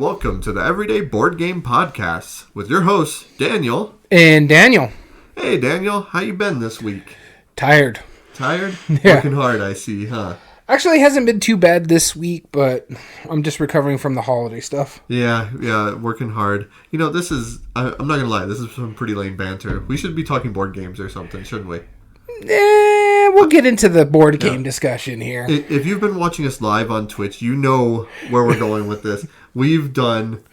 welcome to the Everyday Board Game Podcast with your hosts, Daniel. And Daniel. Hey, Daniel. How you been this week? Tired. Tired? Yeah. Working hard, I see, huh? Actually, it hasn't been too bad this week, but I'm just recovering from the holiday stuff. Yeah, working hard. You know, this is, I'm not going to lie, this is some pretty lame banter. We should be talking board games or something, shouldn't we? We'll get into the board game discussion here. If you've been watching us live on Twitch, you know where we're going with this. We've done,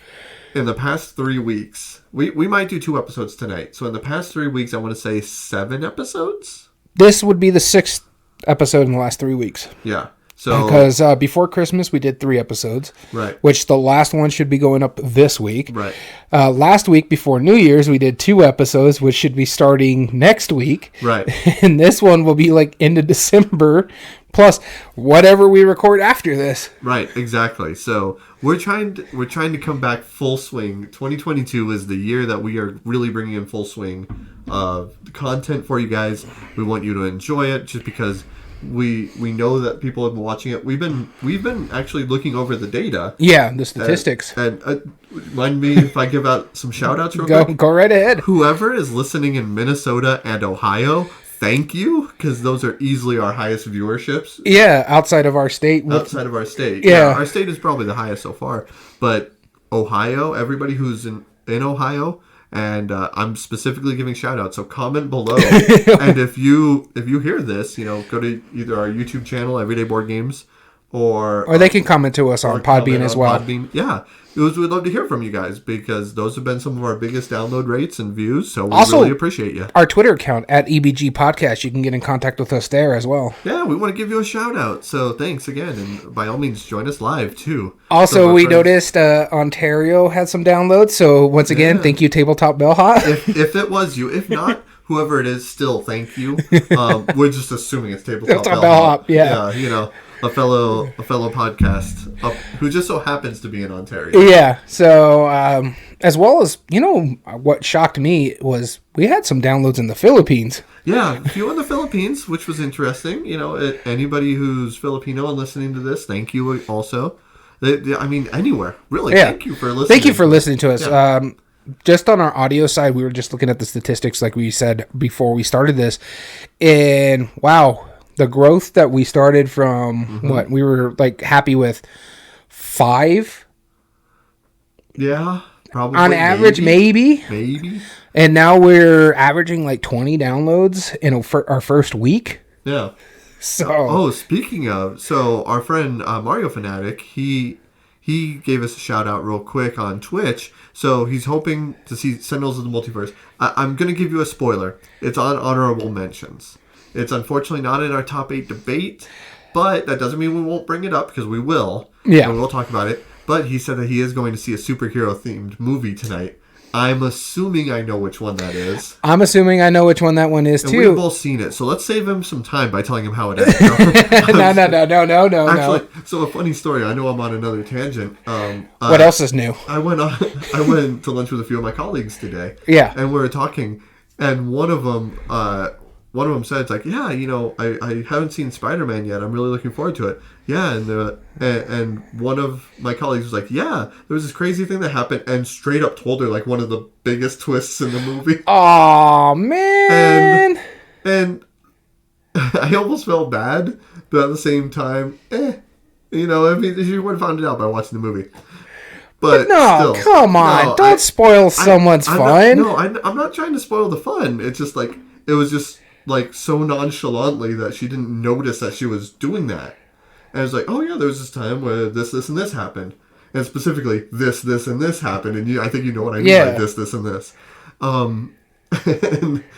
in the past 3 weeks, we might do 2 episodes tonight. So in the past 3 weeks, I want to say 7 episodes? This would be the 6th episode in the last 3 weeks. Yeah. So because before Christmas, we did 3 episodes. Right. Which the last one should be going up this week. Right. Last week, before New Year's, we did 2 episodes, which should be starting next week. Right. And this one will be like into December, plus whatever we record after this. Right, exactly. So we're trying to come back full swing. 2022 is the year that we are really bringing in full swing of content for you guys. We want you to enjoy it, just because we know that people have been watching it. We've been actually looking over the data. Yeah, the statistics. And mind me if I give out some shout outs real quick. Go right ahead. Whoever is listening in Minnesota and Ohio, thank you, because those are easily our highest viewerships. Yeah, outside of our state. Outside of our state. Yeah. Our state is probably the highest so far. But Ohio, everybody who's in Ohio, and I'm specifically giving shout outs, so comment below. And if you hear this, go to either our YouTube channel, Everyday Board Games, or they can comment to us on Podbean as well. Podbean. Yeah. We'd love to hear from you guys, because those have been some of our biggest download rates and views, so we also, really appreciate you. Our Twitter account, @EBG Podcast, you can get in contact with us there as well. Yeah, we want to give you a shout out, so thanks again, and by all means, join us live, too. Also, we noticed Ontario had some downloads, so once again, thank you, Tabletop Bellhop. If it was you, if not, whoever it is, still thank you. We're just assuming it's Tabletop Bellhop. Yeah, a fellow podcast who just so happens to be in Ontario. Yeah. So as well as what shocked me was we had some downloads in the Philippines. Yeah, a few in the Philippines, which was interesting. Anybody who's Filipino and listening to this, thank you also. I mean, anywhere really. Yeah. Thank you for listening. Thank you for listening to us. Yeah. Just on our audio side, we were just looking at the statistics, like we said before we started this, and wow. The growth that we started from, we were like happy with 5. Yeah, probably. On average, maybe. And now we're averaging like 20 downloads in our first week. Yeah. So. Speaking of, our friend Mario Fanatic, he gave us a shout out real quick on Twitch. So he's hoping to see Sentinels of the Multiverse. I'm going to give you a spoiler. It's on honorable mentions. It's unfortunately not in our top 8 debate, but that doesn't mean we won't bring it up, because we will. Yeah. And we'll talk about it. But he said that he is going to see a superhero-themed movie tonight. I'm assuming I know which one that is. I'm assuming I know which one that one is, and too. We've both seen it, so let's save him some time by telling him how it ends. No. Actually, so a funny story. I know I'm on another tangent. What else is new? I went to lunch with a few of my colleagues today. Yeah. And we were talking, and one of them said, it's like, yeah, I haven't seen Spider-Man yet. I'm really looking forward to it. Yeah, and one of my colleagues was like, yeah, there was this crazy thing that happened, and straight up told her like one of the biggest twists in the movie. Oh man! And I almost felt bad, but at the same time, I mean, you would have found it out by watching the movie. But no, still, come on! Don't spoil someone's fun. I'm not trying to spoil the fun. It's just like it was just like so nonchalantly that she didn't notice that she was doing that. And it's like, oh yeah, there was this time where this, and this happened. And specifically, this, and this happened. And I think you know what I mean by this, and this.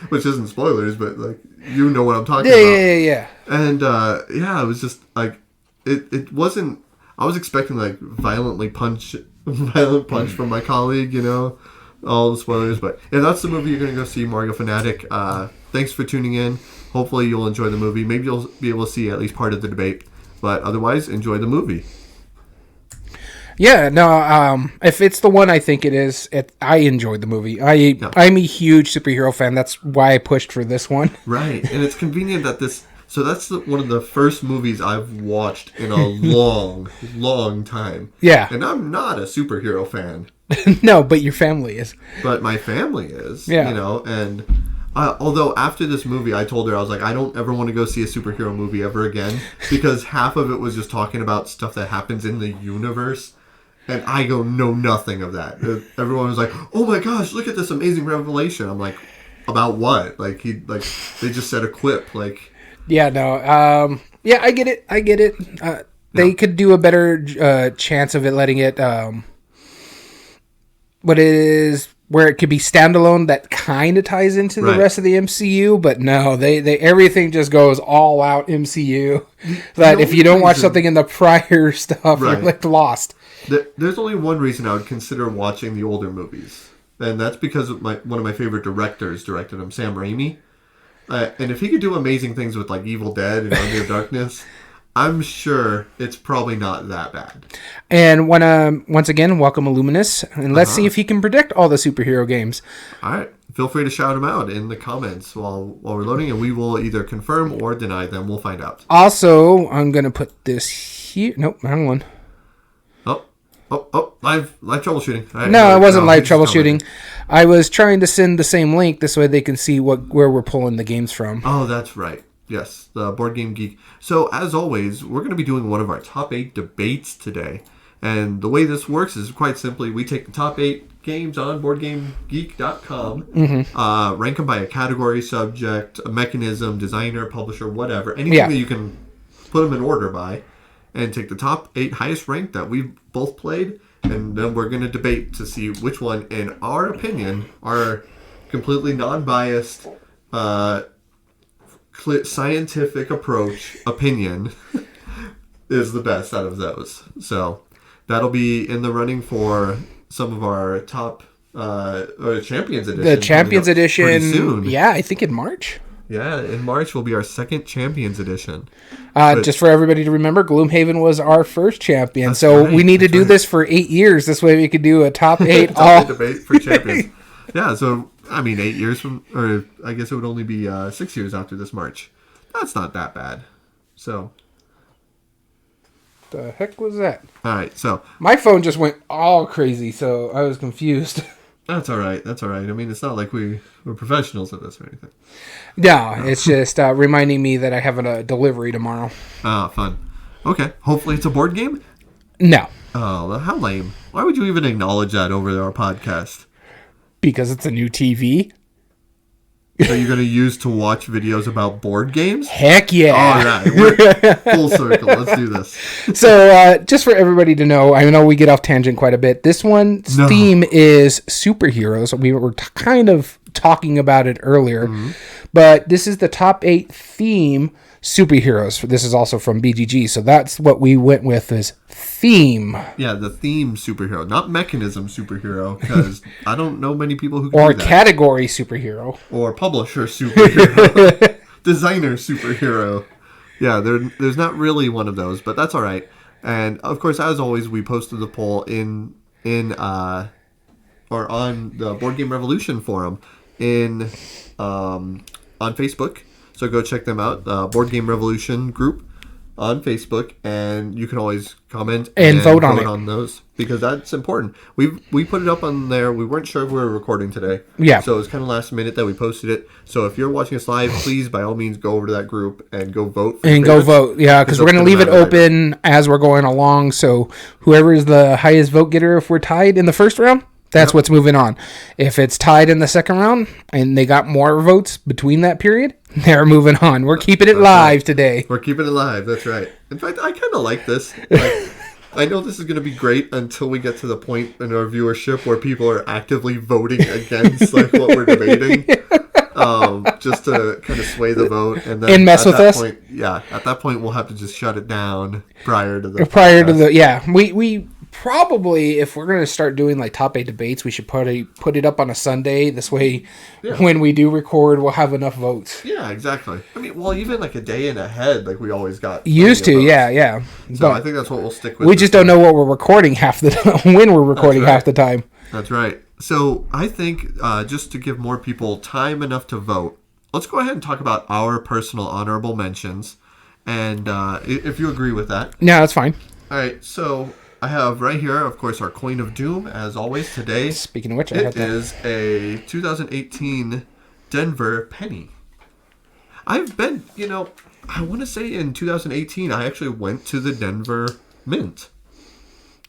Which isn't spoilers, but like, you know what I'm talking about. Yeah. And it was just like, it wasn't, I was expecting like violent punch from my colleague, all the spoilers. But yeah, that's the movie you're going to go see, Mario Fanatic. Thanks for tuning in. Hopefully you'll enjoy the movie. Maybe you'll be able to see at least part of the debate. But otherwise, enjoy the movie. Yeah, no, if it's the one I think it is, I enjoyed the movie. I'm a huge superhero fan. That's why I pushed for this one. Right, and it's convenient that this So that's one of the first movies I've watched in a long time. Yeah. And I'm not a superhero fan. No, but your family is. But my family is. Yeah. You know, and although after this movie, I told her, I was like, I don't ever want to go see a superhero movie ever again. Because half of it was just talking about stuff that happens in the universe. And I know nothing of that. Everyone was like, "Oh my gosh, look at this amazing revelation." I'm like, "About what?" Like they just said a quip. Like, yeah, no, yeah, I get it. They could do a better chance of it letting it, what it is where it could be standalone. That kind of ties into the rest of the MCU, but no, they everything just goes all out MCU. That if you don't watch something in the prior stuff, you're like lost. There's only one reason I would consider watching the older movies, and that's because one of my favorite directors directed them, Sam Raimi. And if he could do amazing things with like Evil Dead and Army of Darkness, I'm sure it's probably not that bad. And once again, welcome Illuminous, and let's see if he can predict all the superhero games. All right, feel free to shout them out in the comments while we're loading, and we will either confirm or deny them. We'll find out. Also, I'm gonna put this here. Nope, wrong one. Live troubleshooting. No, it wasn't live troubleshooting. I was trying to send the same link. This way they can see where we're pulling the games from. Oh, that's right. Yes, the Board Game Geek. So, as always, we're going to be doing one of our top 8 debates today. And the way this works is quite simply, we take the top 8 games on BoardGameGeek.com, rank them by a category, subject, a mechanism, designer, publisher, whatever. Anything that you can put them in order by. And take the top 8 highest ranked that we've both played, and then we're going to debate to see which one, in our opinion, our completely non-biased, scientific approach opinion is the best out of those. So that'll be in the running for some of our top Champions Edition. The Champions Edition, pretty soon. Yeah, I think in March. Yeah, in March will be our second Champions Edition. Just for everybody to remember, Gloomhaven was our first champion. So we need to do this for 8 years. This way we could do a top 8 top 8 debate for champions. Yeah, so, 8 years from, or I guess it would only be 6 years after this March. That's not that bad. So. The heck was that? All right, so. My phone just went all crazy, so I was confused. That's all right. It's not like we're professionals at this or anything. No, it's just reminding me that I have a delivery tomorrow. Fun. Okay. Hopefully it's a board game? No. Oh, how lame. Why would you even acknowledge that over our podcast? Because it's a new TV. Are you going to use to watch videos about board games? Heck yeah. All right. We're full circle. Let's do this. So, just for everybody to know, I know we get off tangent quite a bit. This one's theme is superheroes. We were kind of talking about it earlier. But this is the top 8 theme superheroes. This is also from BGG. So that's what we went with is theme. Yeah, the theme superhero. Not mechanism superhero, because I don't know many people who can or do that. Category superhero. Or publisher superhero. Designer superhero. Yeah, there's not really one of those, but that's all right. And, of course, as always, we posted the poll on the Board Game Revolution forum on Facebook. So go check them out, Board Game Revolution group on Facebook, and you can always comment and vote on those, because that's important. We put it up on there. We weren't sure if we were recording today. Yeah. So it was kind of last minute that we posted it. So if you're watching us live, please, by all means, go over to that group and go vote. Go vote, yeah, because we're going to leave it open as we're going along. So whoever is the highest vote getter, if we're tied in the first round, that's what's moving on. If it's tied in the second round and they got more votes between that period, they're moving on. We're keeping it live today. We're keeping it live. That's right. In fact, I kind of like this. I know this is going to be great until we get to the point in our viewership where people are actively voting against what we're debating. Just to kind of sway the vote and mess with us. At that point we'll have to just shut it down prior to the we probably, if we're going to start doing top 8 debates, we should put it up on a Sunday. This way, when we do record, we'll have enough votes. Yeah, exactly. Even a day in ahead, we always got used to. Yeah. So I think that's what we'll stick with. We just don't know what we're recording half the time, when we're recording half the time. That's right. So I think just to give more people time enough to vote, let's go ahead and talk about our personal honorable mentions. And if you agree with that. Yeah, that's fine. All right, so I have right here, of course, our Coin of Doom, as always, today. Speaking of which, it is a 2018 Denver penny. I've been, I want to say in 2018, I actually went to the Denver Mint.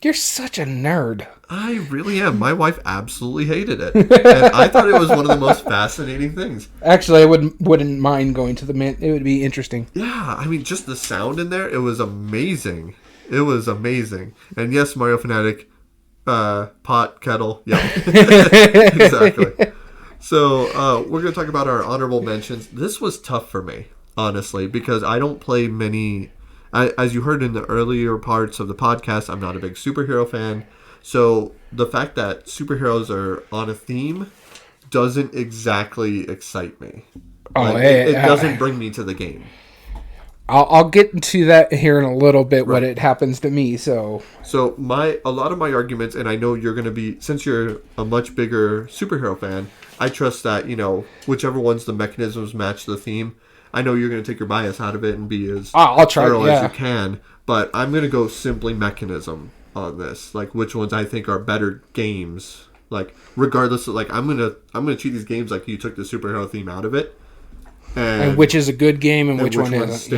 You're such a nerd. I really am. My wife absolutely hated it. And I thought it was one of the most fascinating things. Actually, I wouldn't mind going to the Mint. It would be interesting. Yeah, I mean, just the sound in there, it was amazing. It was amazing. And yes, Mario Fanatic, pot, kettle, yeah. Exactly. So, we're going to talk about our honorable mentions. This was tough for me, honestly, because I don't play many... as you heard in the earlier parts of the podcast, I'm not a big superhero fan. So the fact that superheroes are on a theme doesn't exactly excite me. It doesn't bring me to the game. I'll get into that here in a little bit, right. What it happens to me. So a lot of my arguments, and I know you're going to be, since you're a much bigger superhero fan, I trust that, whichever ones the mechanisms match the theme. I know you're going to take your bias out of it and be as thorough as you can, but I'm going to go simply mechanism on this. Like which ones I think are better games. Like regardless of I'm gonna treat these games like you took the superhero theme out of it, and which is a good game and which one isn't.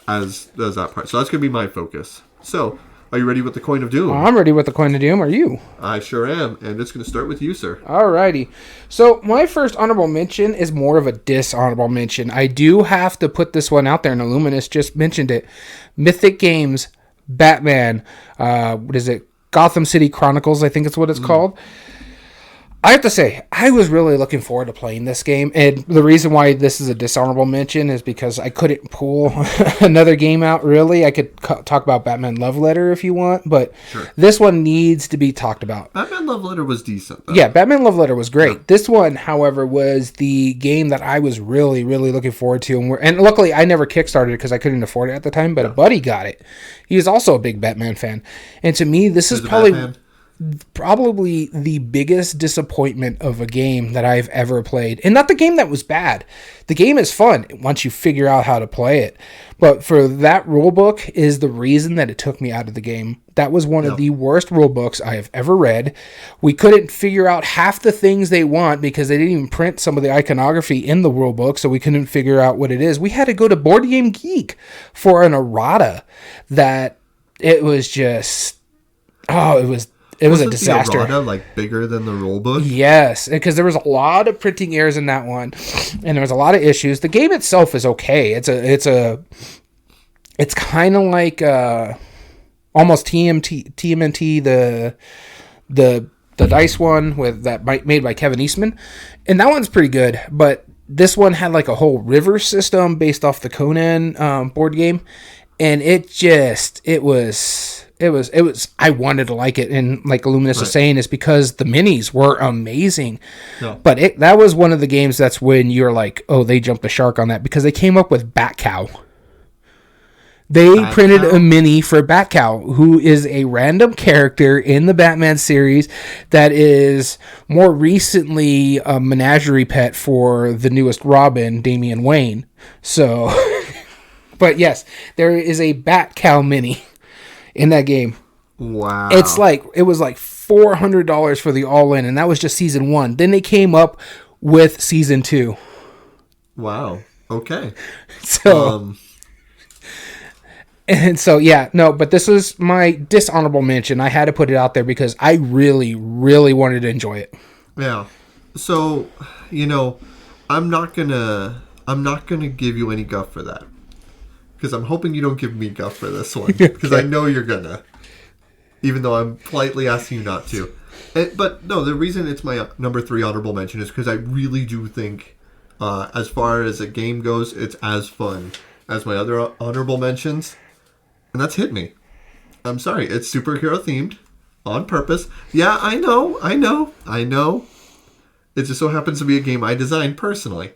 As that part. So that's going to be my focus. So. Are you ready with the Coin of Doom? I'm ready with the Coin of Doom. Are you? I sure am. And it's going to start with you, sir. Alrighty. So my first honorable mention is more of a dishonorable mention. I do have to put this one out there, and Illuminous just mentioned it. Mythic Games, Batman, what is it? Gotham City Chronicles, I think it's what it's called. I have to say, I was really looking forward to playing this game, and the reason why this is a dishonorable mention is because I couldn't pull another game out, really. I could talk about Batman Love Letter if you want, but This one needs to be talked about. Batman Love Letter was decent, though. Yeah, Batman Love Letter was great. Yeah. This one, however, was the game that I was really, really looking forward to, and luckily I never Kickstarted it because I couldn't afford it at the time, but a buddy got it. He is also a big Batman fan, and to me, this is probably the biggest disappointment of a game that I've ever played. And not the game that was bad. The game is fun once you figure out how to play it. But for that rulebook is the reason that it took me out of the game. That was one of the worst rulebooks I have ever read. We couldn't figure out half the things they want because they didn't even print some of the iconography in the rulebook, so we couldn't figure out what it is. We had to go to Board Game Geek for an errata that it was just... It was a disaster. The errata, bigger than the rulebook? Yes, because there was a lot of printing errors in that one, and there was a lot of issues. The game itself is okay. It's kind of like almost TMNT, the dice one made by Kevin Eastman, and that one's pretty good. But this one had a whole river system based off the Conan board game, and it was. I wanted to like it, and like Illuminous was saying, it's because the minis were amazing. No. But that was one of the games that's when you're like, oh, they jumped the shark on that, because they came up with Bat Cow. They printed a mini for Bat Cow, who is a random character in the Batman series that is more recently a menagerie pet for the newest Robin, Damian Wayne. So, but yes, there is a Bat Cow mini in that game. Wow. It was $400 for the all-in, and that was just season 1. Then they came up with season 2. Wow. Okay. So but this was my dishonorable mention. I had to put it out there because I really, really wanted to enjoy it. Yeah. So, I'm not gonna give you any guff for that. Because I'm hoping you don't give me guff for this one. Because I know you're gonna. Even though I'm politely asking you not to. But no, the reason it's my number 3 honorable mention is because I really do think, as far as a game goes, it's as fun as my other honorable mentions. And that's Hit Me. I'm sorry, it's superhero themed. On purpose. Yeah, I know. It just so happens to be a game I designed personally.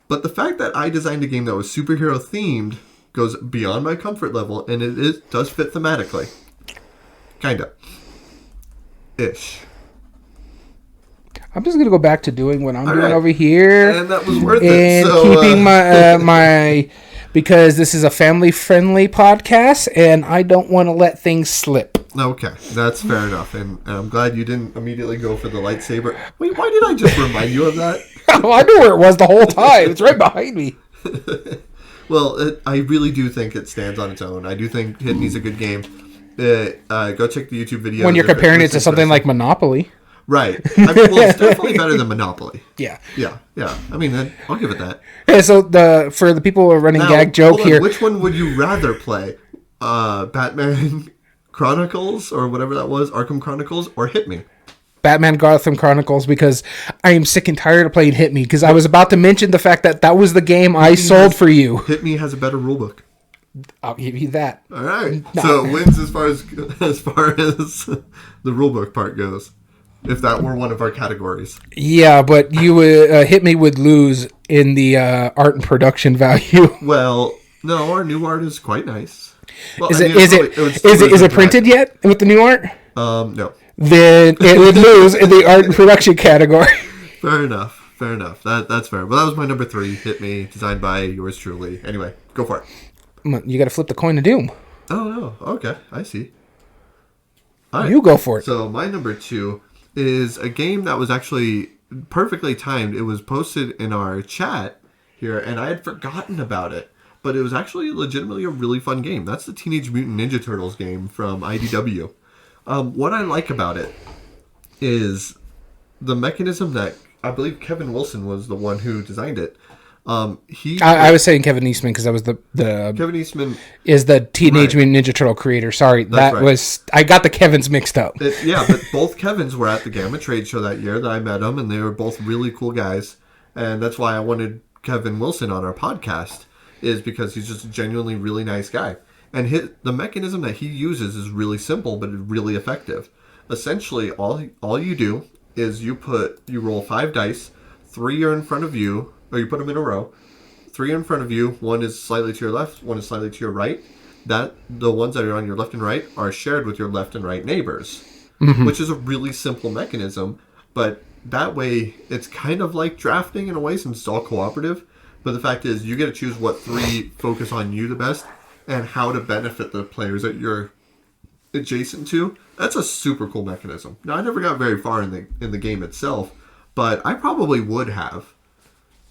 But the fact that I designed a game that was superhero themed goes beyond my comfort level, and it does fit thematically. Kinda. Ish. I'm just gonna go back to doing what I'm doing right. over here, And that was worth and it. So, keeping my because this is a family-friendly podcast, and I don't want to let things slip. Okay, that's fair enough, and I'm glad you didn't immediately go for the lightsaber. Wait, why did I just remind you of that? I knew where it was the whole time. It's right behind me. Well, I really do think it stands on its own. I do think Hit Me's a good game. Go check the YouTube video. When you're comparing it to something like Monopoly. Right. I mean, well, it's definitely better than Monopoly. Yeah. Yeah. I mean, I'll give it that. Yeah, so for the people who are running gag joke hold on, here. which one would you rather play? Batman Chronicles or whatever that was, Arkham Chronicles, or Hit Me? Batman Gotham Chronicles, because I am sick and tired of playing Hit Me, because I was about to mention the fact that was the game I sold for you. Hit Me has a better rulebook. I'll give you that. All right. No. So it wins as far as the rulebook part goes. If that were one of our categories. Yeah, but you Hit Me would lose in the art and production value. Well, no, our new art is quite nice. Well, is it printed yet with the new art? No. Then it would lose in the art and production category. Fair enough. That's fair. Well, that was my number 3. Hit Me, designed by yours truly. Anyway, go for it. You got to flip the coin of doom. Oh no. Okay, I see. All right. You go for it. So my number 2 is a game that was actually perfectly timed. It was posted in our chat here, and I had forgotten about it. But it was actually legitimately a really fun game. That's the Teenage Mutant Ninja Turtles game from IDW. What I like about it is the mechanism that I believe Kevin Wilson was the one who designed it. I was saying Kevin Eastman because that was the Kevin Eastman is the Teenage Mutant Ninja Turtle creator. Sorry, I got the Kevins mixed up. But both Kevins were at the Gamma Trade Show that year that I met them, and they were both really cool guys. And that's why I wanted Kevin Wilson on our podcast, is because he's just a genuinely really nice guy. And the mechanism that he uses is really simple, but really effective. Essentially, all you do is you roll 5 dice, 3 are in front of you, or you put them in a row. 3 are in front of you, 1 is slightly to your left, 1 is slightly to your right. The ones that are on your left and right are shared with your left and right neighbors, which is a really simple mechanism. But that way, it's kind of like drafting in a way, since it's all cooperative. But the fact is, you get to choose what 3 focus on you the best, and how to benefit the players that you're adjacent to. That's a super cool mechanism. Now, I never got very far in the game itself, but I probably would have.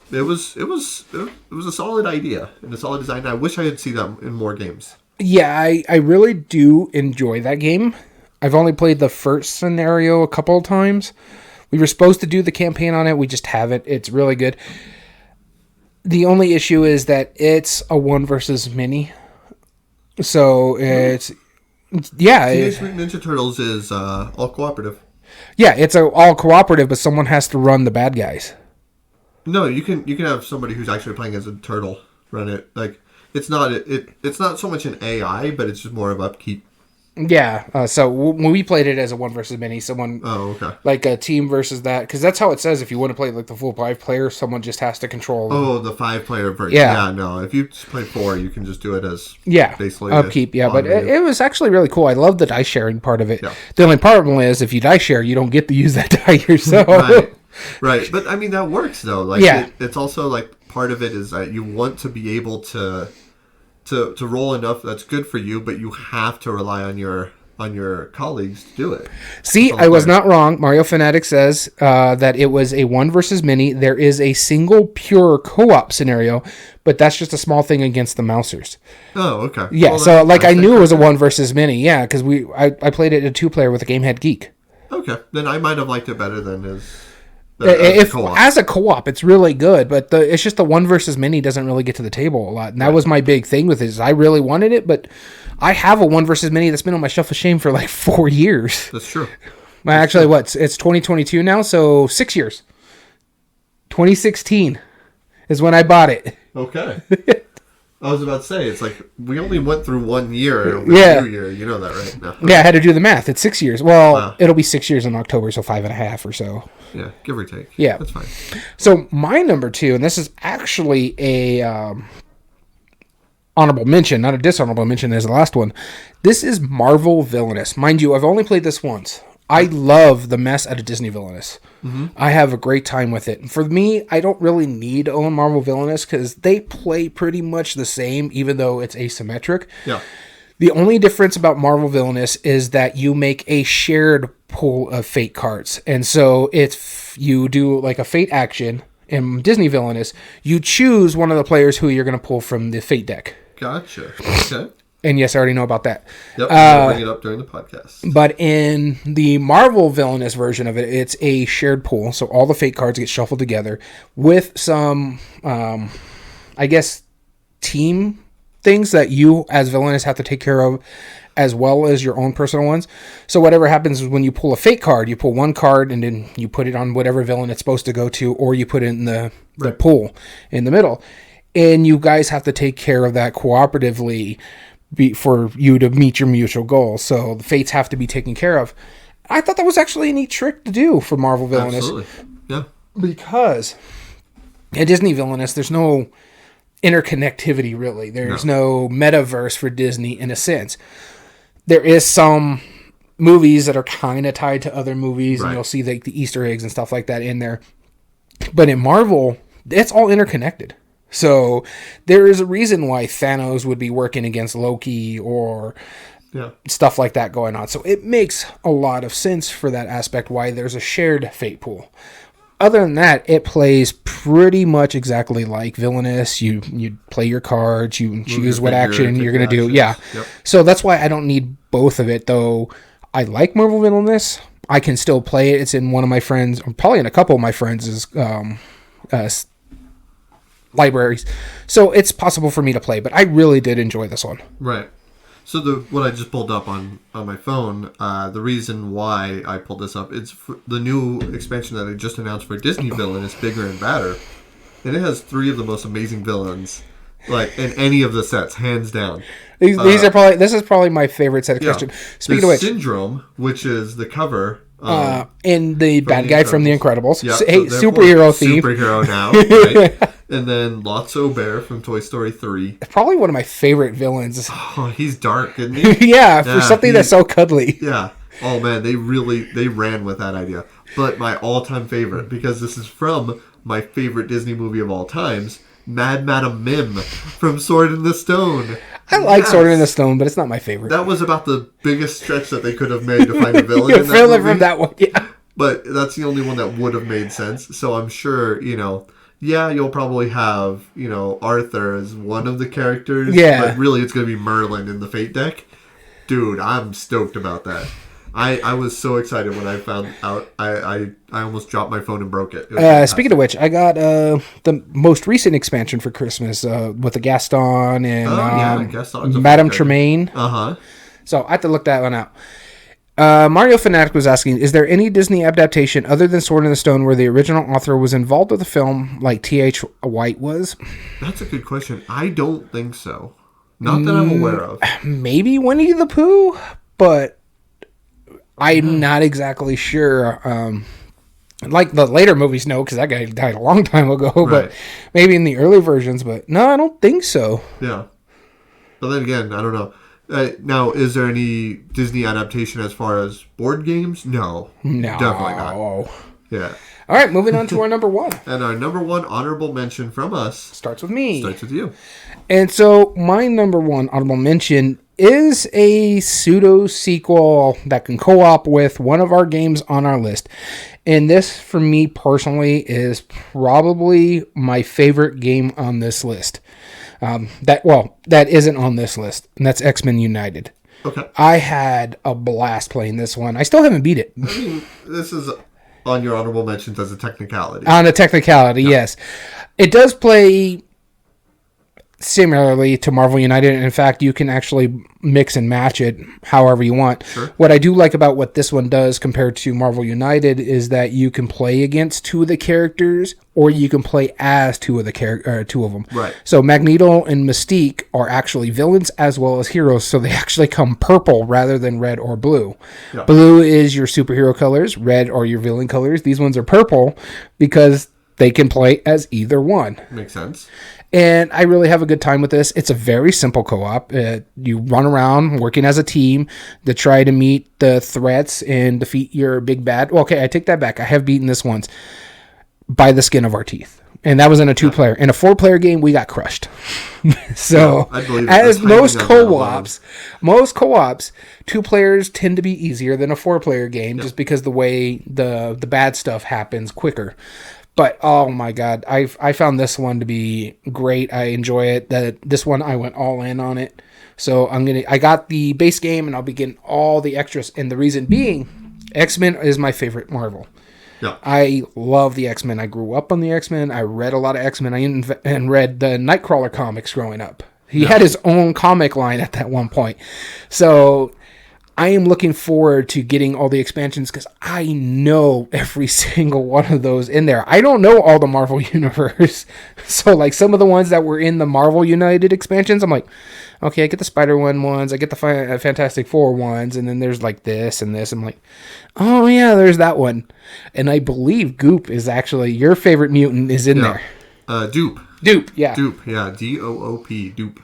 It was a solid idea and a solid design. I wish I had seen that in more games. Yeah, I really do enjoy that game. I've only played the first scenario a couple of times. We were supposed to do the campaign on it. We just haven't. It's really good. The only issue is that it's a 1 versus mini. So it's... Yeah. Teenage Mutant Ninja Turtles is all cooperative. Yeah, it's all cooperative, but someone has to run the bad guys. No, you can have somebody who's actually playing as a turtle run it. Like, it's not so much an AI, but it's just more of upkeep. Yeah, so when we played it as a 1 versus many, someone... Oh, okay. Like a team versus that, because that's how it says if you want to play like the full 5 player, someone just has to control... Oh, the 5 player version. Yeah, no, if you just play 4, you can just do it as... Yeah, basically upkeep, yeah, but it was actually really cool. I love the dice sharing part of it. Yeah. The only problem is, if you dice share, you don't get to use that die yourself. Right, but I mean, that works, though. Like, yeah. It's also, like, part of it is that you want to be able to roll enough that's good for you, but you have to rely on your colleagues to do it. See, I was not wrong. Mario Fanatic says that it was a 1 versus many. There is a single pure co-op scenario, but that's just a small thing against the Mousers. Oh, okay. Yeah, well, so like I knew it was a 1 versus many. Yeah, because I played it a 2-player with a Gamehead Geek. Okay, then I might have liked it better than as a co-op, it's really good, but it's just the 1 versus many doesn't really get to the table a lot, and that was my big thing with it. Is I really wanted it, but I have a 1 versus many that's been on my shelf of shame for like 4 years. That's true. It's 2022 now, so 6 years. 2016 is when I bought it. Okay. I was about to say, it's like, we only went through 1 year over 2 year. You know that, right? No. Yeah, I had to do the math. It's 6 years. Well, It'll be 6 years in October, so 5.5 or so. Yeah, give or take. Yeah. That's fine. So my number 2, and this is actually a honorable mention, not a dishonorable mention as the last one. This is Marvel Villainous. Mind you, I've only played this once. I love the mess out of Disney Villainous. I have a great time with it. For me, I don't really need to own Marvel Villainous because they play pretty much the same, even though it's asymmetric. Yeah. The only difference about Marvel Villainous is that you make a shared pool of fate cards. And so if you do like a fate action in Disney Villainous, you choose one of the players who you're going to pull from the fate deck. Gotcha. Okay. And yes, I already know about that. Yep, we'll bring it up during the podcast. But in the Marvel Villainous version of it, it's a shared pool. So all the fate cards get shuffled together with some, I guess, team things that you as Villainous have to take care of, as well as your own personal ones. So whatever happens is when you pull a fate card, you pull one card and then you put it on whatever villain it's supposed to go to, or you put it in the pool in the middle. And you guys have to take care of that cooperatively for you to meet your mutual goals. So the fates have to be taken care of. I thought that was actually a neat trick to do for Marvel Villainous. Absolutely. Yeah. Because at Disney Villainous, there's no interconnectivity, really. There's no metaverse for Disney in a sense. There is some movies that are kind of tied to other movies, and you'll see like the Easter eggs and stuff like that in there. But in Marvel, it's all interconnected. So there is a reason why Thanos would be working against Loki or stuff like that going on. So it makes a lot of sense for that aspect why there's a shared fate pool. Other than that, it plays pretty much exactly like Villainous. You play your cards, you choose what action you're going to do. Yeah. Yep. So that's why I don't need both of it, though. I like Marvel Villainous. I can still play it. It's in one of my friends, or probably in a couple of my friends' libraries. So it's possible for me to play, but I really did enjoy this one. Right. So what I just pulled up on my phone, the reason why I pulled this up, it's the new expansion that I just announced for Disney Villain is Bigger and Badder. And it has 3 of the most amazing villains, like in any of the sets, hands down. This is probably my favorite set of questions. Speaking of which, Syndrome, which is the cover. And the bad guy from The Incredibles. Yep, Hey, superhero theme. Superhero now, right? And then Lotso Bear from Toy Story 3. Probably one of my favorite villains. Oh, he's dark, isn't he? Yeah, for something that's so cuddly. Yeah. Oh, man, they ran with that idea. But my all-time favorite, because this is from my favorite Disney movie of all times, Mad Madam Mim from Sword in the Stone. I like Sword in the Stone, but it's not my favorite. That was about the biggest stretch that they could have made to find a villain in that movie. From that one, yeah. But that's the only one that would have made sense. So I'm sure, you'll probably have, Arthur as one of the characters. Yeah. But really, it's going to be Merlin in the Fate deck. Dude, I'm stoked about that. I was so excited when I found out. I almost dropped my phone and broke it. Speaking of which, I got the most recent expansion for Christmas with the Gaston and Madame Tremaine. Uh-huh. So I have to look that one out. Mario Fanatic was asking, is there any Disney adaptation other than Sword in the Stone where the original author was involved with the film like T.H. White was? That's a good question. I don't think so. Not that I'm aware of. Maybe Winnie the Pooh, but I'm not exactly sure. Like the later movies, no, because that guy died a long time ago. Right. But maybe in the early versions. But no, I don't think so. Yeah. But then again, I don't know. Now, is there any Disney adaptation as far as board games? No. Definitely not. Yeah. All right, moving on to our number 1. And our number 1 honorable mention from us starts with me. Starts with you. And so my number 1 honorable mention is a pseudo sequel that can co-op with one of our games on our list. And this, for me personally, is probably my favorite game on this list. That isn't on this list, and that's X-Men United. Okay. I had a blast playing this one. I still haven't beat it. I mean, this is on your honorable mentions as a technicality. On a technicality, yes. It does play similarly to Marvel United. In fact, you can actually mix and match it however you want. Sure. What I do like about what this one does compared to Marvel United is that you can play against 2 of the characters, or you can play as 2 of them. Right. So Magneto and Mystique are actually villains as well as heroes, so they actually come purple rather than red or blue. Yeah. Blue is your superhero colors, red are your villain colors. These ones are purple because they can play as either one. Makes sense. And I really have a good time with this. It's a very simple co-op. You run around working as a team to try to meet the threats and defeat your big bad. Well, okay, I take that back. I have beaten this once by the skin of our teeth. And that was in a 2-player. In a 4-player game, we got crushed. So, as most co-ops, 2 players tend to be easier than a 4-player game just because the way the bad stuff happens quicker. But oh my god, I found this one to be great. I enjoy it. This one I went all in on it. So I got the base game and I'll be getting all the extras. And the reason being, X-Men is my favorite Marvel. Yeah. I love the X-Men. I grew up on the X-Men. I read a lot of X-Men. And read the Nightcrawler comics growing up. He had his own comic line at that one point. So I am looking forward to getting all the expansions because I know every single one of those in there. I don't know all the Marvel Universe. So, like, some of the ones that were in the Marvel United expansions, I'm like, okay, I get the Spider-Man ones, I get the Fantastic Four ones, and then there's, like, this and this. I'm like, oh, yeah, there's that one. And I believe Goop is actually, your favorite mutant is in there. Doop. Doop, yeah. Doop, yeah. D-O-O-P, Doop.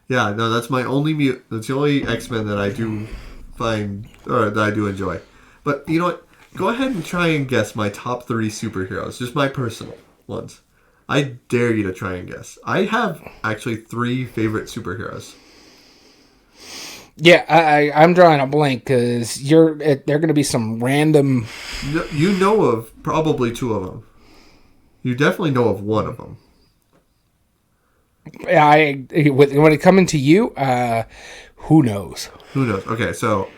Yeah, no, that's my only mutant. That's the only X-Men that I do find, or that I do enjoy. But you know what? Go ahead and try and guess my top 3 superheroes. Just my personal ones. I dare you to try and guess. I have actually 3 favorite superheroes. Yeah, I'm drawing a blank because they're going to be some random. You know of probably 2 of them. You definitely know of one of them. Yeah, when it coming to you, who knows? Who knows? Okay, so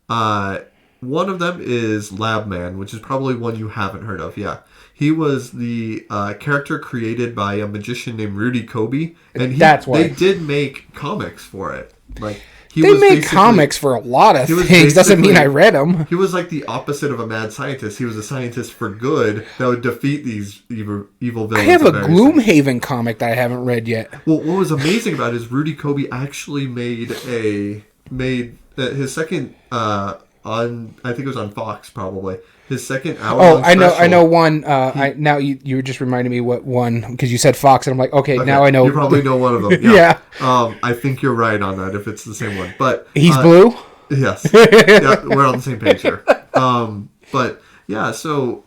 one of them is Labman, which is probably one you haven't heard of. Yeah, he was the character created by a magician named Rudy Kobe, and they did make comics for it. Like they made comics for a lot of things. Doesn't mean I read them. He was like the opposite of a mad scientist. He was a scientist for good that would defeat these evil villains. I have a Gloomhaven comic that I haven't read yet. Well, what was amazing about it is Rudy Kobe actually made his second on, I think it was on Fox probably. His second hour. Oh, I know one. Now you just reminded me what one, because you said Fox, and I'm like, okay, now I know. You probably know one of them. Yeah. I think you're right on that if it's the same one. But he's blue. Yes. Yeah, we're on the same page here. But yeah, so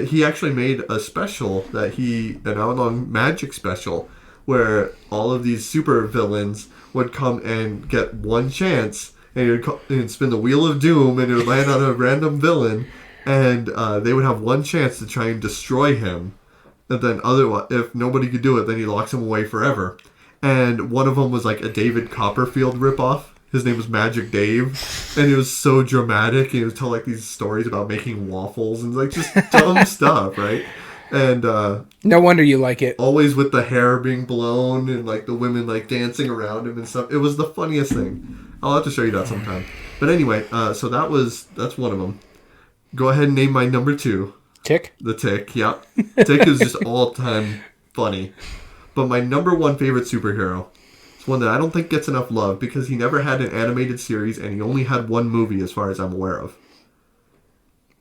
he actually made a special an hour-long magic special where all of these super villains would come and get one chance, and he'd spin the wheel of doom, and it would land on a random villain. And they would have one chance to try and destroy him. And then otherwise, if nobody could do it, then he locks him away forever. And one of them was like a David Copperfield ripoff. His name was Magic Dave. And it was so dramatic. And he would tell like these stories about making waffles and like just dumb stuff, right? And no wonder you like it. Always with the hair being blown and like the women like dancing around him and stuff. It was the funniest thing. I'll have to show you that sometime. But anyway, so that's one of them. Go ahead and name my number 2. Tick? The Tick, yeah. Tick is just all-time funny. But my number 1 favorite superhero is one that I don't think gets enough love because he never had an animated series and he only had 1 movie as far as I'm aware of.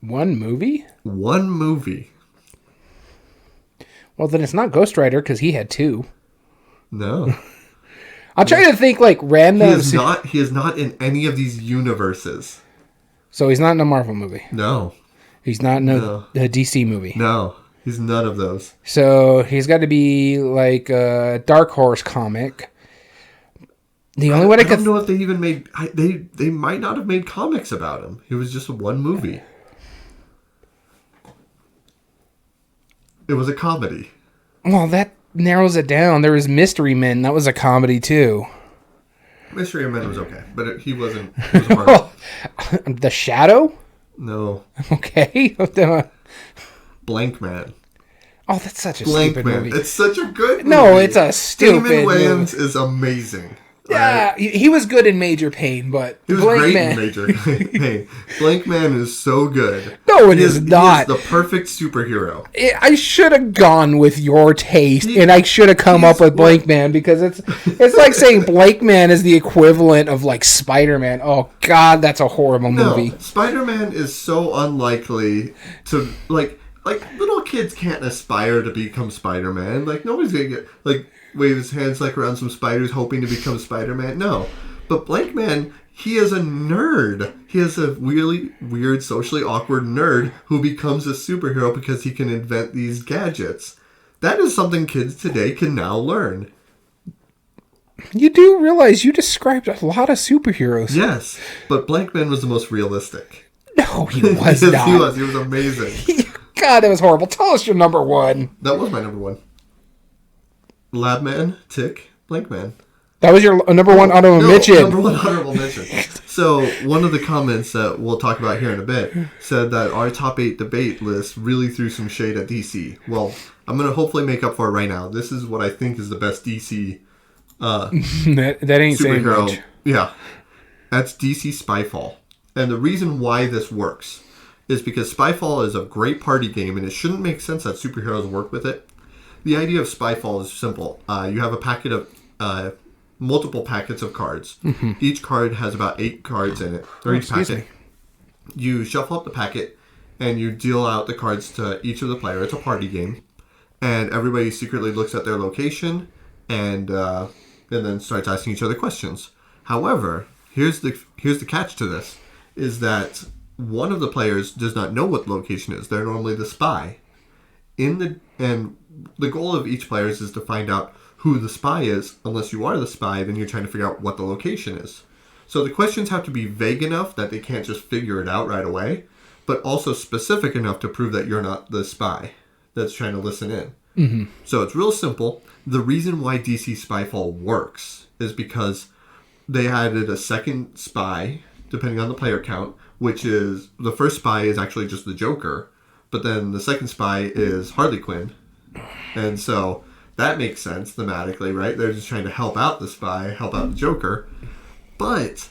1 movie? 1 movie. Well, then it's not Ghost Rider because he had 2. No. I'll try to think like random. He is not in any of these universes. So he's not in a Marvel movie? No. He's not in a DC movie? No. He's none of those. So he's got to be like a Dark Horse comic. The only way I don't know if they even made... They might not have made comics about him. It was just 1 movie. It was a comedy. Well, that narrows it down. There was Mystery Men. That was a comedy too. Mystery Man was okay, but he wasn't. He was The Shadow? No. Okay. Blank Man. Oh, that's such a stupid movie. It's such a good movie. No, it's a stupid Damon Wayans movie. is amazing. Yeah, he was good in Major Pain, but he was great in Major Pain. Blank Man is so good. No, it is not. He is the perfect superhero. I should have gone with your taste, and I should have come up with Blank Man because it's like saying Blank Man is the equivalent of like Spider-Man. Oh God, that's a horrible movie. Spider-Man is so unlikely to like little kids can't aspire to become Spider-Man. Like nobody's gonna get like. wave his hands like around some spiders hoping to become Spider-Man. No. But Blank Man, he is a nerd. He is a really weird, socially awkward nerd who becomes a superhero because he can invent these gadgets. That is something kids today can now learn. You do realize you described a lot of superheroes. Yes, but Blank Man was the most realistic. No, he was Yes, not. he was. He was amazing. God, that was horrible. Tell us your number one. That was my number one. Lab Man, Tick, Blank Man. That was your number one honorable mention. Number one honorable mention. So, one of the comments that we'll talk about here in a bit said that our top 8 debate list really threw some shade at DC. Well, I'm going to hopefully make up for it right now. This is what I think is the best DC that ain't saying superhero. much. Yeah. That's DC Spyfall. And the reason why this works is because Spyfall is a great party game, and it shouldn't make sense that superheroes work with it. The idea of Spyfall is simple. You have a packet of... multiple packets of cards. Mm-hmm. Each card has about 8 cards in it. Or each packet. You shuffle up the packet and you deal out the cards to each of the players. It's a party game. And everybody secretly looks at their location and then starts asking each other questions. However, here's the catch to this, is that one of the players does not know what the location is. They're normally the spy. And the goal of each player is to find out who the spy is. Unless you are the spy, then you're trying to figure out what the location is. So the questions have to be vague enough that they can't just figure it out right away, but also specific enough to prove that you're not the spy that's trying to listen in. Mm-hmm. So it's real simple. The reason why DC Spyfall works is because they added a second spy, depending on the player count, which is, the first spy is actually just the Joker, but then the second spy is Harley Quinn. And so... that makes sense thematically, right? They're just trying to help out the spy, help out the Joker. But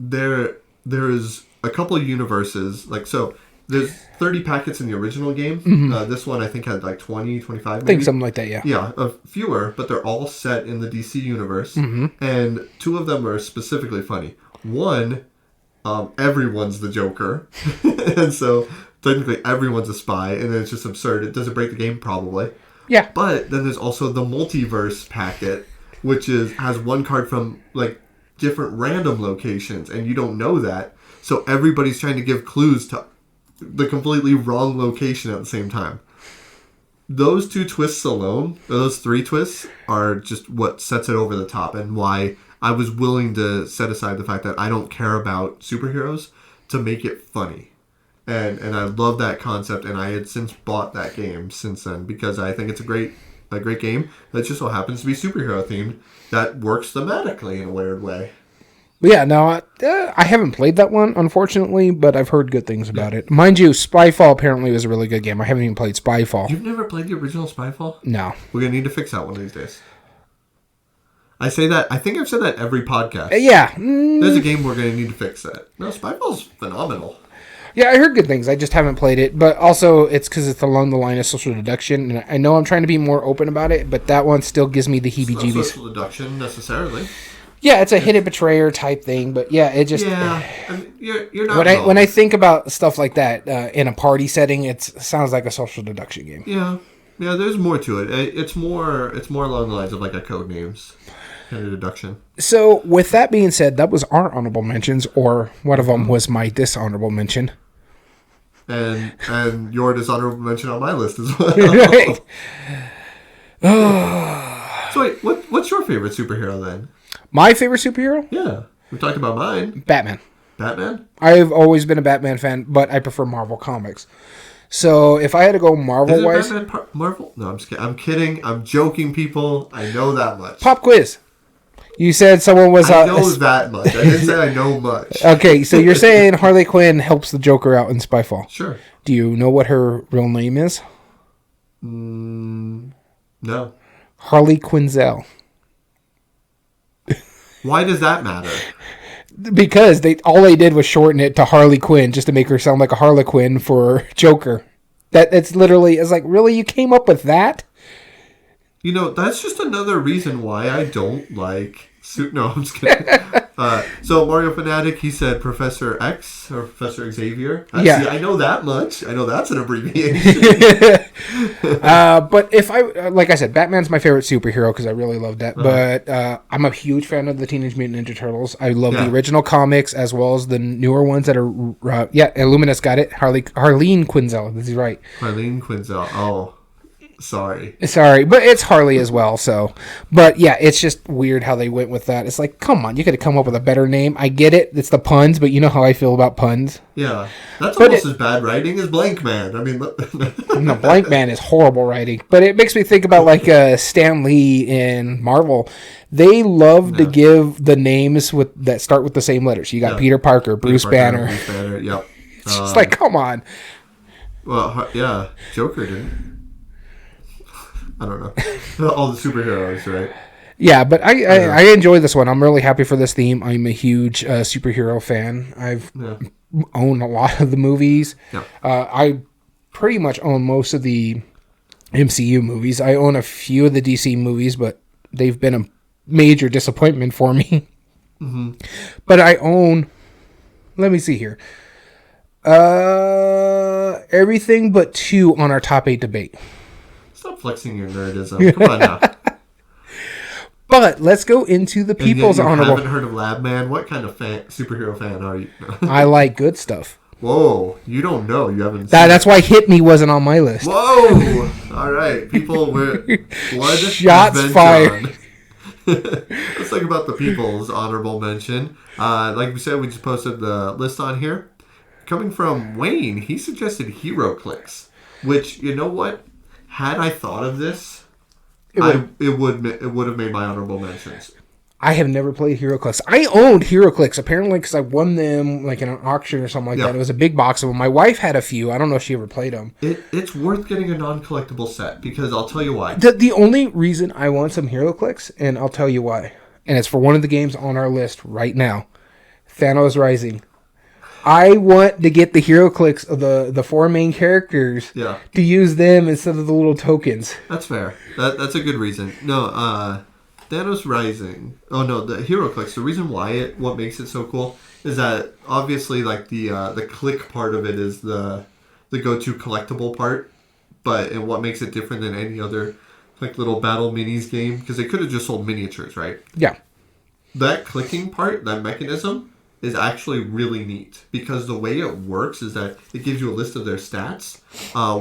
there is a couple of universes. Like, so there's 30 packets in the original game. Mm-hmm. This one I think had like 20, 25 maybe. I think something like that, yeah. Yeah, fewer, but they're all set in the DC universe. Mm-hmm. And 2 of them are specifically funny. One, everyone's the Joker. And so technically everyone's a spy, and then it's just absurd. It doesn't break the game probably. Yeah. But then there's also the multiverse packet, which has one card from like different random locations, and you don't know that. So everybody's trying to give clues to the completely wrong location at the same time. Those 2 twists alone, or those 3 twists, are just what sets it over the top, and why I was willing to set aside the fact that I don't care about superheroes to make it funny. And I love that concept, and I had since bought that game since then because I think it's a great game that just so happens to be superhero themed that works thematically in a weird way. But yeah, no, I haven't played that one, unfortunately, but I've heard good things about it. Mind you, Spyfall apparently was a really good game. I haven't even played Spyfall. You've never played the original Spyfall? No. We're going to need to fix that one of these days. I say that, I think I've said that every podcast. Yeah. There's a game we're going to need to fix that. No, Spyfall's phenomenal. Yeah, I heard good things. I just haven't played it. But also, it's because it's along the line of social deduction. And I know I'm trying to be more open about it, but that one still gives me the heebie-jeebies. It's not social deduction, necessarily. Yeah, it's a hidden betrayer type thing. But yeah, it just... Yeah, I mean, you're not when I think about stuff like that in a party setting, it sounds like a social deduction game. Yeah, there's more to it. It's more along the lines of like a Codenames kind of deduction. So, with that being said, that was our honorable mentions, or one of them was my dishonorable mention. And your dishonorable mention on my list as well. Right. So wait, what's your favorite superhero then? My favorite superhero? Yeah, we talked about mine. Batman. Batman? I've always been a Batman fan, but I prefer Marvel Comics. So if I had to go Marvel-wise... Is it Batman Marvel? No, I'm just kidding. I'm kidding. I'm joking, people. I know that much. Pop quiz. You said someone was... I know that much. I didn't say I know much. Okay, so you're saying Harley Quinn helps the Joker out in Spyfall. Sure. Do you know what her real name is? No. Harley Quinzel. Why does that matter? Because all they did was shorten it to Harley Quinn just to make her sound like a Harlequin for Joker. It's literally... It's like, really? You came up with that? You know, that's just another reason why I don't like No, I'm just kidding. So Mario Fanatic, he said Professor X or Professor Xavier. Yeah. See, I know that much. I know that's an abbreviation. But if like I said, Batman's my favorite superhero because I really love that. But I'm a huge fan of the Teenage Mutant Ninja Turtles. I love the original comics as well as the newer ones that are. Illuminus got it. Harleen Quinzel. This is right. Harleen Quinzel. Oh. Sorry, but it's Harley as well. So, but yeah, it's just weird how they went with that. It's like, come on, you could have come up with a better name. I get it, it's the puns, but you know how I feel about puns. Yeah, that's almost as bad writing as Blank Man. I mean, no, Blank Man is horrible writing, but it makes me think about like Stan Lee in Marvel. They love to give the names that start with the same letters. You got Peter Parker, Bruce Banner. Yep. It's just like, come on. Well, yeah, Joker did. I don't know. All the superheroes, right? Yeah, but I enjoy this one. I'm really happy for this theme. I'm a huge superhero fan. I've owned a lot of the movies. Yeah. I pretty much own most of the MCU movies. I own a few of the DC movies, but they've been a major disappointment for me. Mm-hmm. But I own... Let me see here. Everything but 2 on our top 8 debate. Stop flexing your nerdism. Come on now. But let's go into the people's honorable. I haven't heard of Lab Man. What kind of superhero fan are you? I like good stuff. Whoa, you don't know. You haven't seen that's why Hit Me wasn't on my list. Whoa! All right. People were... Shots fired. Let's talk about the people's honorable mention. Like we said, we just posted the list on here. Coming from Wayne, he suggested HeroClix, which, you know what? Had I thought of this, it would have made my honorable mentions. I have never played HeroClix. I owned HeroClix apparently because I won them like in an auction or something like that. It was a big box of them. My wife had a few. I don't know if she ever played them. It's worth getting a non-collectible set because I'll tell you why. The only reason I want some HeroClix, and I'll tell you why, and it's for one of the games on our list right now, Thanos Rising. I want to get the HeroClix of the 4 main characters to use them instead of the little tokens. That's fair. That's a good reason. No, Thanos Rising. Oh no, the HeroClix. The reason why what makes it so cool is that obviously like the click part of it is the go-to collectible part, but and what makes it different than any other like little battle minis game because they could have just sold miniatures, right? Yeah. That clicking part, that mechanism, is actually really neat because the way it works is that it gives you a list of their stats,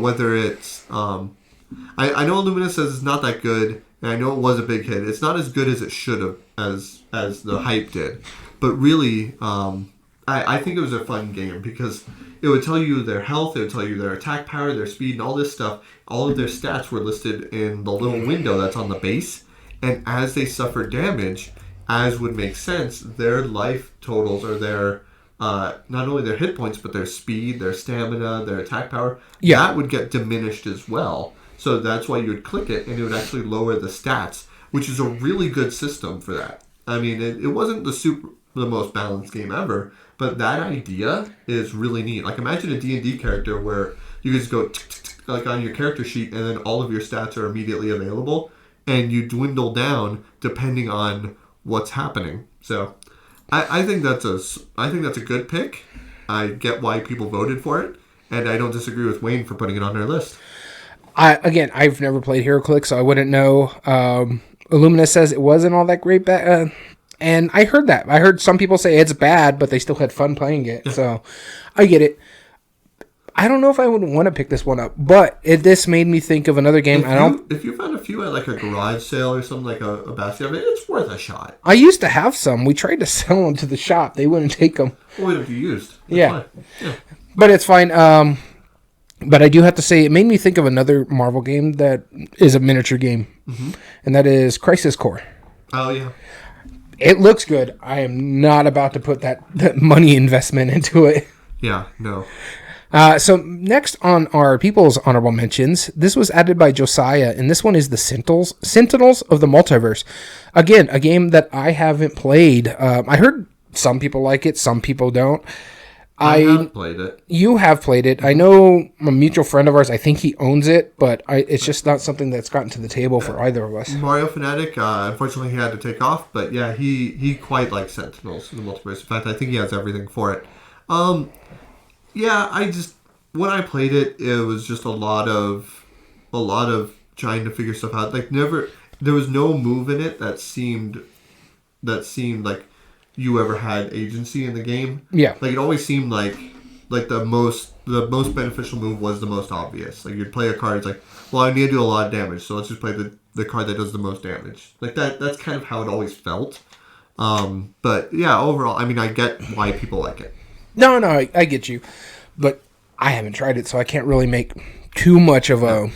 whether it's I know Illuminus says it's not that good, and I know it was a big hit. It's not as good as it should have as the hype did, but really I think it was a fun game because it would tell you their health, it would tell you their attack power, their speed, and all this stuff. All of their stats were listed in the little window that's on the base, and as they suffer damage, as would make sense, their life totals or their not only their hit points but their speed, their stamina, their attack power, that would get diminished as well. So that's why you would click it and it would actually lower the stats, which is a really good system for that. I mean, it wasn't the most balanced game ever, but that idea is really neat. Like imagine a D&D character where you just go like on your character sheet and then all of your stats are immediately available and you dwindle down depending on what's happening. So I think that's a good pick. I get why people voted for it, and I don't disagree with Wayne for putting it on their list. I've never played HeroClix, so I wouldn't know. Illuminus says it wasn't all that great, and I heard that. I heard some people say it's bad, but they still had fun playing it. So I get it. I don't know if I would want to pick this one up, but this made me think of another game. If you found a few at like a garage sale or something like a basket of it, it's worth a shot. I used to have some. We tried to sell them to the shop. They wouldn't take them. Well, what have you used? Yeah, but it's fine. But I do have to say, it made me think of another Marvel game that is a miniature game, and that is Crisis Core. Oh yeah. It looks good. I am not about to put that money investment into it. Yeah, no. So next on our people's honorable mentions, this was added by Josiah, and this one is the Sentinels of the Multiverse. Again, a game that I haven't played. I heard some people like it, some people don't. I have played it. You have played it. I know a mutual friend of ours, I think he owns it, but it's just not something that's gotten to the table for either of us. Mario Fanatic, unfortunately he had to take off, but yeah, he quite likes Sentinels in the multiverse. In fact, I think he has everything for it. Yeah, when I played it, it was just a lot of trying to figure stuff out. Like there was no move in it that seemed like you ever had agency in the game. Yeah. Like it always seemed like the most beneficial move was the most obvious. Like you'd play a card, it's like, well, I need to do a lot of damage, so let's just play the card that does the most damage. Like that's kind of how it always felt. But yeah, overall, I mean, I get why people like it. No, I get you. But I haven't tried it, so I can't really make too much of a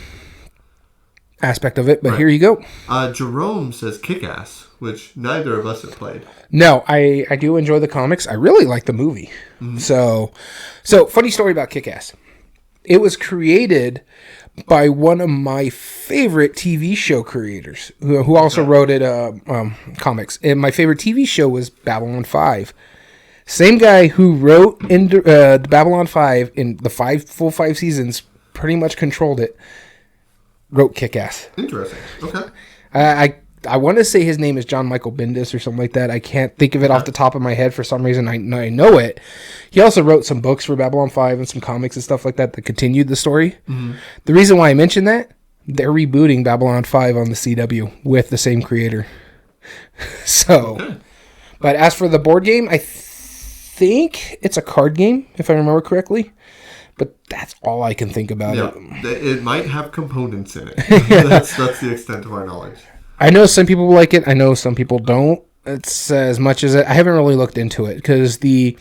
aspect of it, but Here you go. Jerome says Kick-Ass, which neither of us have played. No, I do enjoy the comics. I really like the movie. Mm-hmm. So funny story about Kick-Ass. It was created by one of my favorite TV show creators, who also wrote it comics. And my favorite TV show was Babylon 5. Same guy who wrote the Babylon 5 in the full 5 seasons, pretty much controlled it. Wrote Kick-Ass. Interesting. Okay. I want to say his name is John Michael Bendis or something like that. I can't think of it off the top of my head for some reason. I know it. He also wrote some books for Babylon 5 and some comics and stuff like that continued the story. Mm-hmm. The reason why I mention that, they're rebooting Babylon 5 on the CW with the same creator. But as for the board game, I think it's a card game, if I remember correctly. But that's all I can think about it. It might have components in it. That's the extent of our knowledge. I know some people like it. I know some people don't. It's as much as I haven't really looked into it because the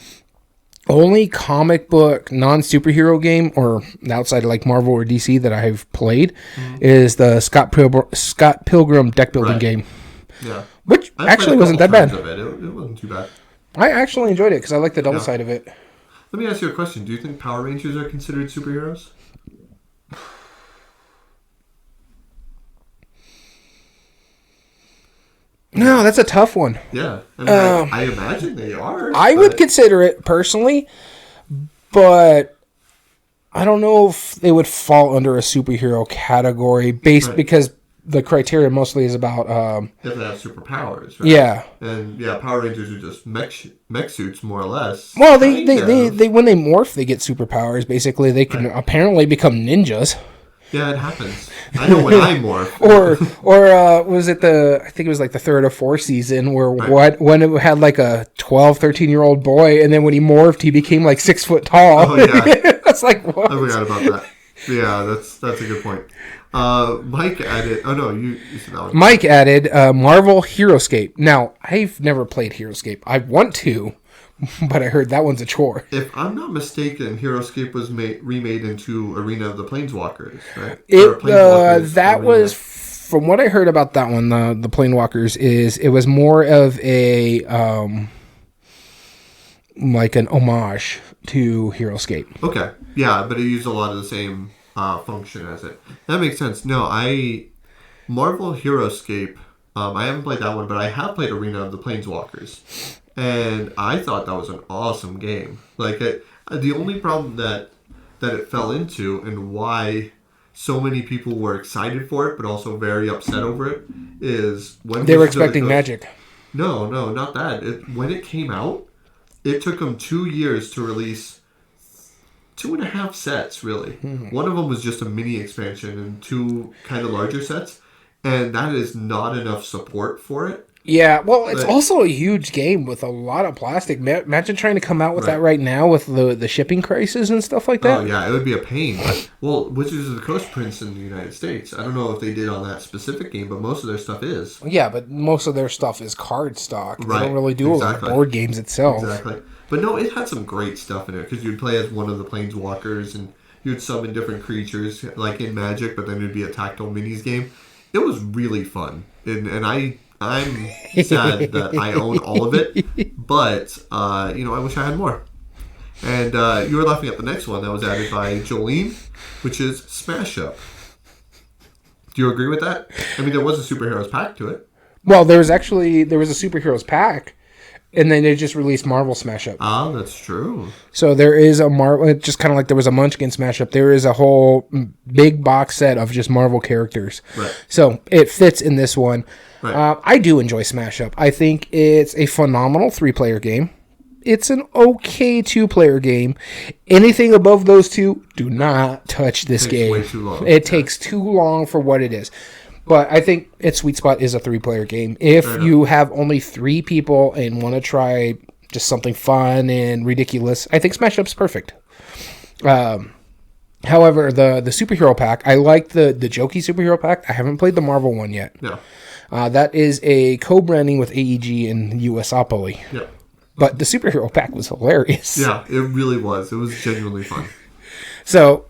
only comic book non-superhero game, or outside of like Marvel or DC, that I've played is the Scott Pilgrim deck building game. Yeah, which actually wasn't that bad. It wasn't too bad. I actually enjoyed it because I like the double side of it. Let me ask you a question. Do you think Power Rangers are considered superheroes? No, that's a tough one. Yeah. I mean, I imagine they are. I would consider it personally, but I don't know if they would fall under a superhero category because the criteria mostly is about... if they have superpowers, right? Yeah. And Power Rangers are just mech suits, more or less. Well, they when they morph, they get superpowers. Basically, they can apparently become ninjas. Yeah, it happens. I know when I morph. or was it I think it was like the 3rd or 4th season where when it had like a 12, 13-year-old boy, and then when he morphed, he became like 6 foot tall. Oh, yeah. That's like, what? I forgot about that. Yeah, that's a good point. Mike added... Oh, no, you said that one. Mike added Marvel HeroScape. Now, I've never played HeroScape. I want to, but I heard that one's a chore. If I'm not mistaken, HeroScape was remade into Arena of the Planeswalkers, right? That was... From what I heard about that one, the Planewalkers, is it was more of a... like an homage to HeroScape. Okay. Yeah, but it used a lot of the same function as it. That makes sense. No, Marvel HeroScape, I haven't played that one, but I have played Arena of the Planeswalkers. And I thought that was an awesome game. Like, the only problem that it fell into and why so many people were excited for it, but also very upset over it, is when they were expecting Magic. No, not that. When it came out, it took them 2 years to release 2.5 sets, really. Mm-hmm. One of them was just a mini expansion and 2 kind of larger sets. And that is not enough support for it. Yeah, well, it's also a huge game with a lot of plastic. Imagine trying to come out with that right now with the shipping crisis and stuff like that. Oh, yeah, it would be a pain. Well, Wizards of the Coast prints in the United States. I don't know if they did on that specific game, but most of their stuff is. Yeah, but most of their stuff is card stock. Right. They don't really do a lot of board games itself. Exactly. But no, it had some great stuff in it because you'd play as one of the Planeswalkers and you'd summon different creatures like in Magic, but then it'd be a tactile minis game. It was really fun. And I'm sad that I own all of it, but I wish I had more. And you were laughing at the next one that was added by Jolene, which is Smash Up. Do you agree with that? I mean, there was a superheroes pack to it. Well, there was a superheroes pack, And then they just released Marvel Smash Up. Ah, that's true. So there is a Marvel, just kind of like there was a Munchkin Smash Up. There is a whole big box set of just Marvel characters. Right. So it fits in this one. Right. I do enjoy Smash Up. I think it's a phenomenal 3-player game. It's an okay 2-player game. Anything above those two, do not touch this game. Way too long. It takes too long for what it is. But I think its sweet spot is a 3-player game. If you have only 3 people and want to try just something fun and ridiculous, I think Smash Up's perfect. However, the superhero pack, I like the jokey superhero pack. I haven't played the Marvel one yet. Yeah. That is a co-branding with AEG and USopoly. Yeah. But the superhero pack was hilarious. Yeah, it really was. It was genuinely fun. So,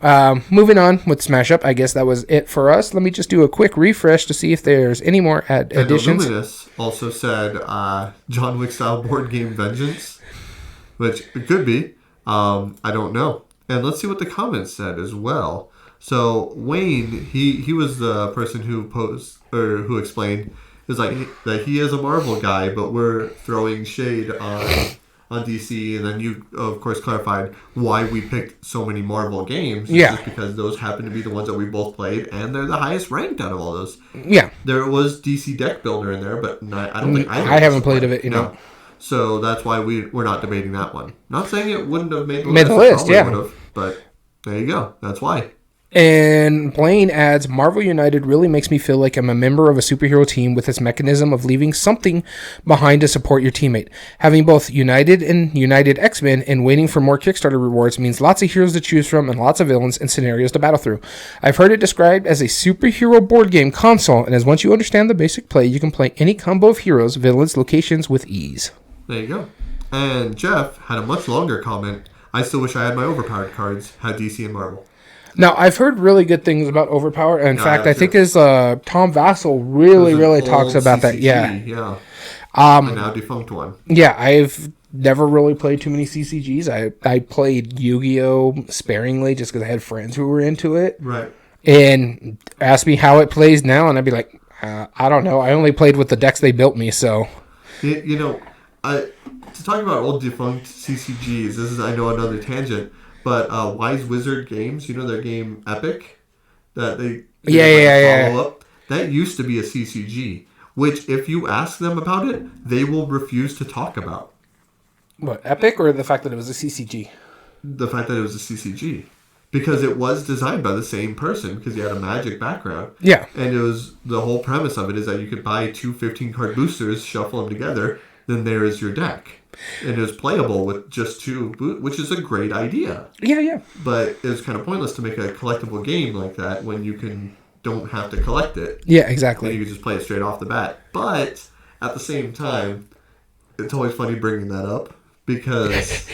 moving on with Smash Up, I guess that was it for us. Let me just do a quick refresh to see if there's any more additions. And Illuminous also said John Wick style board game Vengeance, which it could be. I don't know. And let's see what the comments said as well. So Wayne, he was the person who posed or who explained it was like that he is a Marvel guy, but we're throwing shade on DC, and then you, of course, clarified why we picked so many Marvel games. Yeah. Just because those happen to be the ones that we both played, and they're the highest ranked out of all those. Yeah. There was DC Deck Builder in there, but I don't think I haven't played of it, you know. No. So that's why we're not debating that one. Not saying it wouldn't have made the list. Yeah. Would have, but there you go. That's why. And Blaine adds, Marvel United really makes me feel like I'm a member of a superhero team with its mechanism of leaving something behind to support your teammate. Having both United and United X-Men and waiting for more Kickstarter rewards means lots of heroes to choose from and lots of villains and scenarios to battle through. I've heard it described as a superhero board game console, and as once you understand the basic play, you can play any combo of heroes, villains, locations with ease. There you go. And Jeff had a much longer comment. I still wish I had my overpowered cards, had DC and Marvel. Now, I've heard really good things about Overpower. In fact, I think his Tom Vassell really talks about that. Yeah. Yeah. A now defunct one. Yeah, I've never really played too many CCGs. I played Yu-Gi-Oh! Sparingly just because I had friends who were into it. Right. And asked me how it plays now, and I'd be like, I don't know. I only played with the decks they built me, so. You know, to talk about old defunct CCGs, this is, I know, another tangent. But Wise Wizard Games, you know their game Epic? That they follow up? That used to be a CCG, which if you ask them about it, they will refuse to talk about. What, Epic or the fact that it was a CCG? The fact that it was a CCG. Because it was designed by the same person, because you had a Magic background. Yeah. And it was, the whole premise of it is that you could buy 2 15-card boosters, shuffle them together, then there is your deck. And it was playable with just 2, which is a great idea. Yeah. But it was kind of pointless to make a collectible game like that when you don't have to collect it. Yeah, exactly. And you can just play it straight off the bat. But at the same time, it's always funny bringing that up because,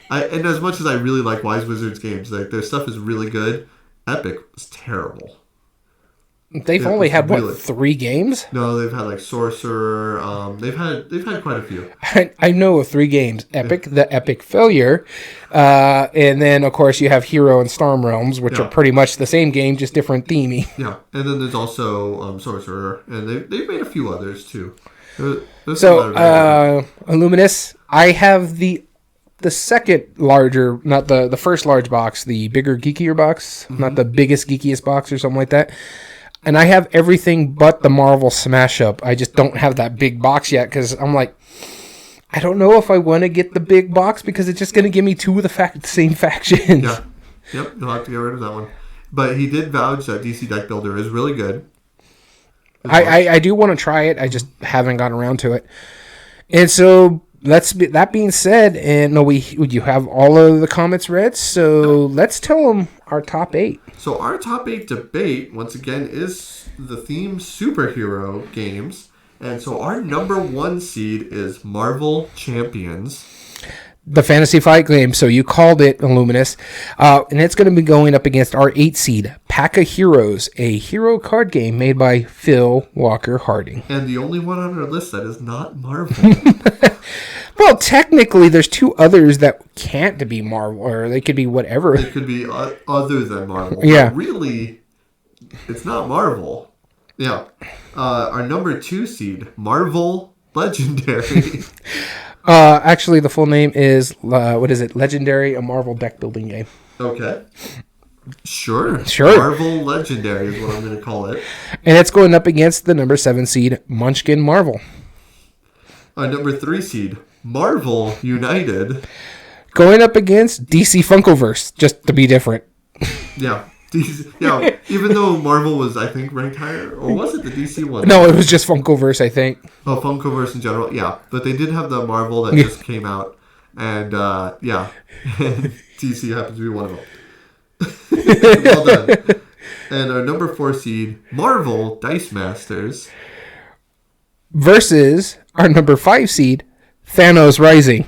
and as much as I really like Wise Wizards games, like their stuff is really good. Epic was terrible. They've only had, what, 3 games? No, they've had, like, Sorcerer. They've had quite a few. I know of 3 games. Epic, the Epic Failure. And then, of course, you have Hero and Storm Realms, which are pretty much the same game, just different theming. Yeah, and then there's also Sorcerer. And they've made a few others, too. So, Illuminous, I have the second larger, not the first large box, the bigger, geekier box, not the biggest, geekiest box or something like that. And I have everything but the Marvel Smash Up. I just don't have that big box yet because I'm like, I don't know if I want to get the big box because it's just going to give me 2 of the same factions. Yeah. Yep, you'll have to get rid of that one. But he did vouch that DC Deck Builder is really good. I do want to try it. I just haven't gotten around to it. And so, that being said, and no, you have all of the comments read, so let's tell them our top 8. So our top 8 debate, once again, is the theme superhero games. And so our number 1 seed is Marvel Champions. The fantasy fight game, so you called it Illuminous. And it's going to be going up against our 8 seed, Pack of Heroes, a hero card game made by Phil Walker Harding. And the only one on our list that is not Marvel. Well, technically, there's 2 others that can't be Marvel, or they could be whatever. They could be other than Marvel. Yeah. But really, it's not Marvel. Yeah. Our number 2 seed, Marvel Legendary. Actually, the full name is what is it? Legendary, a Marvel deck building game. Okay. Sure. Marvel Legendary is what I'm going to call it. And it's going up against the number 7 seed Munchkin Marvel. Number 3 seed Marvel United. Going up against DC Funkoverse, just to be different. Yeah. Yeah, even though Marvel was, I think, ranked higher, or was it the DC one? No, it was just Funkoverse, I think. Oh, Funkoverse in general, yeah. But they did have the Marvel that just came out, and yeah, DC happens to be one of them. Well done. And our number 4 seed, Marvel Dice Masters, versus our number 5 seed, Thanos Rising.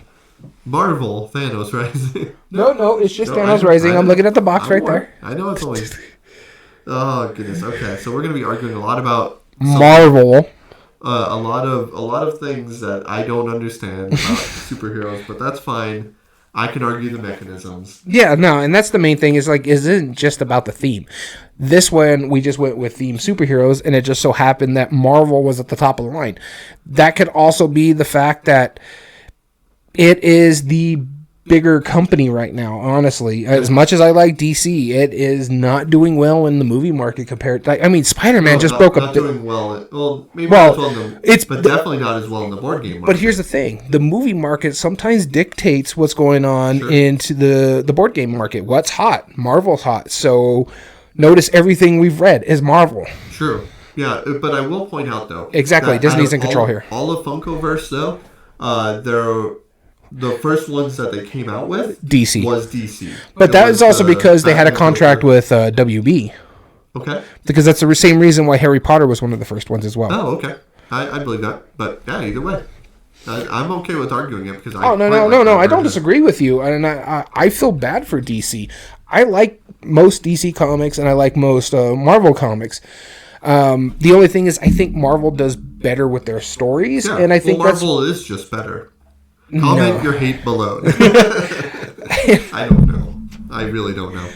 Marvel Thanos Rising. No, it's just Thanos Rising. I'm looking at the box right there. I know it's always... Oh, goodness. Okay, so we're going to be arguing a lot about... Marvel. A lot of things that I don't understand about superheroes, but that's fine. I can argue the mechanisms. Yeah, no, and that's the main thing is like, it isn't just about the theme. This one, we just went with theme superheroes, and it just so happened that Marvel was at the top of the line. That could also be the fact that it is the bigger company right now, honestly. As much as I like DC, it is not doing well in the movie market compared to... I mean, Spider-Man broke up... Not doing well. Well, maybe not as well but definitely not as well in the board game market. But here's the thing. The movie market sometimes dictates what's going on into the board game market. What's hot? Marvel's hot. So notice everything we've read is Marvel. True. Yeah, but I will point out, though... Exactly. Disney's in control here. All of Funkoverse, though, the first ones that they came out with was DC. But that is also because they had a contract with WB. Okay. Because that's the same reason why Harry Potter was one of the first ones as well. Oh, okay. I believe that. But yeah, either way. I'm okay with arguing it because no. I don't disagree with you. And I feel bad for DC. I like most DC comics and I like most Marvel comics. The only thing is I think Marvel does better with their stories. Yeah. And I think Marvel is just better. Comment your hate below. I don't know. I really don't know.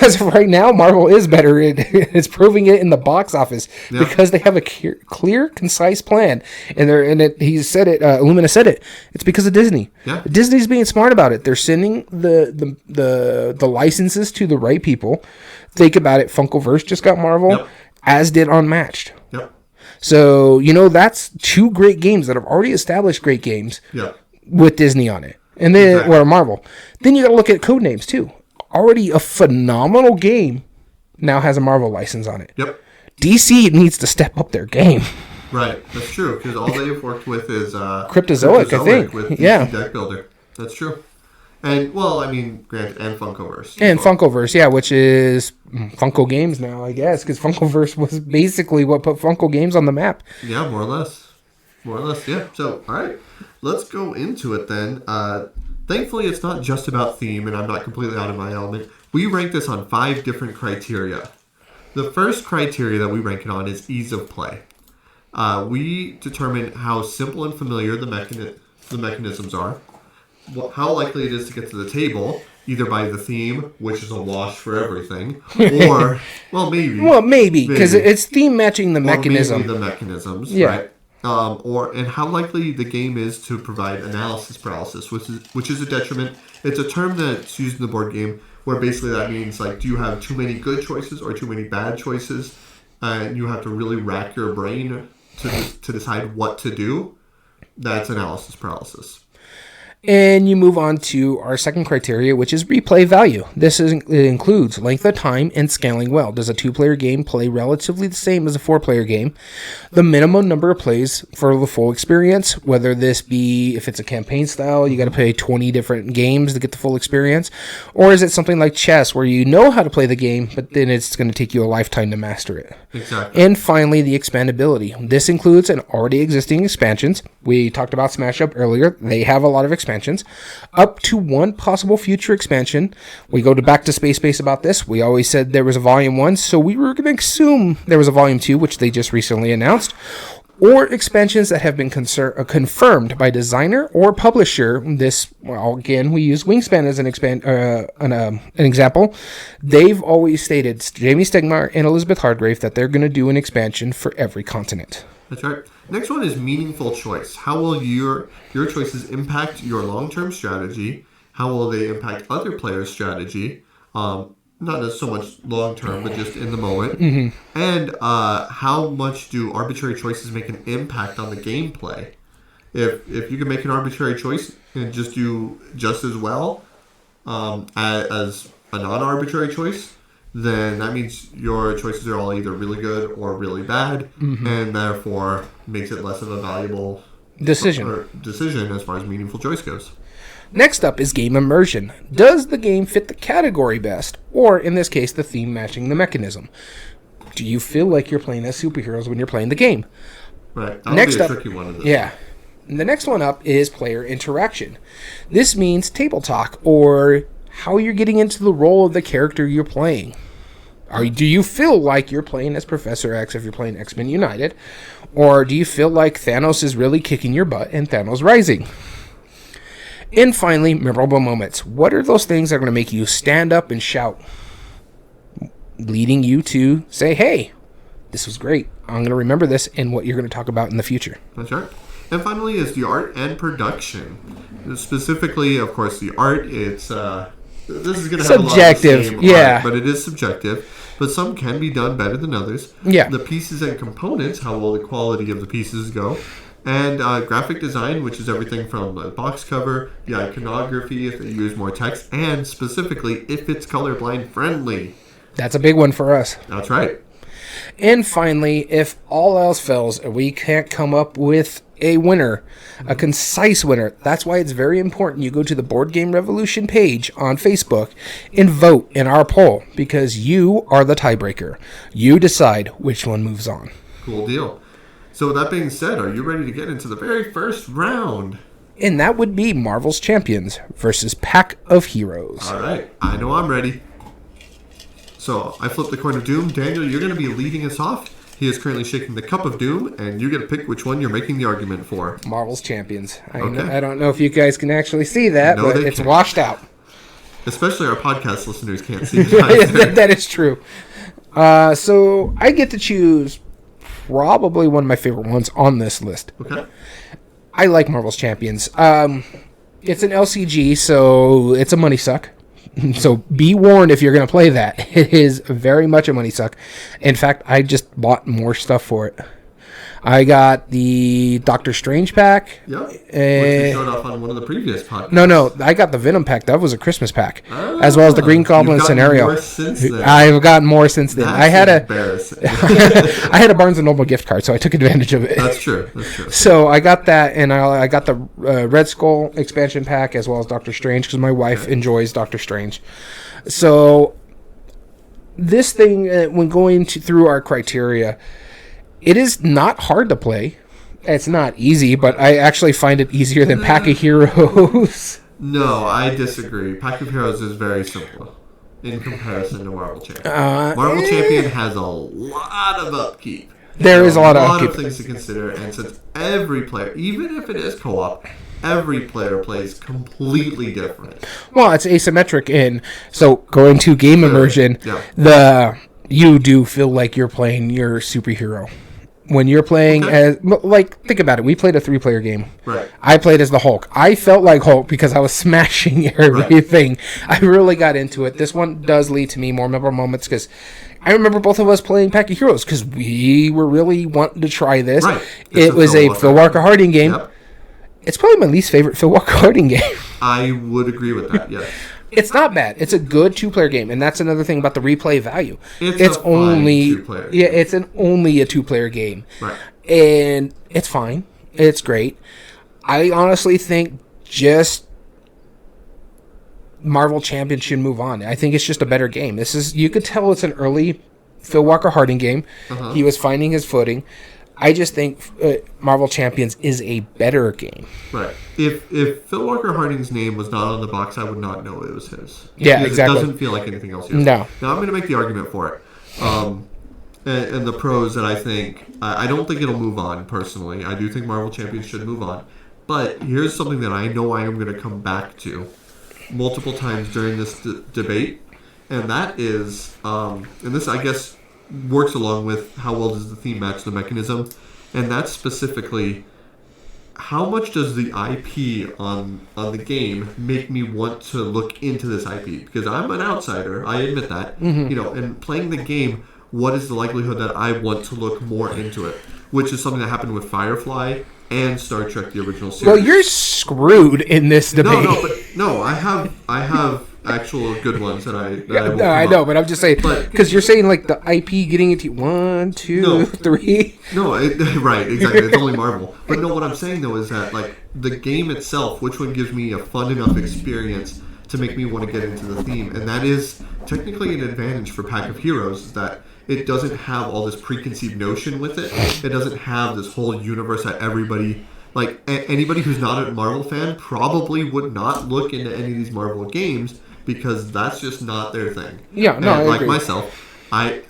As of right now, Marvel is better. It's proving it in the box office because they have a clear, concise plan. He said it. Illumina said it. It's because of Disney. Yeah. Disney's being smart about it. They're sending the licenses to the right people. Think about it. Funkoverse just got Marvel, as did Unmatched. Yep. So that's 2 great games that have already established great games. Yeah. With Disney on it. And then, or Marvel. Then you got to look at Codenames, too. Already a phenomenal game now has a Marvel license on it. Yep. DC needs to step up their game. Right. That's true, because all they've worked with is... Cryptozoic, I think. With DC Deck Builder. That's true. And, well, I mean, and Funkoverse. And Funkoverse, which is Funko Games now, I guess, because Funkoverse was basically what put Funko Games on the map. Yeah, more or less. Yeah. So, all right. Let's go into it then. Thankfully, it's not just about theme, and I'm not completely out of my element. We rank this on 5 different criteria. The first criteria that we rank it on is ease of play. We determine how simple and familiar the mechanisms are, how likely it is to get to the table, either by the theme, which is a wash for everything, or, well, maybe. Well, maybe, because it's theme matching the mechanism. Maybe the mechanisms, yeah. Right? And how likely the game is to provide analysis paralysis, which is a detriment. It's a term that's used in the board game where basically that means, like, do you have too many good choices or too many bad choices? And you have to really rack your brain to decide what to do. That's analysis paralysis. And you move on to our second criteria, which is replay value. It includes length of time and scaling well. Does a 2-player game play relatively the same as a 4-player game? The minimum number of plays for the full experience, whether this be, if it's a campaign style, you got to play 20 different games to get the full experience. Or is it something like chess, where you know how to play the game, but then it's going to take you a lifetime to master it? Exactly. And finally, the expandability. This includes an already existing expansions. We talked about Smash Up earlier. They have a lot of expansions. Up to 1 possible future expansion. We go back to Space Base about this. We always said there was a Volume 1, so we were going to assume there was a Volume 2, which they just recently announced. Or expansions that have been confirmed by designer or publisher. Again, we use Wingspan as an example. They've always stated, Jamie Stegmaier and Elizabeth Hargrave, that they're going to do an expansion for every continent. That's right. Next one is meaningful choice. How will your choices impact your long-term strategy? How will they impact other players' strategy? Not as so much long-term, but just in the moment. Mm-hmm. And how much do arbitrary choices make an impact on the gameplay? If you can make an arbitrary choice and just do just as well as a non-arbitrary choice, then that means your choices are all either really good or really bad, and therefore makes it less of a valuable decision as far as meaningful choice goes. Next up is game immersion. Does the game fit the category best, or in this case, the theme matching the mechanism? Do you feel like you're playing as superheroes when you're playing the game? Right. That'll be a tricky one of this. Yeah. And the next one up is player interaction. This means table talk, or how you're getting into the role of the character you're playing. Do you feel like you're playing as Professor X if you're playing X-Men United? Or do you feel like Thanos is really kicking your butt in Thanos Rising? And finally, memorable moments. What are those things that are going to make you stand up and shout? Leading you to say, hey, this was great. I'm going to remember this and what you're going to talk about in the future. That's right. And finally is the art and production. Specifically, of course, the art, it's... this is going to have subjective, a lot of the same art, but it is subjective. But some can be done better than others. Yeah. The pieces and components, how will the quality of the pieces go? And graphic design, which is everything from the box cover, the iconography, if they use more text, and specifically if it's colorblind friendly. That's a big one for us. That's right. And finally, if all else fails and we can't come up with a winner, a concise winner, that's why it's very important you go to the Board Game Revolution page on Facebook and vote in our poll, because you are the tiebreaker. You decide which one moves on. Cool deal. So with that being said, are you ready to get into the very first round? And that would be Marvel's Champions versus Pack of Heroes. All right. I know I'm ready. So I flipped the coin of doom. Daniel, you're going to be leading us off. He is currently shaking the cup of doom, and you get to pick which one you're making the argument for. Marvel's Champions. I don't know if you guys can actually see that, but it's washed out. Especially our podcast listeners can't see that. That is true. So I get to choose probably one of my favorite ones on this list. Okay. I like Marvel's Champions. It's an LCG, so it's a money suck. So be warned if you're going to play that. It is very much a money suck. In fact, I just bought more stuff for it. I got the Doctor Strange pack. Yep. Which you showed off on one of the previous podcasts. No. I got the Venom pack. That was a Christmas pack. As well as the Green Goblin scenario. More since then. I've gotten more since then. That's embarrassing. I had a Barnes & Noble gift card, so I took advantage of it. That's true. So I got that, and I got the Red Skull expansion pack as well as Doctor Strange, because my wife enjoys Doctor Strange. So this thing, when going through our criteria, it is not hard to play. It's not easy, but I actually find it easier than Pack of Heroes. No, I disagree. Pack of Heroes is very simple in comparison to Marvel Champion. Marvel Champion has a lot of upkeep. There is a lot of things to consider, and since every player, even if it is co-op, every player plays completely different. Well, it's asymmetric in, so going to game immersion, you do feel like you're playing your superhero. When you're playing as, like, think about it. We played a 3-player game. Right. I played as the Hulk. I felt like Hulk because I was smashing everything. Right. I really got into it. This one does lead to me more memorable moments because I remember both of us playing Pack of Heroes because we were really wanting to try this. Right. It was a Phil Walker Harding game. Yep. It's probably my least favorite Phil Walker Harding game. I would agree with that, yes. It's not bad. It's a good 2-player game, and that's another thing about the replay value. It's only 2-player. Yeah, it's only a 2-player game. Right. And it's fine. It's great. I honestly think just Marvel Champions should move on. I think it's just a better game. You could tell it's an early Phil Walker Harding game. Uh-huh. He was finding his footing. I just think Marvel Champions is a better game. Right. If Phil Walker Harding's name was not on the box, I would not know it was his. Yeah, exactly. It doesn't feel like anything else. No. Now I'm going to make the argument for it. And the pros that I think, I don't think it'll move on, personally. I do think Marvel Champions should move on. But here's something that I know I am going to come back to multiple times during this debate. And that is, and this, I guess, works along with how well does the theme match the mechanism. and that's specifically how much does the IP on the game make me want to look into this IP? Because I'm an outsider, I admit that. And playing the game, what is the likelihood that I want to look more into it? Which is something that happened with Firefly and Star Trek: The Original Series. Well, you're screwed in this debate. I have actual good ones that I know, but I'm just saying because you're saying like the IP getting into 1, 2, 3. No, right, exactly. It's only Marvel. But no, what I'm saying though is that like the game itself, which one gives me a fun enough experience to make me want to get into the theme, and that is technically an advantage for Pack of Heroes, is that it doesn't have all this preconceived notion with it. It doesn't have this whole universe that everybody, like anybody who's not a Marvel fan probably would not look into any of these Marvel games because that's just not their thing. Yeah, no, I like agree. Myself, I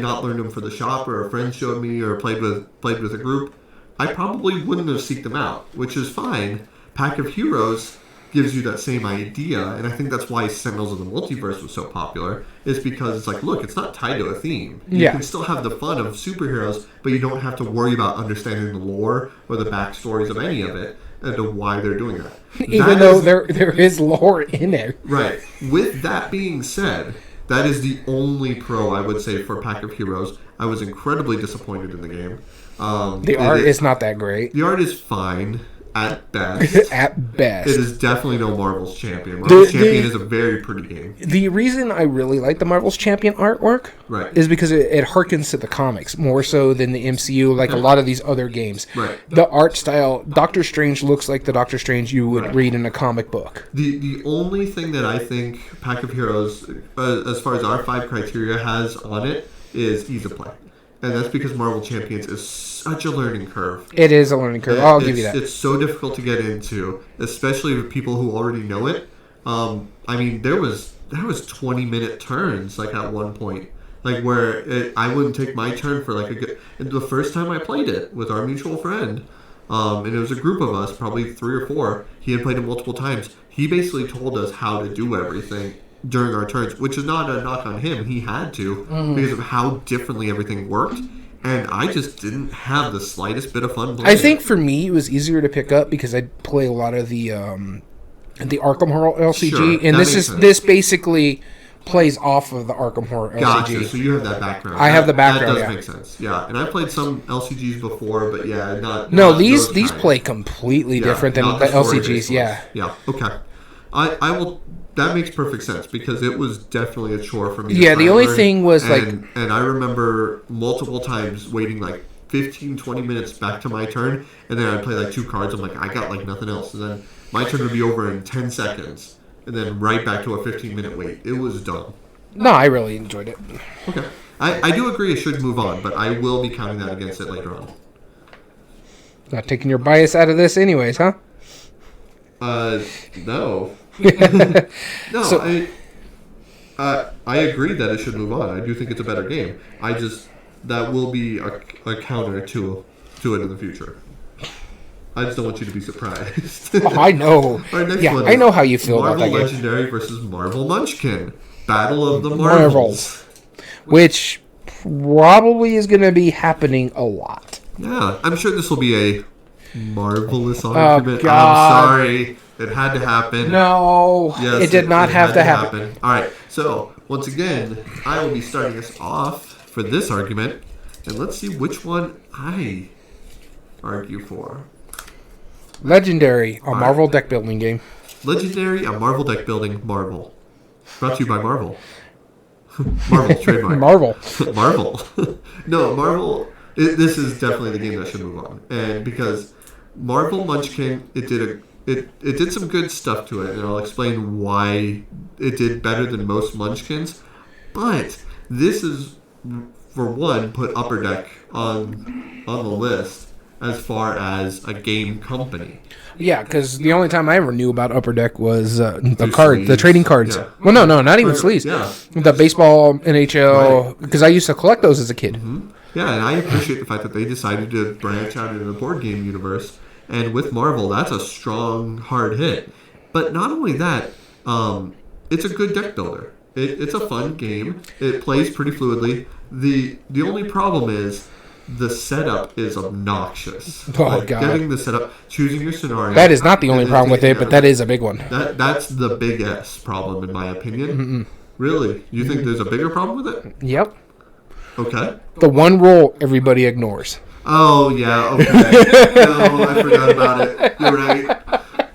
not learned them for the shop or a friend showed me or played with a group, I probably wouldn't have seeked them out, which is fine. Pack of Heroes gives you that same idea, and I think that's why Sentinels of the Multiverse was so popular, is because it's like, look, it's not tied to a theme. You can still have the fun of superheroes, but you don't have to worry about understanding the lore or the backstories of any of it and to why they're doing that. Even though there is lore in it. Right. With that being said, that is the only pro I would say for Pack of Heroes. I was incredibly disappointed in the game. The art is not that great. The art is fine. At best. At best. It is definitely no Marvel's Champion. Marvel's Champion is a very pretty game. The reason I really like the Marvel's Champion artwork is because it harkens to the comics more so than the MCU, like a lot of these other games. Right. The art style, Doctor Strange looks like the Doctor Strange you would read in a comic book. The only thing that I think Pack of Heroes, as far as our 5 criteria has on it, is ease of play. And that's because Marvel Champions is such a learning curve. It is a learning curve. I'll give you that. It's so difficult to get into, especially with people who already know it. I mean, there was 20-minute turns like at one point, like where I wouldn't take my turn for like a good. And the first time I played it with our mutual friend, and it was a group of us, probably 3 or 4. He had played it multiple times. He basically told us how to do everything during our turns, which is not a knock on him. He had to because of how differently everything worked, and I just didn't have the slightest bit of fun playing. I think for me it was easier to pick up because I play a lot of the Arkham Horror LCG, Sure, and this basically plays off of the Arkham Horror LCG. Gotcha. So you have that background. I have the background. That does make sense. Yeah, and I played some LCGs before, but yeah, not. No, not these those play completely different than the LCGs. Yeah. Yeah. Okay. I will. That makes perfect sense because it was definitely a chore for me. Yeah, the only thing was and I remember multiple times waiting like 15, 20 minutes back to my turn, and then I'd play like 2 cards. I'm like, I got like nothing else, and then my turn would be over in 10 seconds, and then right back to a 15-minute wait. It was dumb. No, I really enjoyed it. Okay, I do agree it should move on, but I will be counting that against it later on. Not taking your bias out of this, anyways, huh? No. No, so, I agree that it should move on. I do think it's a better game. That will be a counter to it in the future. I just don't want you to be surprised. Oh, I know. Our next one I know how you feel Marvel about that Legendary game. Versus Marvel Munchkin. Battle of the Marvels. Which probably is going to be happening a lot. Yeah, I'm sure this will be a marvelous argument. Oh, God. I'm sorry. It had to happen. No, yes, it did not have to happen. All right, so once again, I will be starting us off for this argument, and let's see which one I argue for. Legendary, a Marvel deck building game. Legendary, a Marvel deck building Marvel. Brought to you by Marvel. Marvel, trademark. Marvel. Marvel. No, Marvel, this is definitely the game that should move on. And because Marvel Munchkin, it did some good stuff to it, and I'll explain why it did better than most Munchkins. But this is, for one, put Upper Deck on the list as far as a game company. Yeah, because the only time I ever knew about Upper Deck was sleeves. The trading cards. Yeah. Well, no, not even sleeves. Yeah. The baseball, NHL, because I used to collect those as a kid. Mm-hmm. Yeah, and I appreciate the fact that they decided to branch out into the board game universe. And with Marvel, that's a strong, hard hit. But not only that, it's a good deck builder. It's a fun game. It plays pretty fluidly. The only problem is the setup is obnoxious. Oh, like, God. getting the setup, choosing your scenario. That is not the only problem with it, but that is a big one. That's the big S problem, in my opinion. Really? You think there's a bigger problem with it? Yep. Okay. The one rule everybody ignores. Oh, yeah, okay. No, I forgot about it. You're right.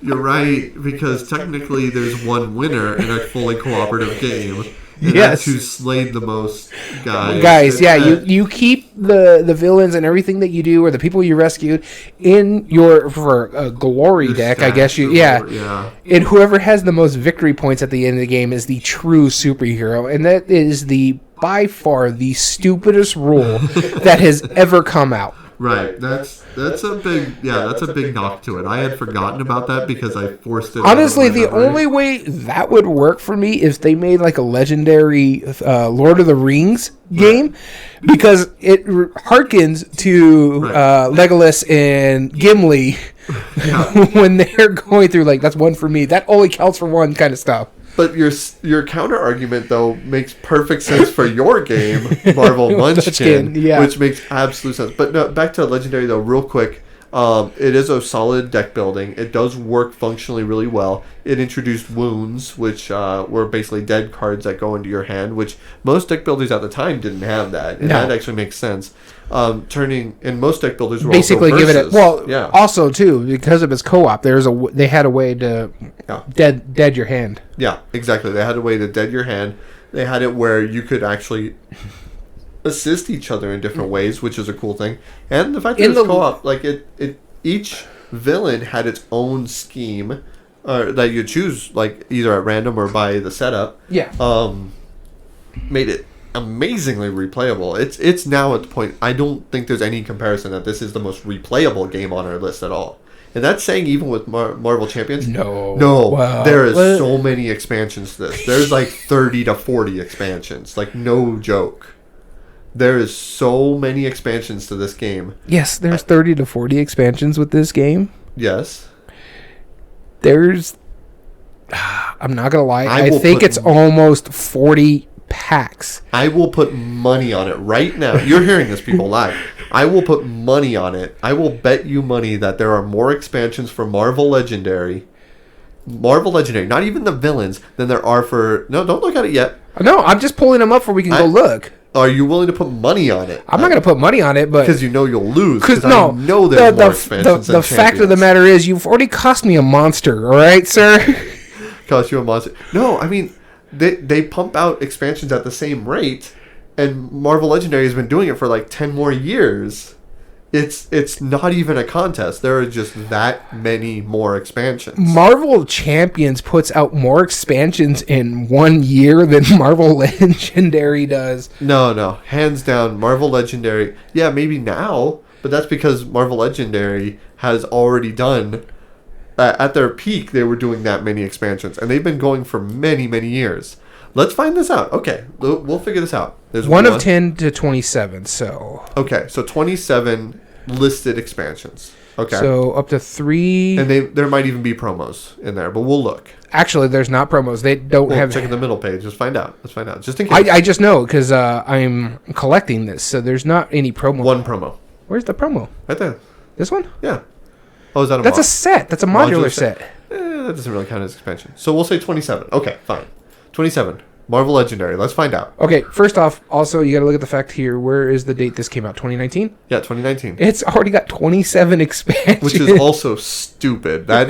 You're right, because technically there's one winner in a fully cooperative game. And that's who slayed the most guys. You keep the villains and everything that you do, or the people you rescued, in your glory deck, I guess yeah. And whoever has the most victory points at the end of the game is the true superhero, and that is by far the stupidest rule that has ever come out. Right. That's a big knock to it. I had forgotten about that because I forced it. Honestly, the only way that would work for me is they made like a legendary Lord of the Rings game, because it harkens to Legolas and Gimli when they're going through, like, that's one for me. That only counts for one kind of stuff. But your counter argument, though, makes perfect sense for your game, Marvel Munchkin, which makes absolute sense. But no, back to Legendary, though, real quick. It is a solid deck building. It does work functionally really well. It introduced wounds, which were basically dead cards that go into your hand, which most deck builders at the time didn't have that. And that actually makes sense. And most deck builders were basically also giving it. Also too, because of its co-op, they had a way to dead your hand. Yeah, exactly. They had a way to dead your hand. They had it where you could actually assist each other in different ways, which is a cool thing. And the fact that it's co-op, like each villain had its own scheme that you choose, like either at random or by the setup. Yeah. Made it amazingly replayable. It's now at the point, I don't think there's any comparison that this is the most replayable game on our list at all. And that's saying even with Marvel Champions. No. Wow. There is so many expansions to this. There's like 30 to 40 expansions. Like, no joke. There is so many expansions to this game. Yes, there's 30 to 40 expansions with this game. Yes. There's... I'm not going to lie. I think it's almost 40 packs. I will put money on it right now. You're hearing this, people, live. I will put money on it. I will bet you money that there are more expansions for Marvel Legendary, not even the villains, than there are for... No, don't look at it yet. No, I'm just pulling them up so we can go look. Are you willing to put money on it? I'm not going to put money on it, but... Because you know you'll lose. Because I know there's more expansions the fact of the matter is, you've already cost me a monster, all right, sir? Cost you a monster. No, I mean... They pump out expansions at the same rate, and Marvel Legendary has been doing it for like 10 more years. It's not even a contest. There are just that many more expansions. Marvel Champions puts out more expansions in 1 year than Marvel Legendary does. No. Hands down, Marvel Legendary. Yeah, maybe now, but that's because Marvel Legendary has already done... at their peak, they were doing that many expansions, and they've been going for many, many years. Let's find this out. Okay, we'll figure this out. There's one of 10 to 27, so... Okay, so 27 listed expansions. Okay. So up to 3... And there might even be promos in there, but we'll look. Actually, there's not promos. They don't have... Check the middle page. Let's find out. Just in case. I just know, because I'm collecting this, so there's not any promo. One promo. Where's the promo? Right there. This one? Yeah. Oh, is that That's a set. That's a modular set. That doesn't really count as expansion. So we'll say 27. Okay, fine. 27. Marvel Legendary. Let's find out. Okay, first off, also, you got to look at the fact here. Where is the date this came out? 2019? Yeah, 2019. It's already got 27 expansions. Which is also stupid. That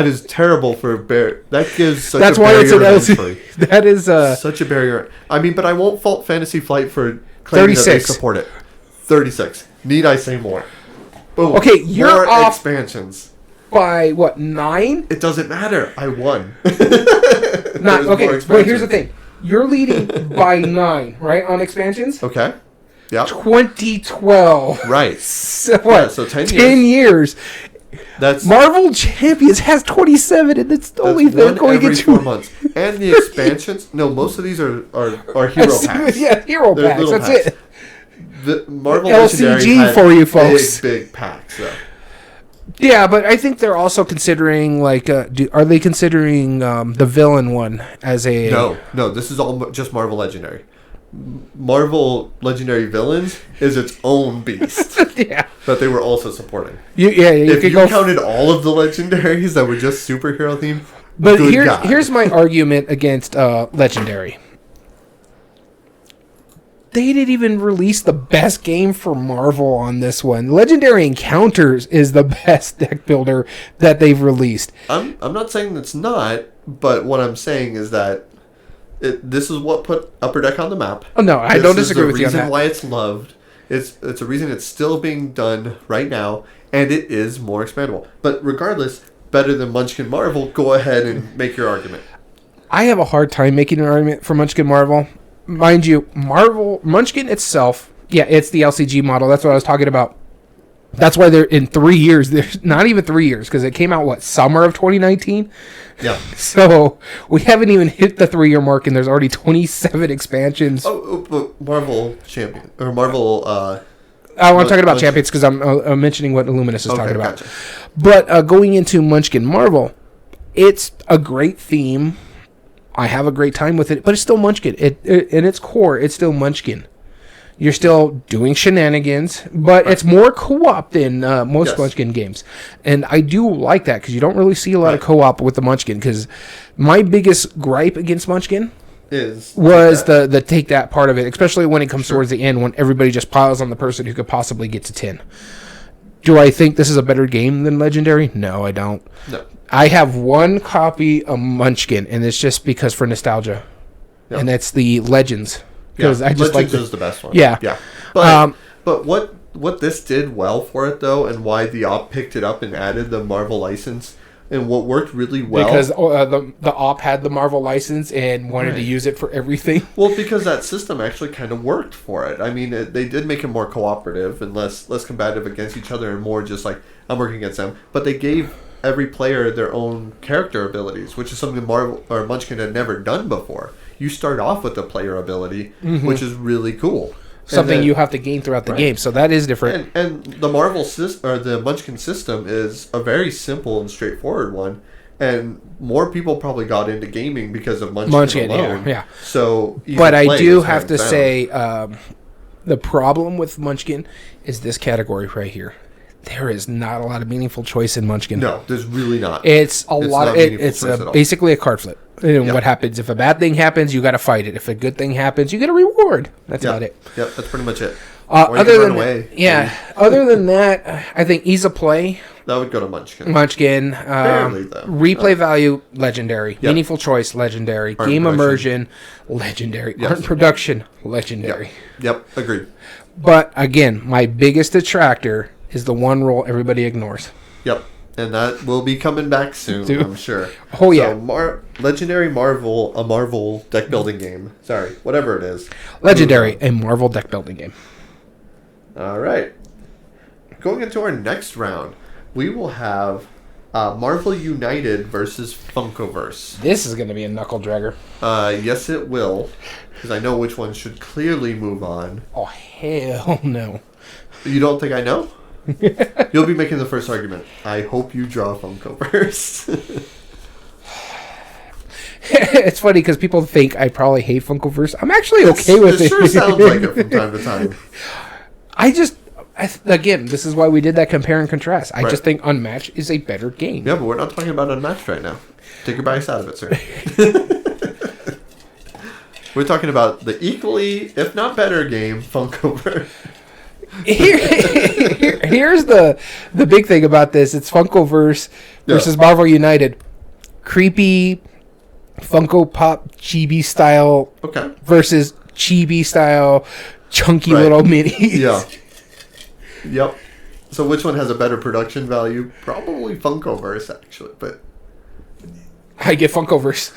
is terrible for bear. That gives such That's a why barrier it's an LC. That is such a barrier. I mean, but I won't fault Fantasy Flight for claiming 36. That they support it. 36. Need I say more? Boom. Okay, you're more off expansions. By what, 9? It doesn't matter. I won. Okay, wait, here's the thing. You're leading by 9, right, on expansions? Okay. Yeah. 2012. Right. So what? Yeah, so 10 years. That's Marvel Champions has 27, and it's only they're going into 4 months. And the expansions, no, most of these are hero packs. Yeah, hero packs. That's packs. It. The Marvel LCG for you folks. Big packs, though. Yeah, but I think they're also considering, like, are they considering the villain one as a... No, this is all just Marvel Legendary. Marvel Legendary Villains is its own beast. Yeah. That they were also supporting. You If you counted all of the legendaries that were just superhero themed, but here's my argument against Legendary. They didn't even release the best game for Marvel on this one. Legendary Encounters is the best deck builder that they've released. I'm not saying it's not, but what I'm saying is that this is what put Upper Deck on the map. Oh no, I don't disagree with you on that. This is the reason why it's loved. It's a reason it's still being done right now, and it is more expandable. But regardless, better than Munchkin Marvel. Go ahead and make your argument. I have a hard time making an argument for Munchkin Marvel. Mind you, Munchkin itself, yeah, it's the LCG model. That's what I was talking about. That's why they're in 3 years. There's not even 3 years because it came out, summer of 2019? Yeah. So we haven't even hit the 3-year mark, and there's already 27 expansions. Oh, Marvel Champion. Or Marvel... I'm talking about Champions because I'm mentioning what Illuminous is talking about. Gotcha. But going into Munchkin Marvel, it's a great theme. I have a great time with it, but it's still Munchkin. In its core, it's still Munchkin. You're still doing shenanigans, but it's more co-op than most Munchkin games. And I do like that because you don't really see a lot of co-op with the Munchkin. Because my biggest gripe against Munchkin was the take that part of it, especially when it comes towards the end when everybody just piles on the person who could possibly get to 10. Do I think this is a better game than Legendary? No, I don't. No. I have one copy of Munchkin, and it's just because for nostalgia. Yep. And it's the Legends. Because I just Legends is the best one. Yeah. Yeah. But what this did well for it, though, and why the op picked it up and added the Marvel license, and what worked really well... Because the op had the Marvel license and wanted to use it for everything. Well, because that system actually kind of worked for it. I mean, they did make it more cooperative and less combative against each other and more just like, I'm working against them. But they gave every player their own character abilities, which is something Marvel or Munchkin had never done before. You start off with the player ability, which is really cool. Something you have to gain throughout the game, so that is different. And the Marvel system or the Munchkin system is a very simple and straightforward one, and more people probably got into gaming because of Munchkin alone. Yeah. So, but I do have to say, the problem with Munchkin is this category right here. There is not a lot of meaningful choice in Munchkin. No, there's really not. It's basically a card flip. And what happens if a bad thing happens, you got to fight it. If a good thing happens, you get a reward. That's about it. Yep, that's pretty much it. Other than that, I think ease of play. That would go to Munchkin. Barely, though. Replay value, legendary. Yep. Meaningful choice, legendary. Game immersion, legendary. Yes. Art production, legendary. Yep, agreed. But again, my biggest detractor is the one rule everybody ignores. Yep. And that will be coming back soon, I'm sure. Oh, yeah. Legendary Marvel, a Marvel deck building game. Sorry, whatever it is. Legendary, a Marvel deck building game. All right. Going into our next round, we will have Marvel United versus Funkoverse. This is going to be a knuckle dragger. Yes, it will. Because I know which one should clearly move on. Oh, hell no. You don't think I know? You'll be making the first argument. I hope you draw Funkoverse. It's funny because people think I probably hate Funkoverse. I'm actually okay with it. It sure sounds like it from time to time. Again, this is why we did that compare and contrast. I just think Unmatched is a better game. Yeah, but we're not talking about Unmatched right now. Take your bias out of it, sir. We're talking about the equally, if not better game, Funkoverse. Here's the big thing about this. It's Funkoverse versus Marvel United. Creepy Funko Pop chibi style versus chibi style chunky little minis. Yeah. Yep. So which one has a better production value? Probably Funkoverse, actually, but I get Funkoverse.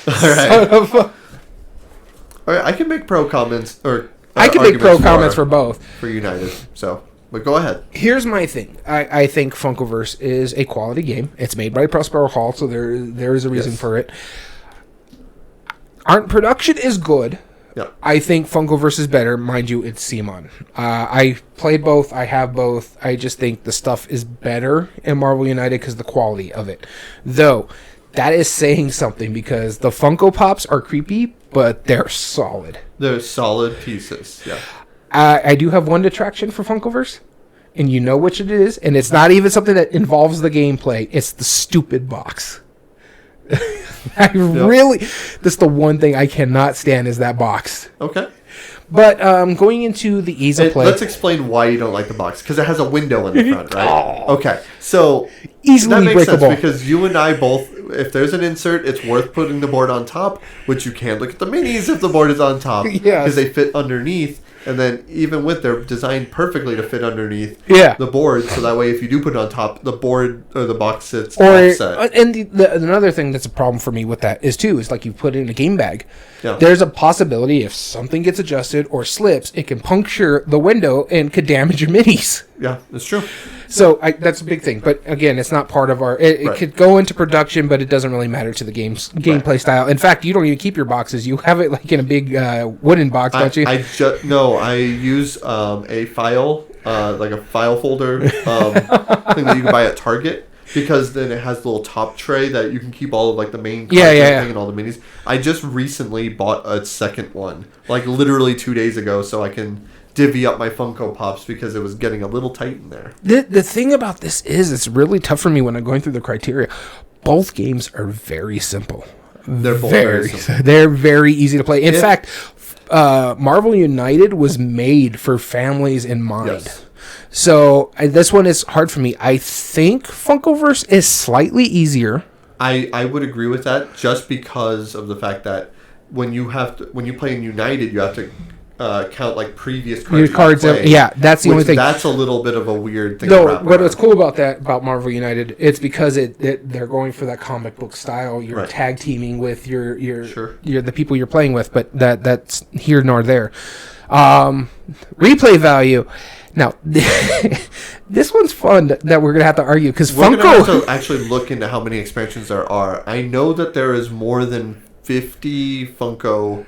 All right. All right, I can make pro comments or I can make pro comments for both. For United, so... But go ahead. Here's my thing. I think Funkoverse is a quality game. It's made by Prospero Hall, so there is a reason for it. Art production is good. Yep. I think Funkoverse is better. Mind you, it's CMON. I played both. I have both. I just think the stuff is better in Marvel United because of the quality of it. Though, that is saying something because the Funko Pops are creepy, but they're solid. They're solid pieces. Yeah. I do have one detraction for Funkoverse, and you know which it is, and it's not even something that involves the gameplay. It's the stupid box. That's the one thing I cannot stand is that box. Okay. But going into the ease of play. Let's explain why you don't like the box. Because it has a window in the front, right? Okay. So easily that makes breakable. sense because you and I both, if there's an insert, it's worth putting the board on top, which you can't look at the minis if the board is on top. Yeah. Because they fit underneath. And then even with, they're designed perfectly to fit underneath the board. So that way if you do put it on top, the board or the box sits offset. And another thing that's a problem for me with that is like you put it in a game bag. Yeah. There's a possibility if something gets adjusted or slips, it can puncture the window and could damage your minis. Yeah, that's true. So that's a big thing. But again, it's not part of our... It could go into production, but it doesn't really matter to the gameplay style. In fact, you don't even keep your boxes. You have it like in a big wooden box, don't you? I use a file, like a file folder thing that you can buy at Target. Because then it has the little top tray that you can keep all of like the main content and all the minis. I just recently bought a second one, like literally 2 days ago, so I can divvy up my Funko Pops because it was getting a little tight in there. The thing about this is it's really tough for me when I'm going through the criteria. Both games are very simple. They're both very simple. They're very easy to play. In fact, Marvel United was made for families in mind. Yes. So this one is hard for me. I think Funkoverse is slightly easier. I would agree with that just because of the fact that when you play in United, you have to count like previous cards. That's the only thing. That's a little bit of a weird thing. No, what's cool about Marvel United, it's because they're going for that comic book style. You're tag teaming with your the people you're playing with, but that's here nor there. Replay value. Now, this one's fun that we're going to have to argue because Funko... We're going to have to actually look into how many expansions there are. I know that there is more than 50 Funko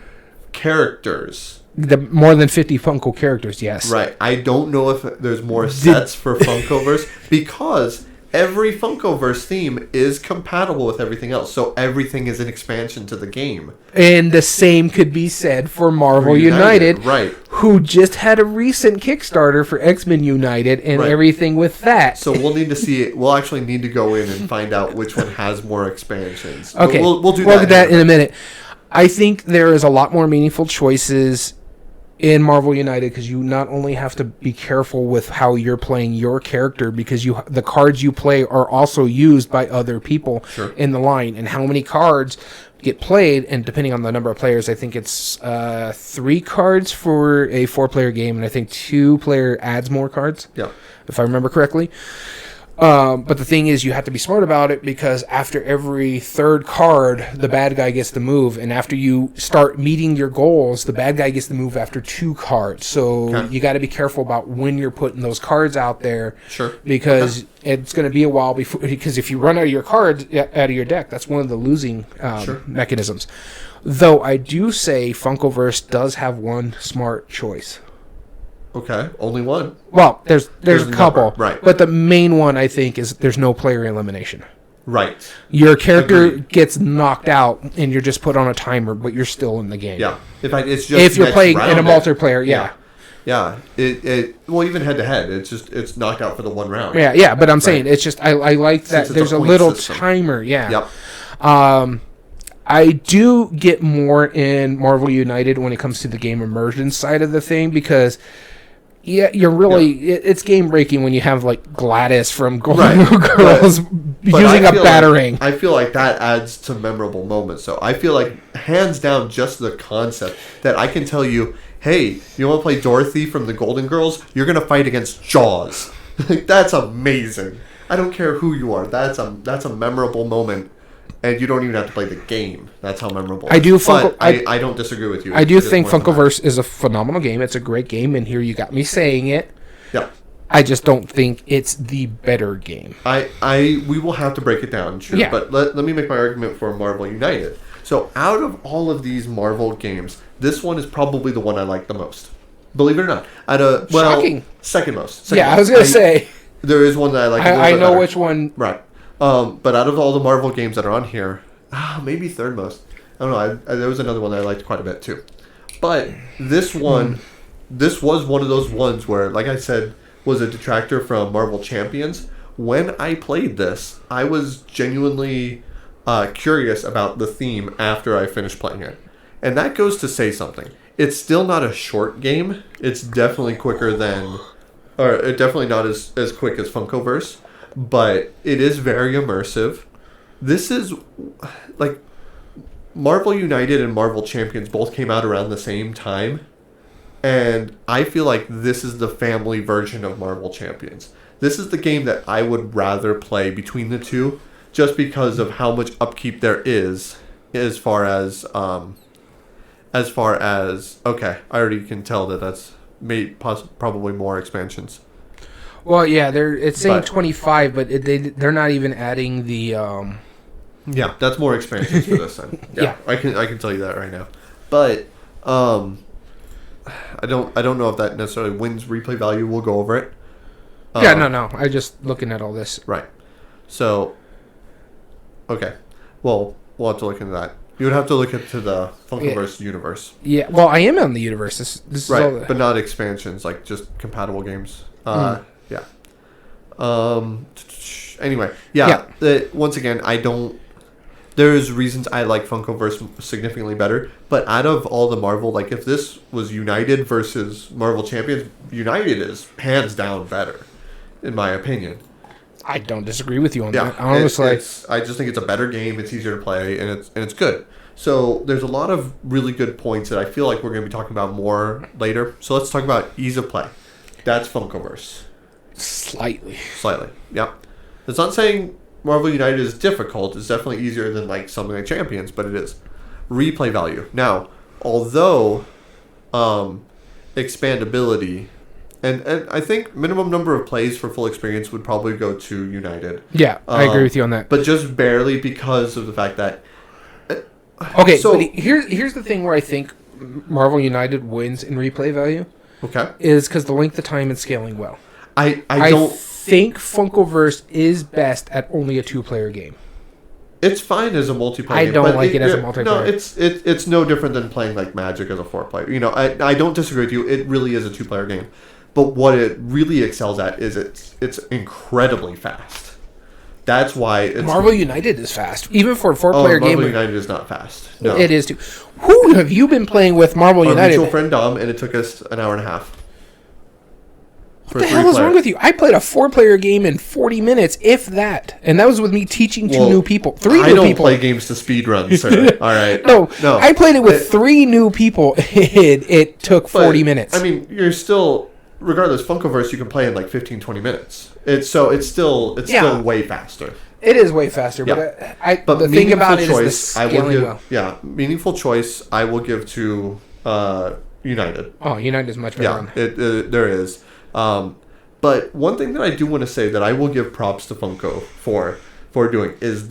characters. More than 50 Funko characters, yes. Right. I don't know if there's more sets for Funkoverse because every Funkoverse theme is compatible with everything else. So everything is an expansion to the game. And the same could be said for Marvel United, right? Who just had a recent Kickstarter for X-Men United and everything with that. So we'll need to see it. We'll actually need to go in and find out which one has more expansions. Okay. We'll do that. We'll look at that in a minute. I think there is a lot more meaningful choices in Marvel United because you not only have to be careful with how you're playing your character because the cards you play are also used by other people in the line, and how many cards get played, and depending on the number of players, I think it's 3 cards for a 4-player game, and I think 2-player adds more cards, if I remember correctly. But the thing is, you have to be smart about it because after every 3rd card, the bad guy gets to move. And after you start meeting your goals, the bad guy gets to move after 2 cards. So you got to be careful about when you're putting those cards out there. Because it's going to be a while before. Because if you run out of your cards out of your deck, that's one of the losing mechanisms. Though I do say Funkoverse does have one smart choice. Okay, only one. Well, there's a couple, number. Right? But the main one I think is there's no player elimination. Right. Your character gets knocked out, and you're just put on a timer, but you're still in the game. Yeah. It's just if you're playing in a multiplayer, Yeah. Well, even head to head, it's knocked out for the one round. Yeah. But I'm saying it's just I like that there's a little timer. Yeah. Yep. I do get more in Marvel United when it comes to the game immersion side of the thing because. Yeah, you're really... Yeah. It's game-breaking when you have, like, Gladys from Golden Girls using a batarang. I feel like that adds to memorable moments. So I feel like, hands down, just the concept that I can tell you, hey, you want to play Dorothy from the Golden Girls? You're going to fight against Jaws. That's amazing. I don't care who you are. That's a memorable moment. And you don't even have to play the game. That's how memorable it is. I don't disagree with you. I do think Funkoverse is a phenomenal game. It's a great game, and here you got me saying it. Yeah. I just don't think it's the better game. We will have to break it down, sure. Yeah. But let me make my argument for Marvel United. So out of all of these Marvel games, this one is probably the one I like the most. Believe it or not. Shocking. Second most. I was going to say. There is one that I like I know which one. Right. But out of all the Marvel games that are on here, maybe third most. I don't know. There was another one that I liked quite a bit too. But this one, this was one of those ones where, like I said, was a detractor from Marvel Champions. When I played this, I was genuinely curious about the theme after I finished playing it. And that goes to say something. It's still not a short game. It's definitely quicker than... Or definitely not as quick as Funkoverse. But it is very immersive. This is... Like, Marvel United and Marvel Champions both came out around the same time. And I feel like this is the family version of Marvel Champions. This is the game that I would rather play between the two, just because of how much upkeep there is, as far as okay, I already can tell that that's probably more expansions. Well, yeah, it's saying 25, but they're not even adding the. Yeah, that's more expansions for this then. Yeah, I can tell you that right now, but I don't know if that necessarily wins replay value. We'll go over it. Yeah, no. I'm just looking at all this. Right. So, okay. Well, we'll have to look into that. You would have to look into the Funkoverse universe. Yeah, well, I am on the universe. This is right, all but not expansions, like just compatible games. Yeah. Anyway, once again, there's reasons I like Funkoverse significantly better, but out of all the Marvel, like if this was United versus Marvel Champions, United is hands down better, in my opinion. I don't disagree with you on that. Honestly, I just think it's a better game. It's easier to play, and it's good. So there's a lot of really good points that I feel like we're going to be talking about more later. So let's talk about ease of play. That's Funkoverse. Slightly. Yeah. It's not saying Marvel United is difficult. It's definitely easier than like something like Champions, but it is. Replay value. Now, although expandability. And I think minimum number of plays for full experience would probably go to United. Yeah, I agree with you on that. But just barely because of the fact that... Okay, so here's the thing where I think Marvel United wins in replay value. Okay. Is because the length of time and scaling well. I think Funkoverse is best at only a 2-player game. It's fine as a multiplayer I game. don't like it as a multiplayer. No, it's no different than playing like Magic as a 4-player. You know, I don't disagree with you. It really is a 2-player game. But what it really excels at is it's incredibly fast. That's why Marvel United is fast, even for a 4-player game. Marvel United is not fast. No, it is too. Who have you been playing with Marvel United? Our mutual friend Dom, and it took us an hour and a half. What the hell is wrong with you? I played a 4-player game in 40 minutes, if that, and that was with me teaching 3 new people. I don't play games to speedrun, sir. All right. No. I played it with 3 new people. It took 40 minutes. I mean, you're still. Regardless, Funkoverse you can play in like 15-20 minutes. It's still way faster. It is way faster, but the thing about it is the scaling meaningful choice I will give to United. Oh, United is much better. Yeah, there is. But one thing that I do want to say that I will give props to Funko for doing is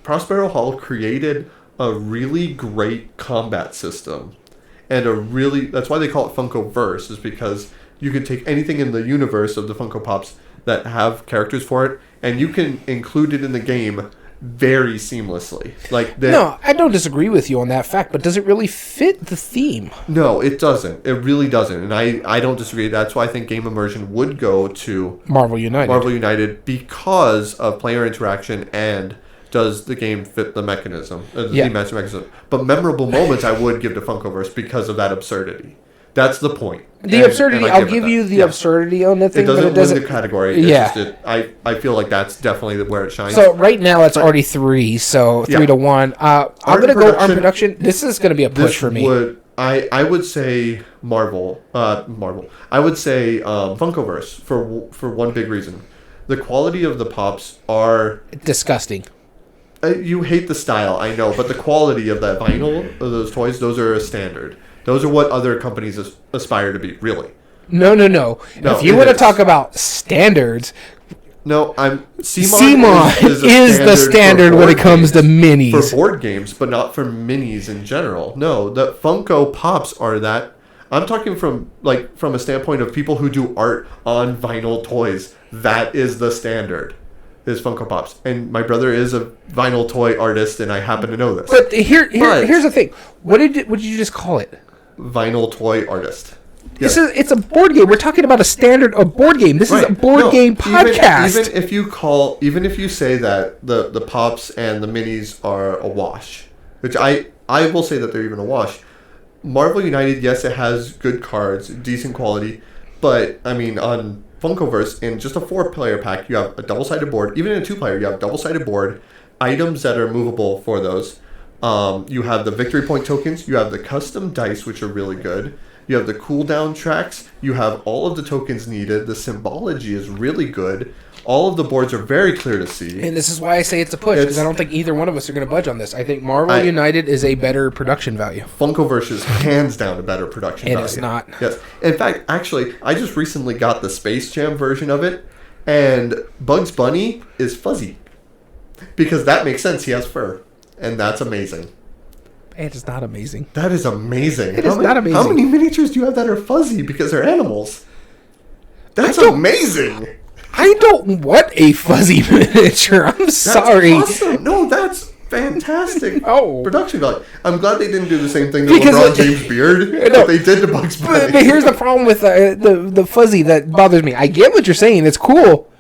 Prospero Hall created a really great combat system, and that's why they call it Funkoverse, is because you can take anything in the universe of the Funko Pops that have characters for it, and you can include it in the game very seamlessly. No, I don't disagree with you on that fact, but does it really fit the theme? No, it doesn't. It really doesn't, and I don't disagree. That's why I think game immersion would go to Marvel United because of player interaction and does the game fit the mechanism, the theme match mechanism. But memorable moments I would give to Funkoverse because of that absurdity. That's the point. The absurdity, I'll give you the absurdity on that thing, but it doesn't win the category. I feel like that's definitely where it shines. So right now it's already 3, so 3-1. I'm going to go art production. This is going to be a push for me. I would say Marvel. I would say Funkoverse for one big reason. The quality of the pops are disgusting. You hate the style, I know, but the quality of that vinyl of those toys, those are a standard. Those are what other companies aspire to be, really. No. If you want to talk about standards... No, CMON is the standard when it comes to minis. For board games, but not for minis in general. No, the Funko Pops are that. I'm talking from a standpoint of people who do art on vinyl toys. That is the standard. is Funko Pops. And my brother is a vinyl toy artist, and I happen to know this. But here's the thing. What did you just call it? Vinyl toy artist. Yes. It's a board game. We're talking about a board game. This is a board game podcast. Even if you say that the Pops and the Minis are a wash, which I will say that they're even a wash. Marvel United, yes, it has good cards, decent quality, but I mean on Funkoverse, in just a 4-player pack, you have a double-sided board. Even in a 2-player, you have double-sided board, items that are movable for those. You have the victory point tokens. You have the custom dice, which are really good. You have the cooldown tracks. You have all of the tokens needed. The symbology is really good. All of the boards are very clear to see. And this is why I say it's a push, because I don't think either one of us are going to budge on this. I think Marvel United is a better production value. Funkoverse is hands down a better production value. It is not. Yes. In fact, actually, I just recently got the Space Jam version of it, and Bugs Bunny is fuzzy. Because that makes sense. He has fur. And that's amazing. It is not amazing. That is amazing. It is not amazing. How many miniatures do you have that are fuzzy because they're animals? That's amazing. I don't want a fuzzy miniature. I'm sorry. Awesome. No, that's fantastic. Oh. Production value. I'm glad they didn't do the same thing to LeBron James' beard that they did to Bugs Bunny. But here's the problem with the fuzzy that bothers me. I get what you're saying. It's cool.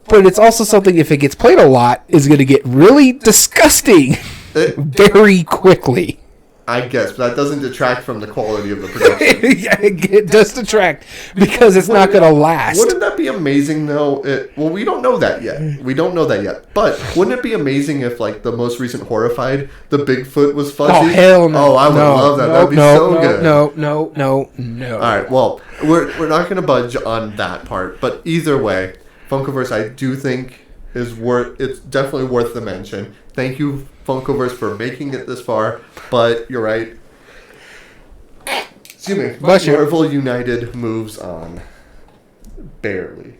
But it's also something, if it gets played a lot, is going to get really disgusting very quickly. I guess, but that doesn't detract from the quality of the production. Yeah, it does detract because it's not going to last. Wouldn't that be amazing, though? Well, we don't know that yet. But wouldn't it be amazing if, like, the most recent Horrified, the Bigfoot was fuzzy? Oh, hell no. Oh, I would love that. That'd be so good. No. All right, well, we're not going to budge on that part. But either way, Funkoverse, I do think it's definitely worth the mention. Thank you, Funkoverse, for making it this far, but you're right. Excuse me. Marvel United moves on. Barely.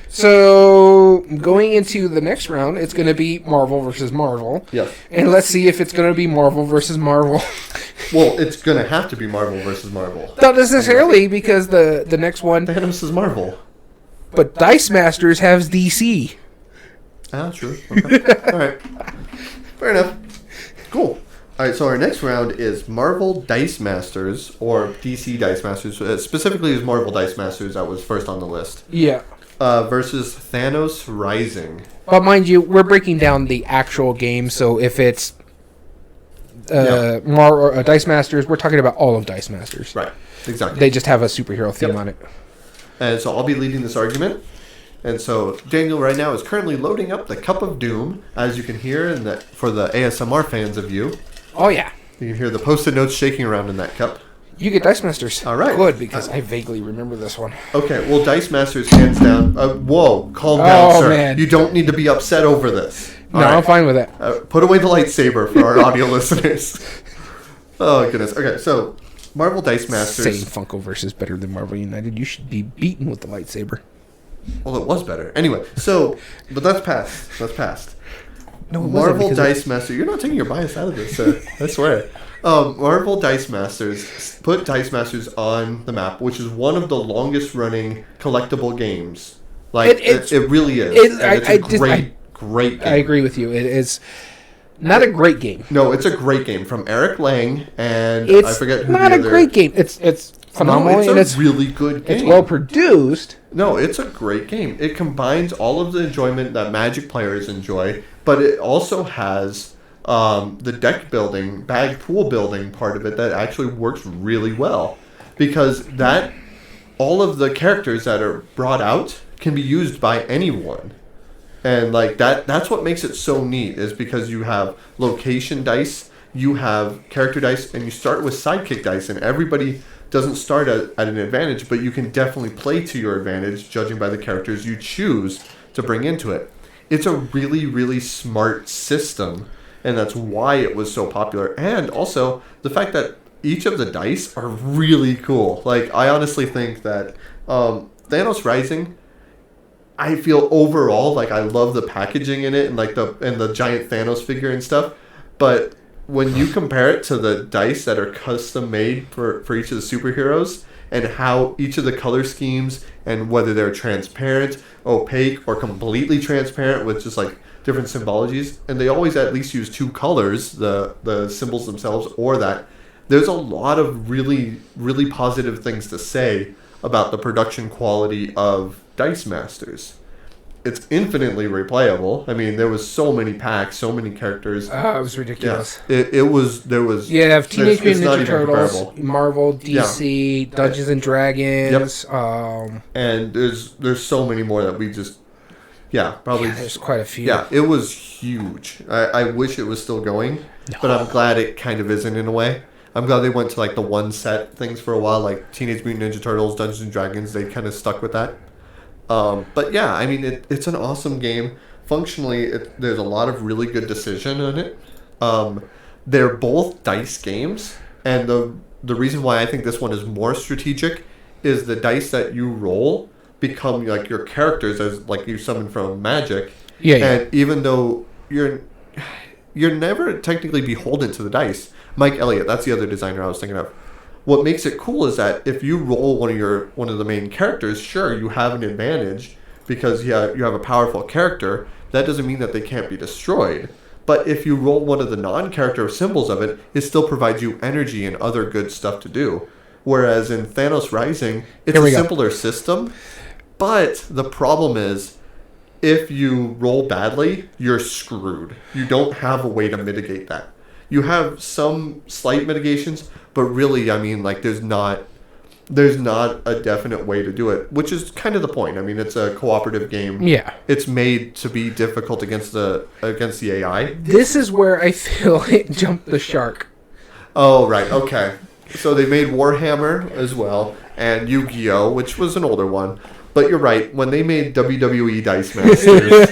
So, going into the next round, it's going to be Marvel versus Marvel. Yes. And let's see if it's going to be Marvel versus Marvel. Well, it's going to have to be Marvel versus Marvel. Not necessarily, because the next one... Thanos is Marvel. But Dice Masters has DC. Ah, true. Okay. All right. Fair enough. Cool. All right, so our next round is Marvel Dice Masters, or DC Dice Masters. Specifically, is Marvel Dice Masters that was first on the list. Yeah. Versus Thanos Rising. But mind you, we're breaking down the actual game, so if it's Dice Masters, we're talking about all of Dice Masters. Right, exactly. They just have a superhero theme on it. And so I'll be leading this argument. And so Daniel right now is currently loading up the Cup of Doom, as you can hear for the ASMR fans of you. Oh, yeah. You can hear the Post-it notes shaking around in that cup. You get Dice Masters. All right. Good, because I vaguely remember this one. Okay, well, Dice Masters hands down. Whoa, calm down, sir. Man. You don't need to be upset over this. All right. I'm fine with that. Put away the lightsaber for our audio listeners. Oh, goodness. Okay, so Marvel Dice Masters. Saying Funkoverse is better than Marvel United. You should be beaten with the lightsaber. Well, it was better. Anyway, so, but that's past. That's past. No, it Marvel Dice Masters. You're not taking your bias out of this, I swear. Marvel Dice Masters put Dice Masters on the map, which is one of the longest running collectible games. Like, it really is. It's a great game. I agree with you. It is not a great game. No, it's a great game from Eric Lang, and I forget who not the a other... great game. It's phenomenal. It's a really good game. It's well produced. No, it's a great game. It combines all of the enjoyment that Magic players enjoy, but it also has the deck building, bag pool building part of it that actually works really well. Because all of the characters that are brought out can be used by anyone. And like that's what makes it so neat, is because you have location dice, you have character dice, and you start with sidekick dice, and everybody doesn't start at an advantage, but you can definitely play to your advantage, judging by the characters you choose to bring into it. It's a really, really smart system, and that's why it was so popular. And also, the fact that each of the dice are really cool. Like, I honestly think that Thanos Rising, I feel overall, like, I love the packaging in it, and like the giant Thanos figure and stuff, but when you compare it to the dice that are custom made for each of the superheroes, and how each of the color schemes and whether they're transparent, opaque, or completely transparent with just like different symbologies, and they always at least use two colors, the symbols themselves or that. There's a lot of really, really positive things to say about the production quality of Dice Masters. It's infinitely replayable. I mean, there was so many packs, so many characters. It was ridiculous. Yeah, there was. You have Teenage Mutant Ninja Turtles, comparable. Marvel, DC, Dungeons and Dragons. Yep. And there's so many more that we just. Yeah, probably. Yeah, there's quite a few. Yeah, it was huge. I wish it was still going, but I'm glad it kind of isn't in a way. I'm glad they went to like the one set things for a while, like Teenage Mutant Ninja Turtles, Dungeons and Dragons. They kind of stuck with that. But yeah, I mean, it's an awesome game. Functionally, there's a lot of really good decision in it. They're both dice games, and the reason why I think this one is more strategic is the dice that you roll become like your characters as like you summon from Magic. Yeah. And even though you're never technically beholden to the dice. Mike Elliott, that's the other designer I was thinking of. What makes it cool is that if you roll one of the main characters, sure, you have an advantage because you have a powerful character. That doesn't mean that they can't be destroyed. But if you roll one of the non-character symbols of it, it still provides you energy and other good stuff to do. Whereas in Thanos Rising, it's a simpler system. But the problem is, if you roll badly, you're screwed. You don't have a way to mitigate that. You have some slight mitigations, but really, I mean, like there's not a definite way to do it, which is kind of the point. I mean, it's a cooperative game. Yeah. It's made to be difficult against the AI. This is where I feel it jumped the shark. Oh, right. Okay. So they made Warhammer as well, and Yu-Gi-Oh, which was an older one. But you're right. When they made WWE Dice Masters,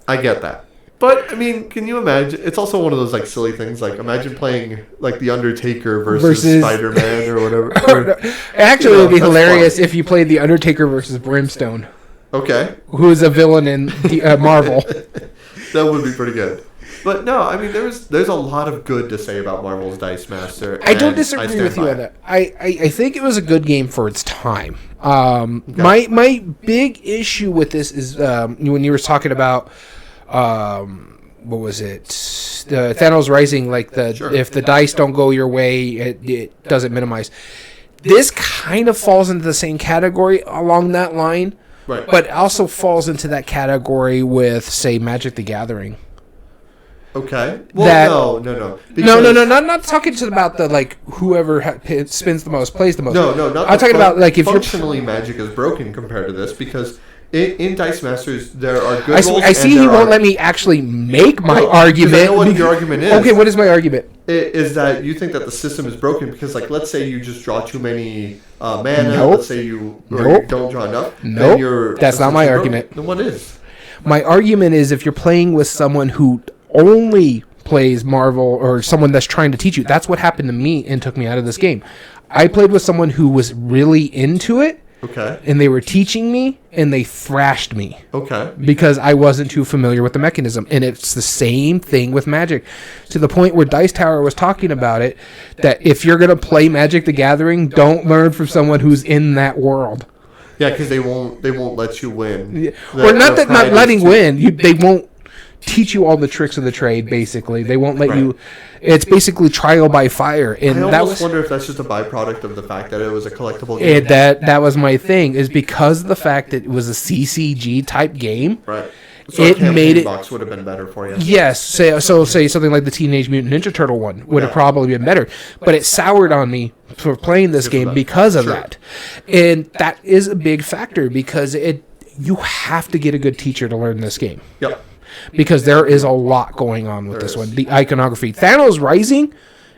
I get that. But, I mean, can you imagine? It's also one of those, like, silly things. Like, imagine playing, like, The Undertaker versus Spider-Man or whatever. Actually, it would be hilarious if you played The Undertaker versus Brimstone. Okay. Who is a villain in Marvel. That would be pretty good. But, no, I mean, there's a lot of good to say about Marvel's Dice Master. I don't disagree with you on that. I think it was a good game for its time. My big issue with this is when you were talking about... what was it? The Thanos Rising, like if the dice don't go your way, it doesn't minimize. This kind of falls into the same category along that line, right? But also falls into that category with, say, Magic the Gathering. Okay. Well, no. No. Not talking about the like whoever spins the most, plays the most. No. I'm talking about like if functionally Magic is broken compared to this because. In Dice Masters, there are good roles. I see he won't let me actually make my argument. I know what your argument is. Okay, what is my argument? Is that you think that the system is broken because, like, let's say you just draw too many mana. Nope. Let's say you don't draw enough. Nope. That's not my argument. Then what is? My argument is if you're playing with someone who only plays Marvel or someone that's trying to teach you, that's what happened to me and took me out of this game. I played with someone who was really into it. Okay. And they were teaching me, and they thrashed me. Okay. Because I wasn't too familiar with the mechanism. And it's the same thing with Magic. To the point where Dice Tower was talking about it, that if you're going to play Magic the Gathering, don't learn from someone who's in that world. Yeah, because they won't let you win. Or not letting win. They won't teach you all the tricks of the trade, basically. They won't let you... It's basically trial by fire. And I almost wonder if that's just a byproduct of the fact that it was a collectible game. That was my thing, is because of the fact that it was a CCG type game. Right. So it made it... box would have been better for you. Yes. Say something like the Teenage Mutant Ninja Turtle one would have probably been better. But it soured on me for playing this game because of that. And that is a big factor because you have to get a good teacher to learn this game. Yep. Because there is a lot going on with this one. The iconography. Thanos Rising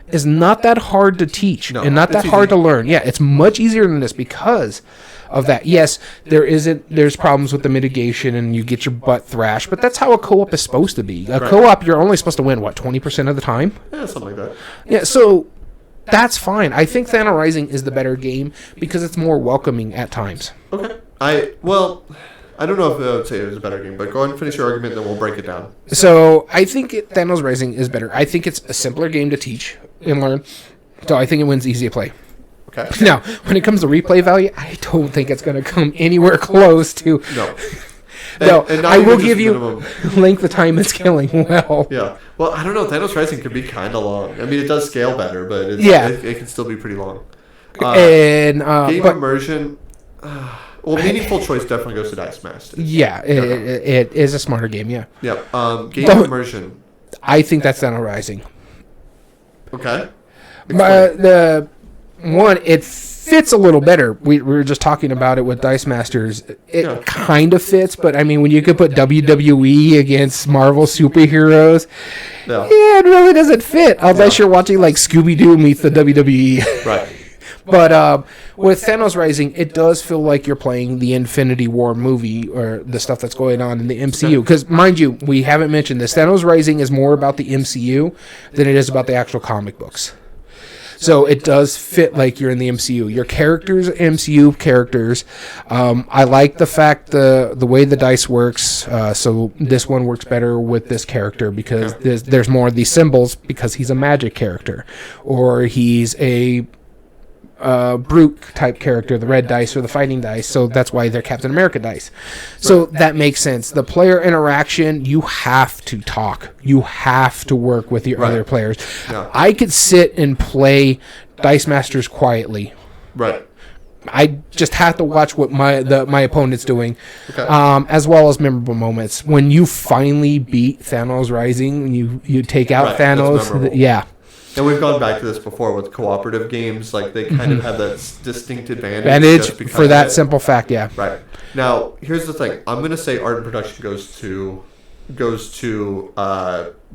is not that hard to teach and not that hard to learn. Yeah, it's much easier than this because of that. Yes, there's problems with the mitigation and you get your butt thrashed, but that's how a co-op is supposed to be. A co-op, you're only supposed to win, 20% of the time? Yeah, something like that. Yeah, so that's fine. I think Thanos Rising is the better game because it's more welcoming at times. Okay. I don't know if I would say it was a better game, but go ahead and finish your argument, then we'll break it down. So, I think Thanos Rising is better. I think it's a simpler game to teach and learn. So, I think it wins easy to play. Okay. Now, when it comes to replay value, I don't think it's going to come anywhere close to. No. No, And not I even will just give you minimum. length of time it's killing well. Yeah. Well, I don't know. Thanos Rising could be kind of long. I mean, it does scale better, but it can still be pretty long. Game immersion. Well, meaningful choice definitely goes to Dice Masters. Yeah, it is a smarter game. Yeah. Yep. Game immersion. I think that's Thanos Rising. Okay. But it fits a little better. We were just talking about it with Dice Masters. It kind of fits, but I mean, when you could put WWE against Marvel superheroes, it really doesn't fit unless you're watching like Scooby-Doo meets the WWE. Right. But with Thanos Rising, it does feel like you're playing the Infinity War movie or the stuff that's going on in the MCU. Because, mind you, we haven't mentioned this. Thanos Rising is more about the MCU than it is about the actual comic books. So it does fit like you're in the MCU. Your characters, MCU characters. I like the fact the way the dice works. So this one works better with this character because there's more of these symbols because he's a magic character. Or he's a brute type character, the red dice or the fighting dice, so that's why they're Captain America dice. So that makes sense. The player interaction, you have to talk, you have to work with your other players. I could sit and play Dice Masters quietly. I just have to watch what my opponent's doing, as well as memorable moments. When you finally beat Thanos Rising, you take out Thanos. And we've gone back to this before with cooperative games. Like, they kind of have that distinct advantage for that simple fact, Right. Now, here's the thing. I'm going to say art and production goes to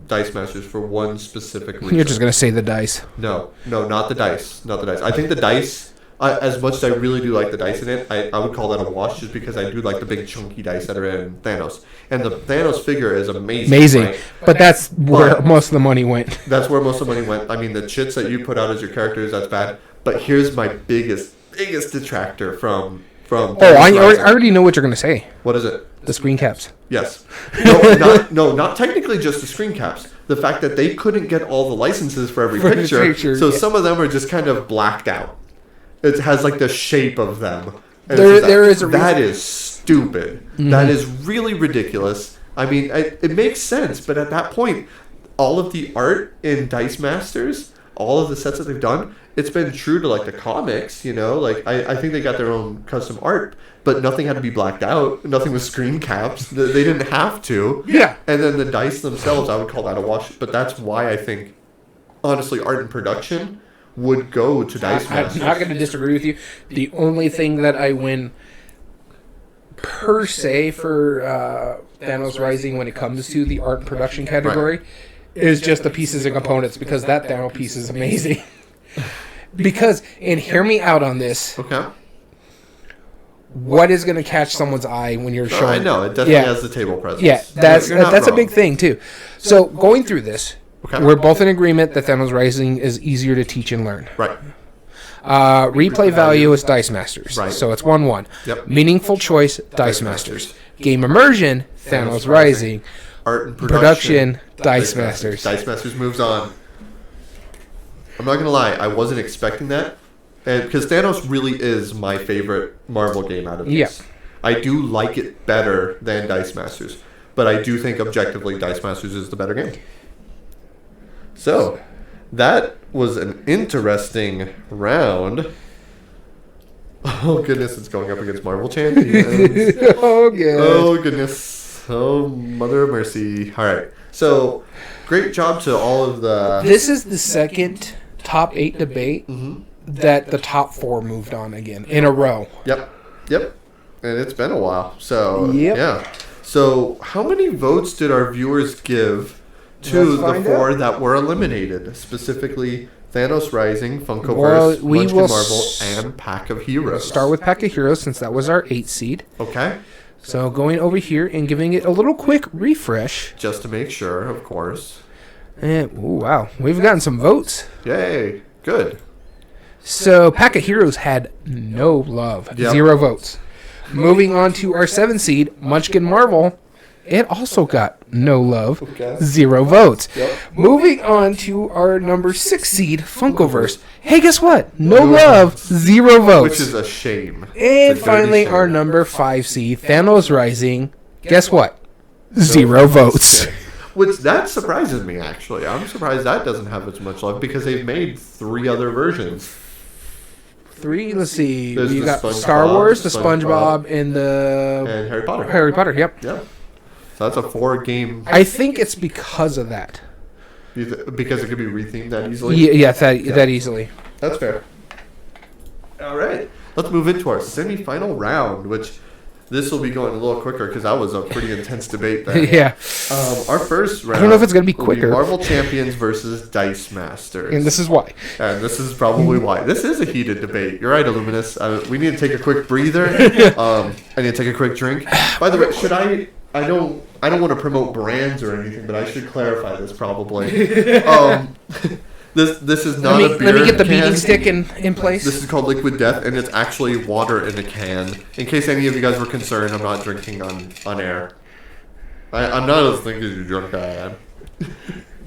Dice Masters for one specific reason. You're just going to say the dice. No, not the dice. Not the dice. I think the dice, as much as I really do like the dice in it, I would call that a wash just because I do like the big chunky dice that are in Thanos. And the Thanos figure is amazing. Right? But that's where most of the money went. That's where most of the money went. I mean, the chits that you put out as your characters, that's bad. But here's my biggest detractor from I already know what you're going to say. What is it? The screen caps. Yes. Not technically just the screen caps. The fact that they couldn't get all the licenses for every picture. So some of them are just kind of blacked out. It has like the shape of them. That is stupid. Mm-hmm. That is really ridiculous. I mean, it makes sense, but at that point, all of the art in Dice Masters, all of the sets that they've done, it's been true to like the comics, you know? Like, I think they got their own custom art, but nothing had to be blacked out. Nothing was screen caps. They didn't have to. Yeah. And then the dice themselves, I would call that a wash. But that's why I think, honestly, art and production would go to Dice Masters. I'm not going to disagree with you. The only thing that I win per se for Thanos Rising when it comes to the art and production category is just the pieces and components, because that Thanos piece is amazing. Because, and hear me out on this. Okay. What is going to catch someone's eye when you're showing? I know, it definitely has the table presence. Yeah, that's a big thing too. So going through this, we're both in agreement that Thanos Rising is easier to teach and learn. Right. Replay value is Dice Masters. Right. So it's 1-1. Yep. Meaningful choice, Dice Masters. Game immersion, Thanos Rising. Art and production, Dice Masters. Dice Masters moves on. I'm not going to lie, I wasn't expecting that. And because Thanos really is my favorite Marvel game out of this. Yeah. I do like it better than Dice Masters. But I do think objectively Dice Masters is the better game. So, that was an interesting round. Oh, goodness, it's going up against Marvel Champions. Oh, good. Oh, goodness. Oh, Mother of Mercy. All right. So, great job to all of the... This is the second top 8 debate that the top 4 moved on again in a row. Yep. And it's been a while. So, yeah. So, how many votes did our viewers give to the 4 that were eliminated? Specifically, Thanos Rising, Funkoverse, Munchkin Marvel, and Pack of Heroes. Start with Pack of Heroes since that was our 8th seed. Okay. So going over here and giving it a little quick refresh. Just to make sure, of course. And, wow, we've gotten some votes. Yay. Good. So Pack of Heroes had no love. 0 votes. Moving on to our 7th seed, Munchkin Marvel. It also got no love, Okay. 0 votes. Yep. Moving on to our number 6 seed, Funkoverse. Hey, guess what? No love, 0 votes. Which is a shame. And It's a dirty finally, shame. our number 5 seed, Thanos Rising. Guess what? 0 votes. Which, that surprises me, actually. I'm surprised that doesn't have as much love because they've made 3 other versions. 3, let's see. There's You the got SpongeBob, Star Wars, the SpongeBob, SpongeBob, and the And Harry Potter. Harry Potter, yep. Yeah. So that's a 4-game... I think it's because of that. Because it could be rethemed that easily? Yeah, that easily. That's fair. All right. Let's move into our semifinal round, which this will be going a little quicker because that was a pretty intense debate there. Yeah. Our first round. I don't know if it's gonna be will quicker. Marvel Champions versus Dice Masters. And this is why. And this is probably why. This is a heated debate. You're right, Illuminous. We need to take a quick breather. I need to take a quick drink. By the way, should I don't want to promote brands or anything, but I should clarify this probably. This is not a beer Let me get the can. beating stick in place. This is called Liquid Death, and it's actually water in a can. In case any of you guys were concerned, I'm not drinking on air. I'm not as thinking as you drunk I am.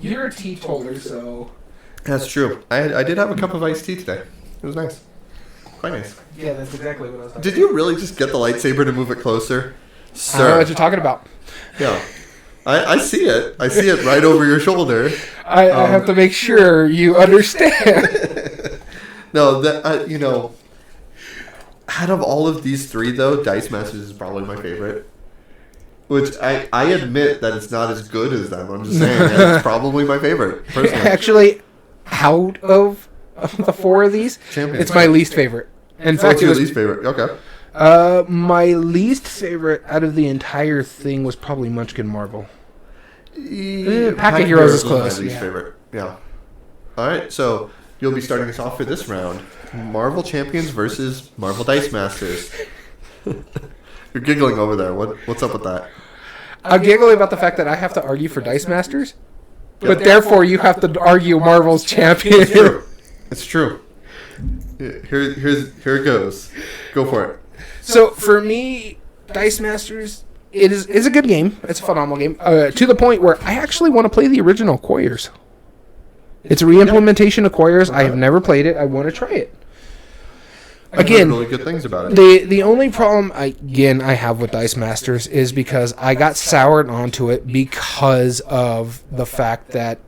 You're a teetotaler, so... That's true. I did have a cup of iced tea today. It was nice. Quite nice. Yeah, that's exactly what I was talking Did you really just get the lightsaber to move it closer? I don't know what you're talking about. Yeah. I see it. I see it right over your shoulder. I have to make sure you understand. No, that out of all of these 3, though, Dice Masters is probably my favorite. Which I admit that it's not as good as them. I'm just saying it's probably my favorite, personally. Actually, out of the 4 of these, Champions. it's my least favorite. In What's fact, it your was least favorite? Okay. my least favorite out of the entire thing was probably Munchkin Marvel. Pack of Heroes is close. My least Yeah. favorite. Yeah. All right, so you'll be starting us off for this round. Marvel Champions versus Marvel Dice Masters. You're giggling over there. What's up with that? I'm giggling about the fact that I have to argue for Dice Masters, but therefore you have to argue Marvel's champion. It's true. It's true. Here it goes. Go for it. So for me, Dice Masters is a good game. It's a phenomenal game to the point where I actually want to play the original Coyers. It's a re-implementation of Coyers. I have never played it. I want to try it. Again, really good things about it. The only problem I have with Dice Masters is because I got soured onto it because of the fact that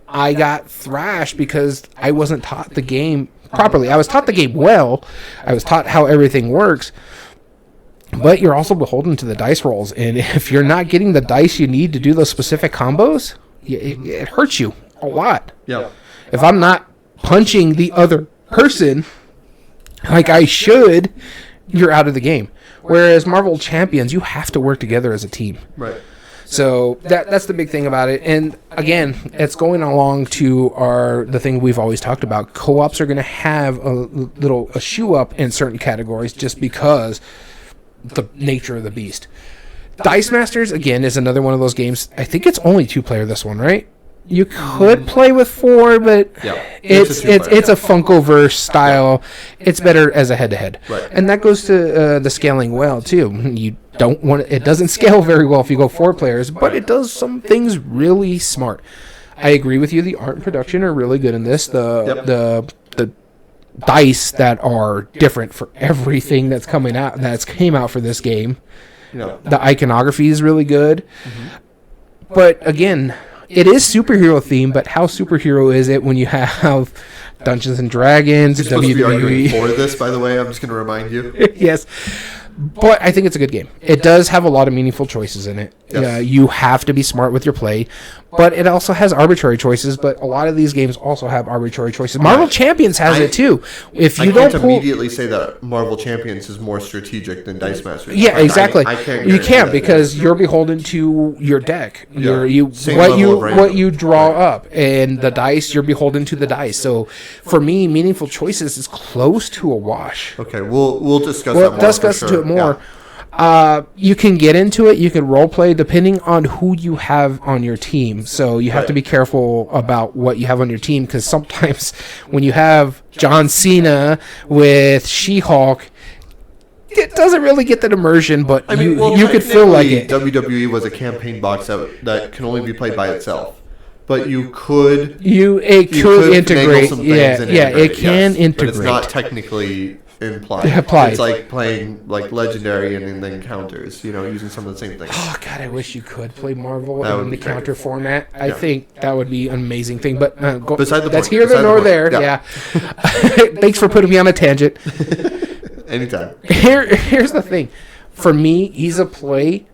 I got thrashed because I wasn't taught the game properly. I was taught the game well. I was taught how everything works. But you're also beholden to the dice rolls. And if you're not getting the dice you need to do those specific combos, it hurts you a lot. Yeah. If I'm not punching the other person like I should, you're out of the game. Whereas Marvel Champions, you have to work together as a team. Right. So that's the big thing about it. And again, it's going along to the thing we've always talked about. Co-ops are going to have a shoe up in certain categories just because the nature of the beast. Dice Masters, again, is another one of those games. I think it's only 2-player, this one, right? You could play with 4, but Yeah, it's a Funkoverse style. It's better as a head-to-head. Right. And that goes to the scaling well, too. You don't want it doesn't scale very well if you go 4 players, but it does some things really smart. I agree with you. The art and production are really good in this. The dice that are different for everything that's came out for this game. Yeah. The iconography is really good. Mm-hmm. But again, it is superhero themed, but how superhero is it when you have Dungeons and Dragons, You're supposed to be arguing WWE? for this, by the way. I'm just going to remind you. Yes. But I think it's a good game. It does have a lot of meaningful choices in it. Yes. You have to be smart with your play, but it also has arbitrary choices. But a lot of these games also have arbitrary choices. Marvel Champions has it too. If you I don't can't pull, immediately say that Marvel Champions is more strategic than Dice Masters. yeah, exactly. I can't You guarantee can't that. because you're beholden to your deck. Yeah. Same level of random. What you draw up, and the dice. You're beholden to the dice. So for me, meaningful choices is close to a wash. Okay, we'll discuss that We'll more. discuss for sure. it more. Yeah. You can get into it. You can role play depending on who you have on your team. So you have to be careful about what you have on your team because sometimes when you have John Cena with She-Hulk, it doesn't really get that immersion, but I mean, you could feel like it. WWE was a campaign box that can only be played by itself, but it could integrate. finagle some things and it can integrate. But it's not technically implied. Applied. It's like playing like Legendary and then counters, using some of the same things. Oh God, I wish you could play Marvel That would in the be great. counter format. I think that would be an amazing thing. But Beside the that's point. here Beside nor the point. there. Yeah. Thanks for putting me on a tangent. Anytime. Here's the thing. For me, Ease of Play,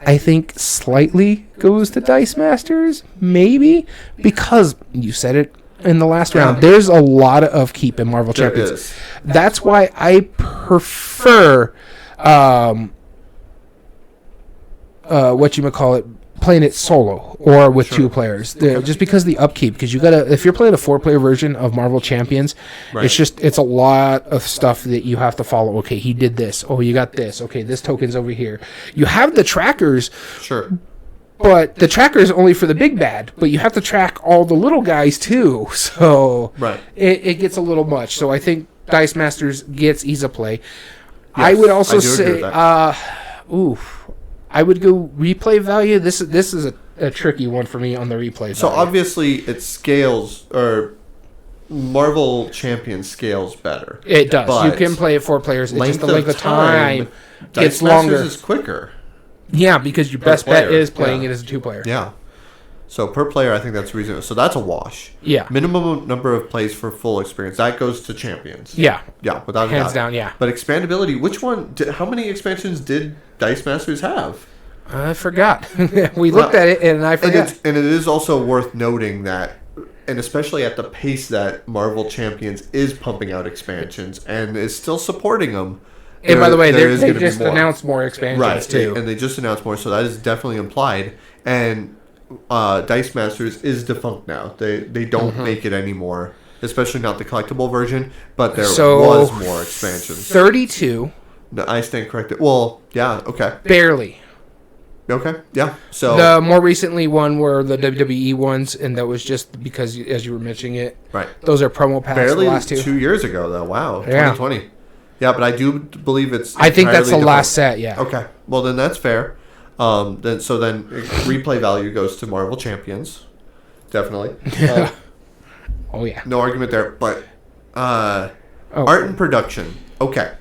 I think slightly goes to Dice Masters, maybe, because you said it in the last round. There's a lot of upkeep in Marvel There Champions. is. That's why I prefer playing it solo or with two players. Just because the upkeep, because if you're playing a 4-player version of Marvel Champions, it's a lot of stuff that you have to follow. Okay, he did this. Oh, you got this. Okay, this token's over here. You have the trackers. Sure. But the tracker is only for the big bad, but you have to track all the little guys too. So it gets a little much. So I think Dice Masters gets Ease of Play. I would also say, I would go replay value. This is a tricky one for me on the replay value. So obviously it scales, or Marvel Champions scales better. It does. But you can play it 4 players. It's just the length of time Dice gets longer. Masters is quicker. Yeah, because your best bet player. is playing it as a 2-player. Yeah. So per player, I think that's reasonable. So that's a wash. Yeah. Minimum number of plays for full experience. That goes to Champions. Yeah. Yeah, without a doubt. Hands down, yeah. But expandability, how many expansions did Dice Masters have? I forgot. We looked at it, and I forgot. And it is also worth noting that, and especially at the pace that Marvel Champions is pumping out expansions and is still supporting them. And by the way, they just announced more expansions too. And they just announced more, so that is definitely implied. And Dice Masters is defunct now. They don't make it anymore, especially not the collectible version. But there was more expansions. 32. No, I stand corrected. Well, yeah, okay. Barely. Okay, yeah. So the more recently one were the WWE ones, and that was just because, as you were mentioning it, those are promo packs. Barely the last 2 years ago, though. Wow, yeah. 2020. Yeah, but I do believe it's. I think that's the last set. Yeah. Okay. Well, then that's fair. Then replay value goes to Marvel Champions, definitely. Oh yeah. No argument there. But art and production. Okay.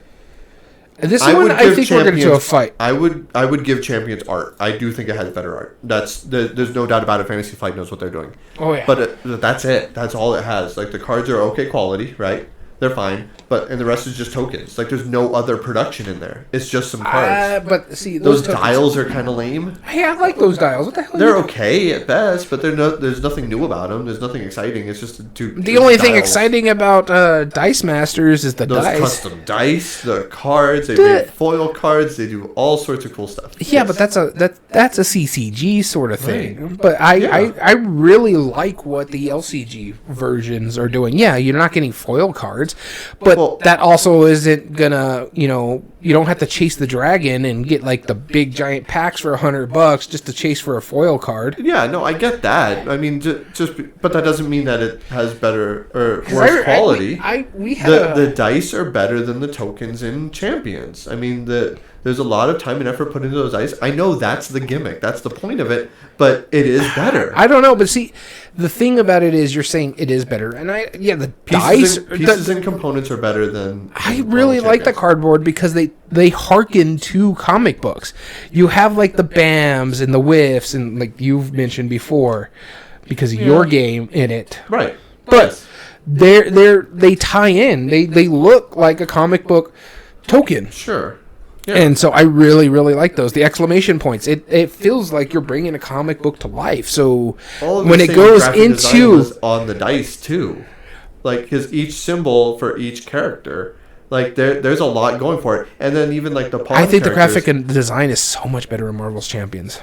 This one, I think we're going to do a fight. I would give Champions art. I do think it has better art. There's no doubt about it. Fantasy Flight knows what they're doing. Oh yeah. But that's it. That's all it has. Like the cards are okay quality, right? They're fine, and the rest is just tokens. Like there's no other production in there. It's just some cards. But see, those dials are kind of lame. Hey, I like those dials. What the hell? They're okay at best, but there's nothing new about them. There's nothing exciting. It's just the only thing exciting about Dice Masters is those dice. Custom dice, the cards. They make foil cards. They do all sorts of cool stuff. Yeah, but that's a CCG sort of thing. Right. But I really like what the LCG versions are doing. Yeah, you're not getting foil cards. But that also isn't gonna, you don't have to chase the dragon and get like the big giant packs for $100 just to chase for a foil card. Yeah, no, I get that. I mean, but that doesn't mean that it has better or worse quality. The dice are better than the tokens in Champions. I mean, there's a lot of time and effort put into those dice. I know that's the gimmick. That's the point of it. But it is better. I don't know. But see, the thing about it is you're saying it is better. And the pieces and components are better than... I really like the cardboard because they hearken to comic books. You have like the BAMs and the whiffs and like you've mentioned before because of your game in it. Right. But they tie in. They look like a comic book token. Sure. Yeah. And so I really, really like those. The exclamation points. It feels like you're bringing a comic book to life. So when it goes into on the dice too, like because each symbol for each character, like there's a lot going for it. And then even like the pawn I think the graphic and design is so much better in Marvel's Champions.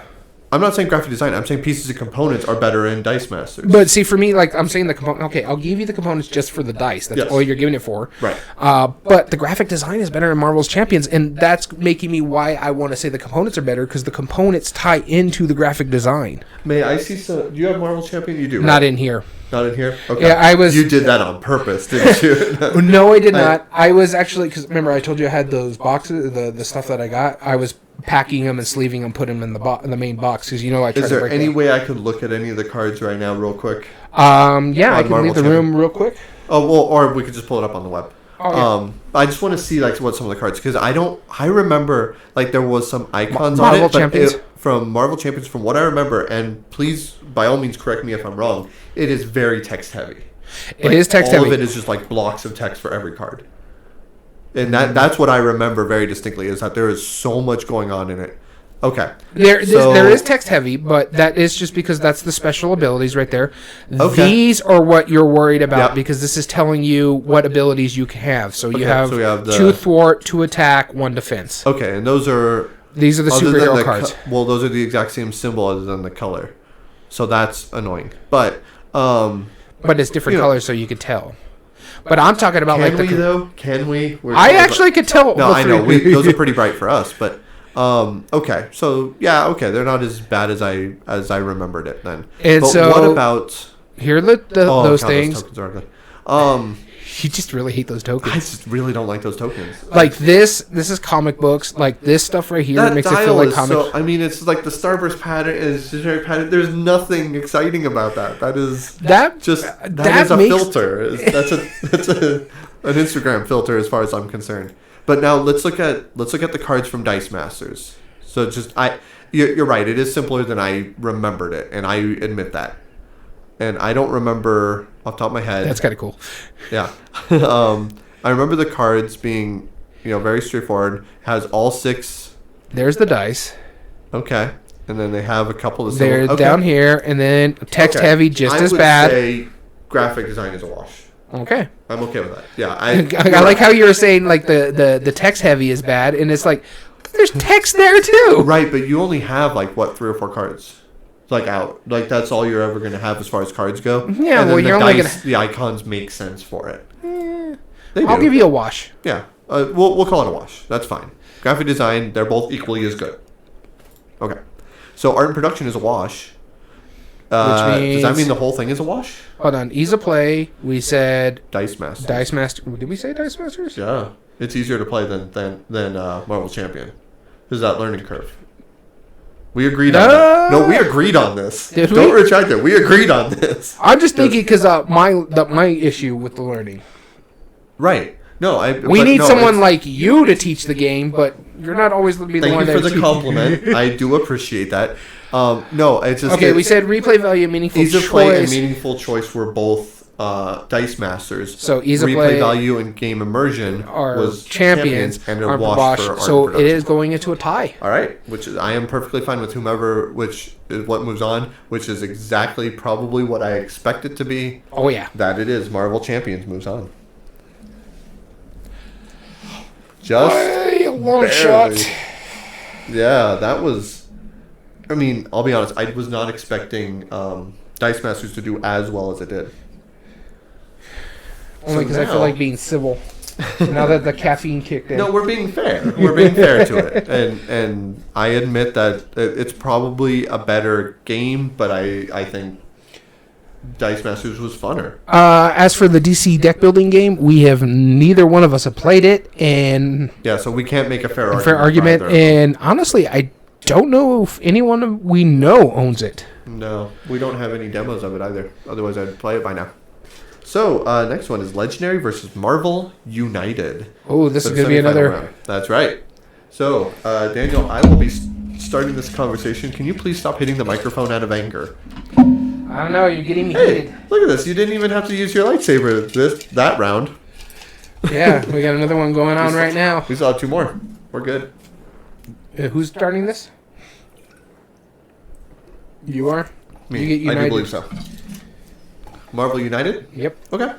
I'm not saying graphic design. I'm saying pieces of components are better in Dice Masters. But see, for me, like I'm saying the component. Okay, I'll give you the components just for the dice. That's all you're giving it for. Right. But the graphic design is better in Marvel's Champions, and that's making me why I want to say the components are better, because the components tie into the graphic design. May I see some? Do you have Marvel Champion? You do. Right? Not in here. Not in here. Okay. Yeah, I was. You did that on purpose, didn't you? No, I did not. I was actually, because remember I told you I had those boxes, the stuff that I got. I was packing them and sleeving them, putting them in the main box, because I tried Is there to break any them. way I could look at any of the cards right now, real quick? Yeah, I can Marvel leave the Champion. room real quick. Oh well, or we could just pull it up on the web. Oh, yeah. I just want to see like what some of the cards, because I remember like there was some icons Marvel on it, Champions? from Marvel Champions, from what I remember, and please by all means correct me if I'm wrong. It is very text heavy. It is text all heavy. All of it is just like blocks of text for every card, and that's what I remember very distinctly, is that there is so much going on in it. Okay. There is text heavy, but that is just because that's the special abilities right there. Okay. These are what you're worried about, Yep. because this is telling you what abilities you can have. So you have, so we have the 2 thwart, 2 attack, 1 defense. Okay, and those are These are the other than superhero the cards. well, those are the exact same symbol other than the color, so that's annoying. But But it's different colors, so you could tell. But I'm talking about can like we the. though? Can we? I actually could tell. No, I know. Those are pretty bright for us, but okay. So yeah, okay, they're not as bad as I remembered it then. And but so what about? Here are those God, things. Those tokens are ugly. You just really hate those tokens. I just really don't like those tokens. Like this is comic books. Like this stuff right here That makes it dial feel like is comic. so. I mean, it's like the Starburst pattern is generic pattern. There's nothing exciting about that. That is that just that is a makes, filter. That's an Instagram filter as far as I'm concerned. But now let's look at the cards from Dice Masters. So you're right. It is simpler than I remembered it, and I admit that. And I don't remember off the top of my head. That's kind of cool. Yeah. I remember the cards being, very straightforward. Has all 6. There's the dice. Okay. And then they have a couple of They're okay. down here, and then text heavy, just as bad. I would say graphic design is a wash. Okay. I'm okay with that. Yeah. I like how you were saying like the text heavy is bad, and it's like there's text there too. Right, but you only have like 3 or 4 cards. Like out, like that's all you're ever gonna have as far as cards go. Yeah, and well, then you're only gonna. The icons make sense for it. I'll give you a wash. Yeah, we'll call it a wash. That's fine. Graphic design, they're both equally as good. Okay, so art and production is a wash. Which means, does that mean the whole thing is a wash? Hold on, ease of play. We said Dice Masters. Dice Master. Did we say Dice Masters? Yeah, it's easier to play than Marvel Champion. There's that learning curve. We agreed on that. No, we agreed on this. Don't retract it. We agreed on this. I'm just thinking because my issue with the learning. Right. No, we need someone like you to teach the game, but you're not always going to be the one. Thank you for the compliment. I do appreciate that. No, it's just okay. We said replay value, meaningful choice. Ease of play and meaningful choice were both Dice Masters. So ease of replay play value and game immersion was champions and a wash for art. So it is going into a tie. All right, which is, I am perfectly fine with whomever, which is what moves on, which is exactly probably what I expect it to be. Oh yeah, that it is. Marvel Champions moves on. Just a long shot. Yeah, that was. I mean, I'll be honest. I was not expecting Dice Masters to do as well as it did. Only because I feel like being civil. Now that the caffeine kicked in. No, we're being fair. We're being fair to it, and I admit that it's probably a better game, but I think Dice Masters was funner. As for the DC deck building game, we have neither one of us have played it, and yeah, so we can't make a fair argument. And honestly, I don't know if anyone we know owns it. No, we don't have any demos of it either. Otherwise, I'd play it by now. So, next one is Legendary versus Marvel United. Oh, this is going to be another round. That's right. So, Daniel, I will be starting this conversation. Can you please stop hitting the microphone out of anger? I don't know. You're getting me heated. Look at this. You didn't even have to use your lightsaber that round. Yeah, we got another one going on right now. We still have 2 more. We're good. Who's starting this? You are? Me. You get United? I do believe so. Marvel United? Yep. Okay.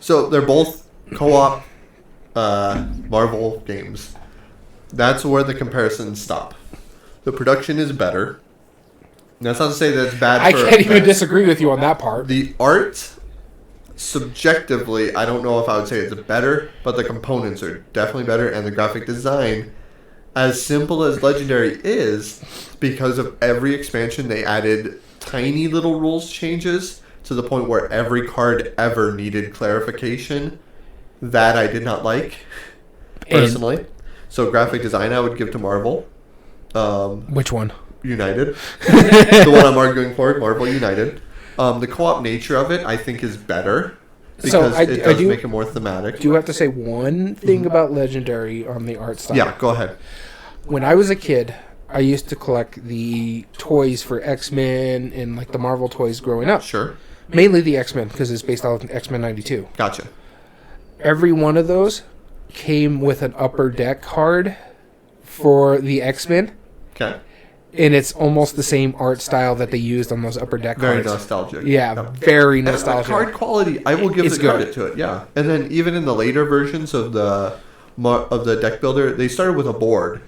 So they're both co-op Marvel games. That's where the comparisons stop. The production is better. That's not to say that it's bad. I can't even disagree with you on that part. The art, subjectively, I don't know if I would say it's better, but the components are definitely better, and the graphic design, as simple as Legendary is, because of every expansion, they added tiny little rules changes to the point where every card ever needed clarification. That I did not like, personally. So graphic design I would give to Marvel. Which one? United. The one I'm arguing for, Marvel United. The co-op nature of it, I think, is better. Because it does make it more thematic. Do you have to say one thing about Legendary on the art style? Yeah, go ahead. When I was a kid, I used to collect the toys for X-Men and like the Marvel toys growing up. Sure. Mainly the X-Men, because it's based on X-Men 92. Gotcha. Every one of those came with an upper deck card for the X-Men. Okay. And it's almost the same art style that they used on those upper deck cards. Very nostalgic. Yeah, very nostalgic. And the card quality, I will give the credit to it, yeah. And then even in the later versions of the deck builder, they started with a board,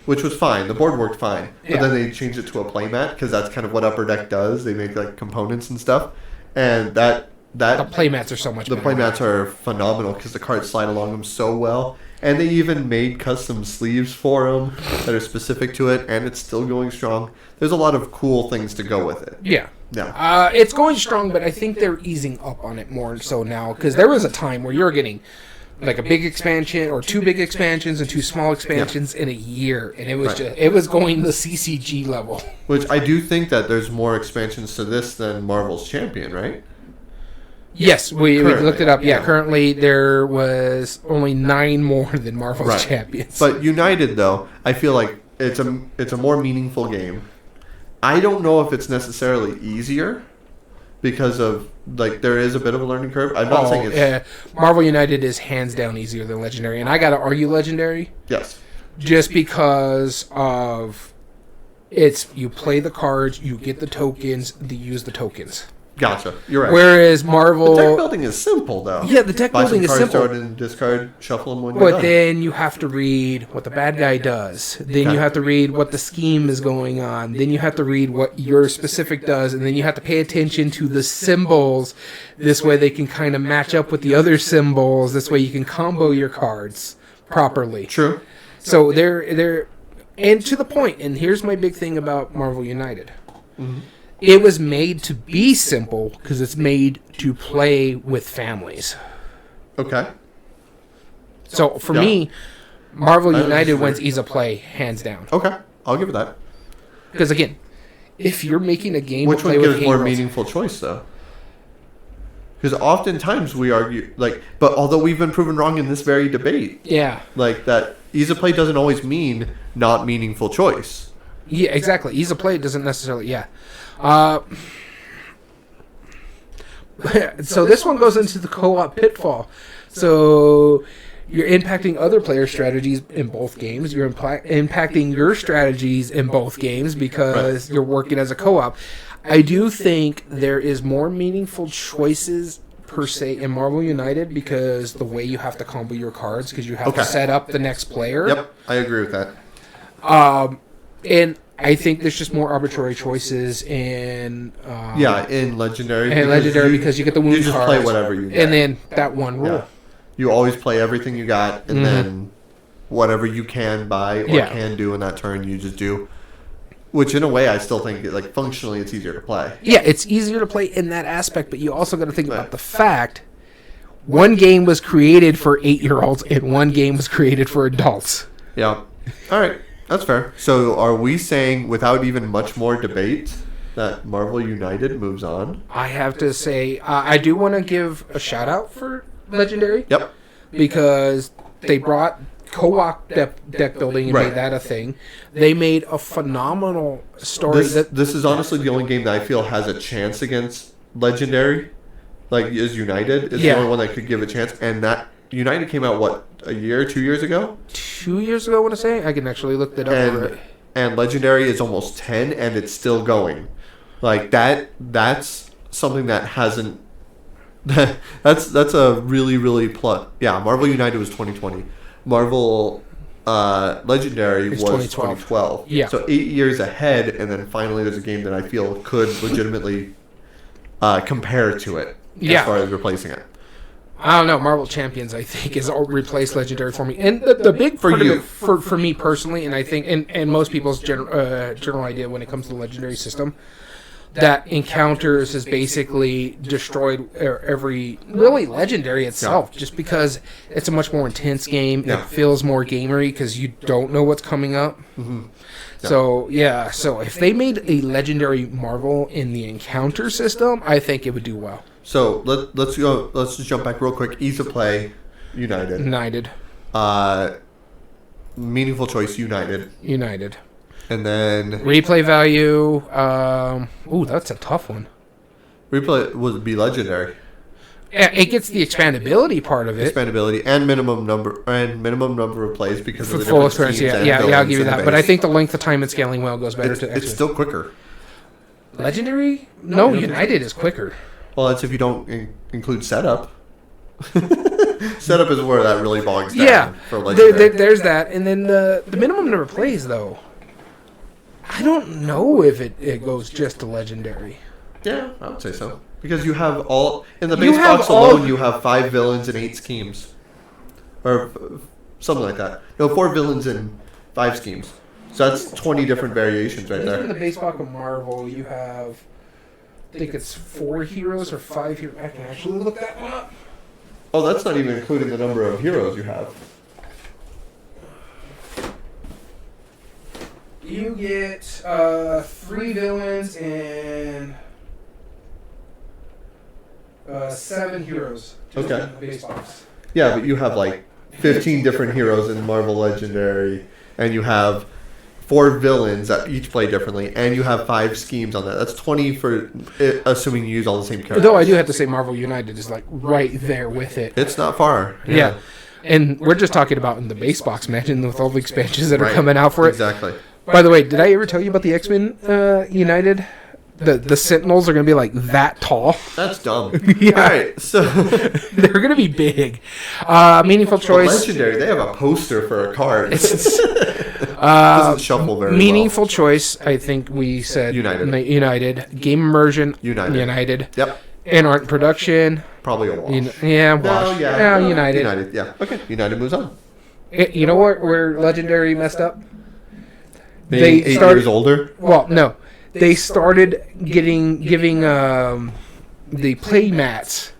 which was fine. The board worked fine. But then they changed it to a playmat, because that's kind of what upper deck does. They make like components and stuff. And the playmats are so much better. The playmats are phenomenal because the cards slide along them so well. And they even made custom sleeves for them that are specific to it, and it's still going strong. There's a lot of cool things to go with it. Yeah. Yeah. It's going strong, but I think they're easing up on it more so now, because there was a time where you're getting like a big expansion or two big expansions and two small expansions in a year, and it was it was going the CCG level. Which I do think that there's more expansions to this than Marvel's Champion, right? Yes, we looked it up. Yeah, currently there was only 9 more than Marvel's Champions. But United, though, I feel like it's a more meaningful game. I don't know if it's necessarily easier because of like there is a bit of a learning curve. I'm not saying it's Marvel United is hands down easier than Legendary, and I got to argue Legendary. Yes. Just because of you play the cards, you get the tokens, you use the tokens. Gotcha. You're right. Whereas Marvel... The deck building is simple, though. Yeah, the deck building is simple. Buy some cards, throw it in, discard, shuffle them when you're done. But then you have to read what the bad guy does. Then you have to read what the scheme is going on. Then you have to read what your specific does. And then you have to pay attention to the symbols. This way they can kind of match up with the other symbols. This way you can combo your cards properly. True. So they're... And to the point, and here's my big thing about Marvel United. Mm-hmm. It was made to be simple because it's made to play with families. Okay. So for me, Marvel United wins ease of play hands down. Okay, I'll give it that. Because again, if you're making a game, which one gives more meaningful choice though? Because oftentimes we argue but although we've been proven wrong in this very debate, that ease of play doesn't always mean not meaningful choice. Yeah, exactly. Ease of play doesn't necessarily. So this one goes into the co-op pitfall. So you're impacting other player strategies in both games. You're impacting your strategies in both games because you're working as a co-op. I do think there is more meaningful choices per se in Marvel United because the way you have to combo your cards because you have to set up the next player. Yep, I agree with that. And I think there's just more arbitrary choices in... in Legendary. And Legendary because you get the wound cards. You just play whatever you get. And then that one rule. Yeah. You always play everything you got, and then whatever you can buy or can do in that turn, you just do. Which, in a way, I still think, functionally, it's easier to play. Yeah, it's easier to play in that aspect, but you also got to think about the fact one game was created for 8-year-olds and one game was created for adults. Yeah. All right. That's fair. So are we saying, without even much more debate, that Marvel United moves on? I have to say, I do want to give a shout-out for Legendary. Yep. Because they brought co-op deck building and made that a thing. They made a phenomenal story. This is honestly the only game that I feel has a chance against Legendary. Is United. It's the only one that could give a chance. And that United came out, a year, 2 years ago? 2 years ago, I want to say. I can actually look that up. And Legendary is almost 10, and it's still going. That's something that hasn't... that's a really, really plus... Yeah, Marvel United was 2020. Marvel Legendary It's was 2012. 2012. Yeah. So 8 years ahead, and then finally there's a game that I feel could legitimately compare to it Yeah. as far as replacing it. I don't know. Marvel Champions, I think, has replaced Legendary for me. And the big part of you. it, for me personally, and I think, and most people's general idea when it comes to the Legendary system, that Encounters has basically destroyed every, really, Legendary itself, just because it's a much more intense game. Yeah. It feels more gamery because you don't know what's coming up. Mm-hmm. So, yeah. So, if they made a Legendary Marvel in the Encounter system, I think it would do well. So let's go. Let's just jump back real quick. Ease of play, United. Meaningful choice, United. And then Replay value. Ooh, that's a tough one. replay would be Legendary. It gets the expandability part of it. Expandability and minimum number of plays because For of the full different experience, schemes and I'll villains give you in the that. But I base. think the length of time and scaling well goes better to it's X-Men. still quicker. Legendary? No, United is quicker. Well, that's if you don't include setup. Setup is where that really bogs down. Yeah, for Legendary. there's that. And then the minimum number of plays, though. I don't know if it goes just to Legendary. Yeah, I would say so. Because you have all... In the You base have box all- alone, you have 5 villains and 8 schemes. Or something like that. No, 4 villains and 5 schemes. So that's 20 different variations right In the there. base box of Marvel, you have... I think it's 4 heroes or 5 heroes. I can actually look that one up. Oh, that's not even including the number of heroes you have. You get 3 villains and 7 heroes. Just Okay. in the base box. Yeah, but you have like 15 different heroes in Marvel Legendary, and you have 4 villains that each play differently, and you have 5 schemes on that. That's 20 for assuming you use all the same characters. Though I do have to say Marvel United is like right there with it. It's not far. Yeah. And we're just talking about in the base box, imagine with all the expansions that are Right. coming out for it. Exactly. By the way, did I ever tell you about the X-Men United? The Sentinels are going to be like that tall. That's dumb. Yeah. All right, so They're going to be big. Meaningful for choice. Legendary, they have a poster for a card. It's, Doesn't shuffle very meaningful choice, I think we said United. Game immersion, United. Yep. And art production. Probably a wash. Wash. No, yeah. United. United, yeah. Okay, United moves on. You know what? Where Legendary messed up? Being 8 years older? Well, no. They started giving the play mats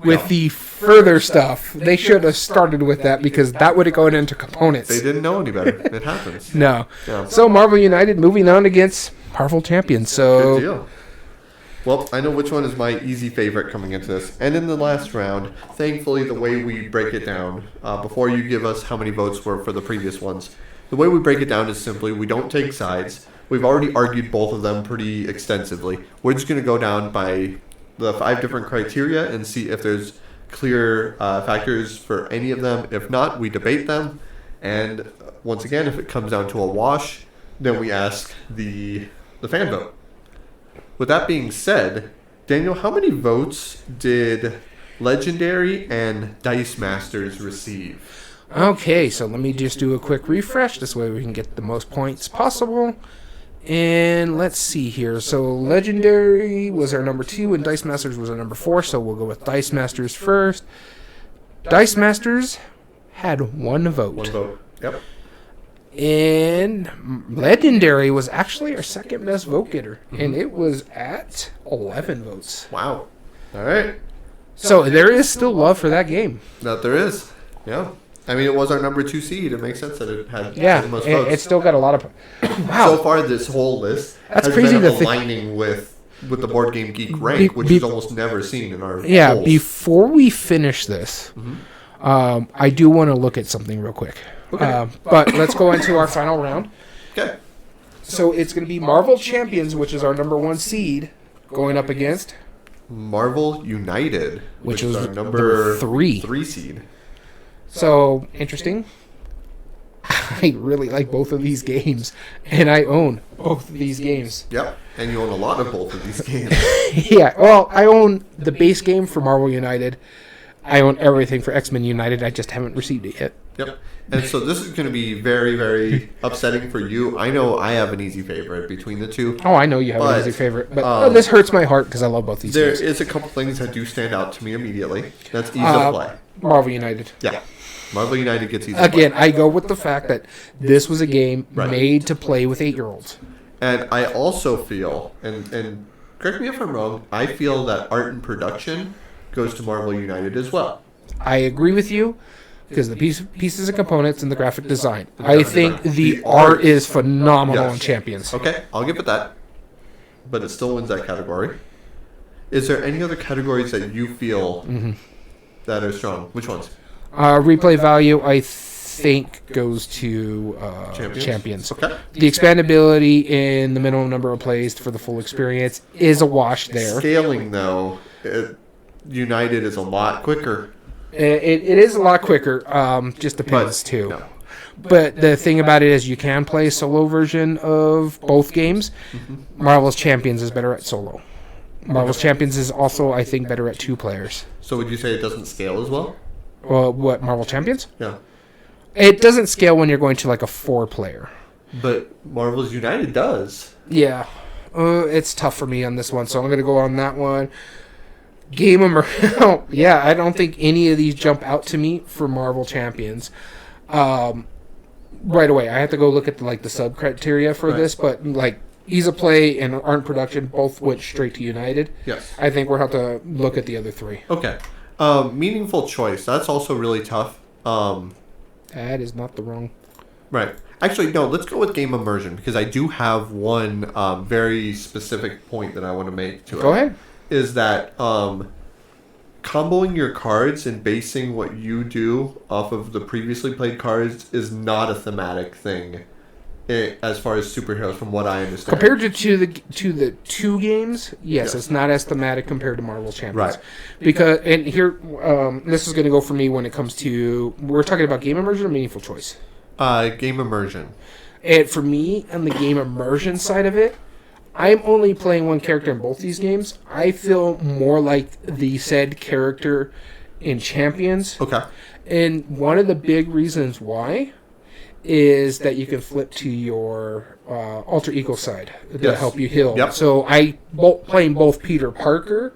with the further stuff. They should have started with that because that would have gone into components. They didn't know any better. It happens. No. Yeah. So Marvel United moving on against Marvel Champions. Good So deal. Well, I know which one is my easy favorite coming into this. And in the last round, thankfully, the way we break it down, before you give us how many votes were for the previous ones, the way we break it down is simply we don't take sides. We've already argued both of them pretty extensively. We're just going to go down by the 5 different criteria and see if there's clear factors for any of them. If not, we debate them. And once again, if it comes down to a wash, then we ask the fan vote. With that being said, Daniel, how many votes did Legendary and Dice Masters receive? okay, so let me just do a quick refresh. This way we can get the most points possible. And let's see here. So Legendary was our number 2 and Dice Masters was our number 4. So we'll go with Dice Masters first. Dice Masters had 1 vote. 1 vote. Yep. And Legendary was actually our second best vote getter. And it was at 11 votes. Wow. All right. So there is still love for that game. That there is. Yeah. I mean, it was our number 2 seed. It makes sense that it had Yeah, the most votes. it's still got a lot of... So far, this whole list That's has crazy been to think- aligning with the Board Game Geek rank, which is almost never seen in our Yeah, polls. before we finish this, I do want to look at something real quick. Okay. But let's go into our final round. Okay. So it's going to be Marvel Champions, which is our number 1 seed, going up against... Marvel United, Which is was our number number 3. 3 seed. So, interesting. I really like both of these games, and I own both of these games. Yep. And you own a lot of both of these games. Yeah, well, I own the base game for Marvel United. I own everything for X-Men United. I just haven't received it yet. Yep. And so this is going to be very, very upsetting for you. I know I have an easy favorite between the two. Oh, I know you have an easy favorite, but this hurts my heart because I love both these games. There is a couple things that do stand out to me immediately. That's ease of play. Marvel United. Yeah. Marvel United gets easy Again, play. I go with the fact that this was a game made to play with 8-year-olds. And I also feel, and correct me if I'm wrong, I feel that art and production goes to Marvel United as well. I agree with you. Because the pieces and components and the graphic design. I think the art is phenomenal in Champions. Okay, I'll give it that. But it still wins that category. Is there any other categories that you feel that are strong? Which ones? Replay value, I think, goes to Champions. Okay. The expandability in the minimum number of plays for the full experience is a wash there. Scaling, though, United is a lot quicker. It is a lot quicker. Just depends too. No. But the thing about it is, you can play a solo version of both games. Marvel's Champions is better at solo. Marvel's Champions is also, I think, better at 2 players. So would you say it doesn't scale as well? What, Marvel Champions? Yeah. It doesn't scale when you're going to like a 4-player. But Marvel's United does. Yeah. It's tough for me on this one, so I'm going to go on that one. Game immersion. Yeah, I don't think any of these jump out to me for Marvel Champions. Right away, I have to go look at the sub criteria for this, but like ease of play and art production both went straight to United. Yes. I think we'll have to look at the other 3. Okay. Meaningful choice. That's also really tough. That is not the wrong. Right. Actually, no. Let's go with game immersion because I do have one very specific point that I want to make to it. Go ahead. Is that comboing your cards and basing what you do off of the previously played cards is not a thematic thing as far as superheroes from what I understand. Compared to the 2 games, yes, it's not as thematic compared to Marvel Champions. Right. Because, and here, this is going to go for me when it comes to, we're talking about game immersion or meaningful choice? Game immersion. And for me, on the game immersion side of it, I'm only playing one character in both these games. I feel more like the said character in Champions. Okay. And one of the big reasons why is that you can flip to your alter ego side to help you heal. Yep. So playing both Peter Parker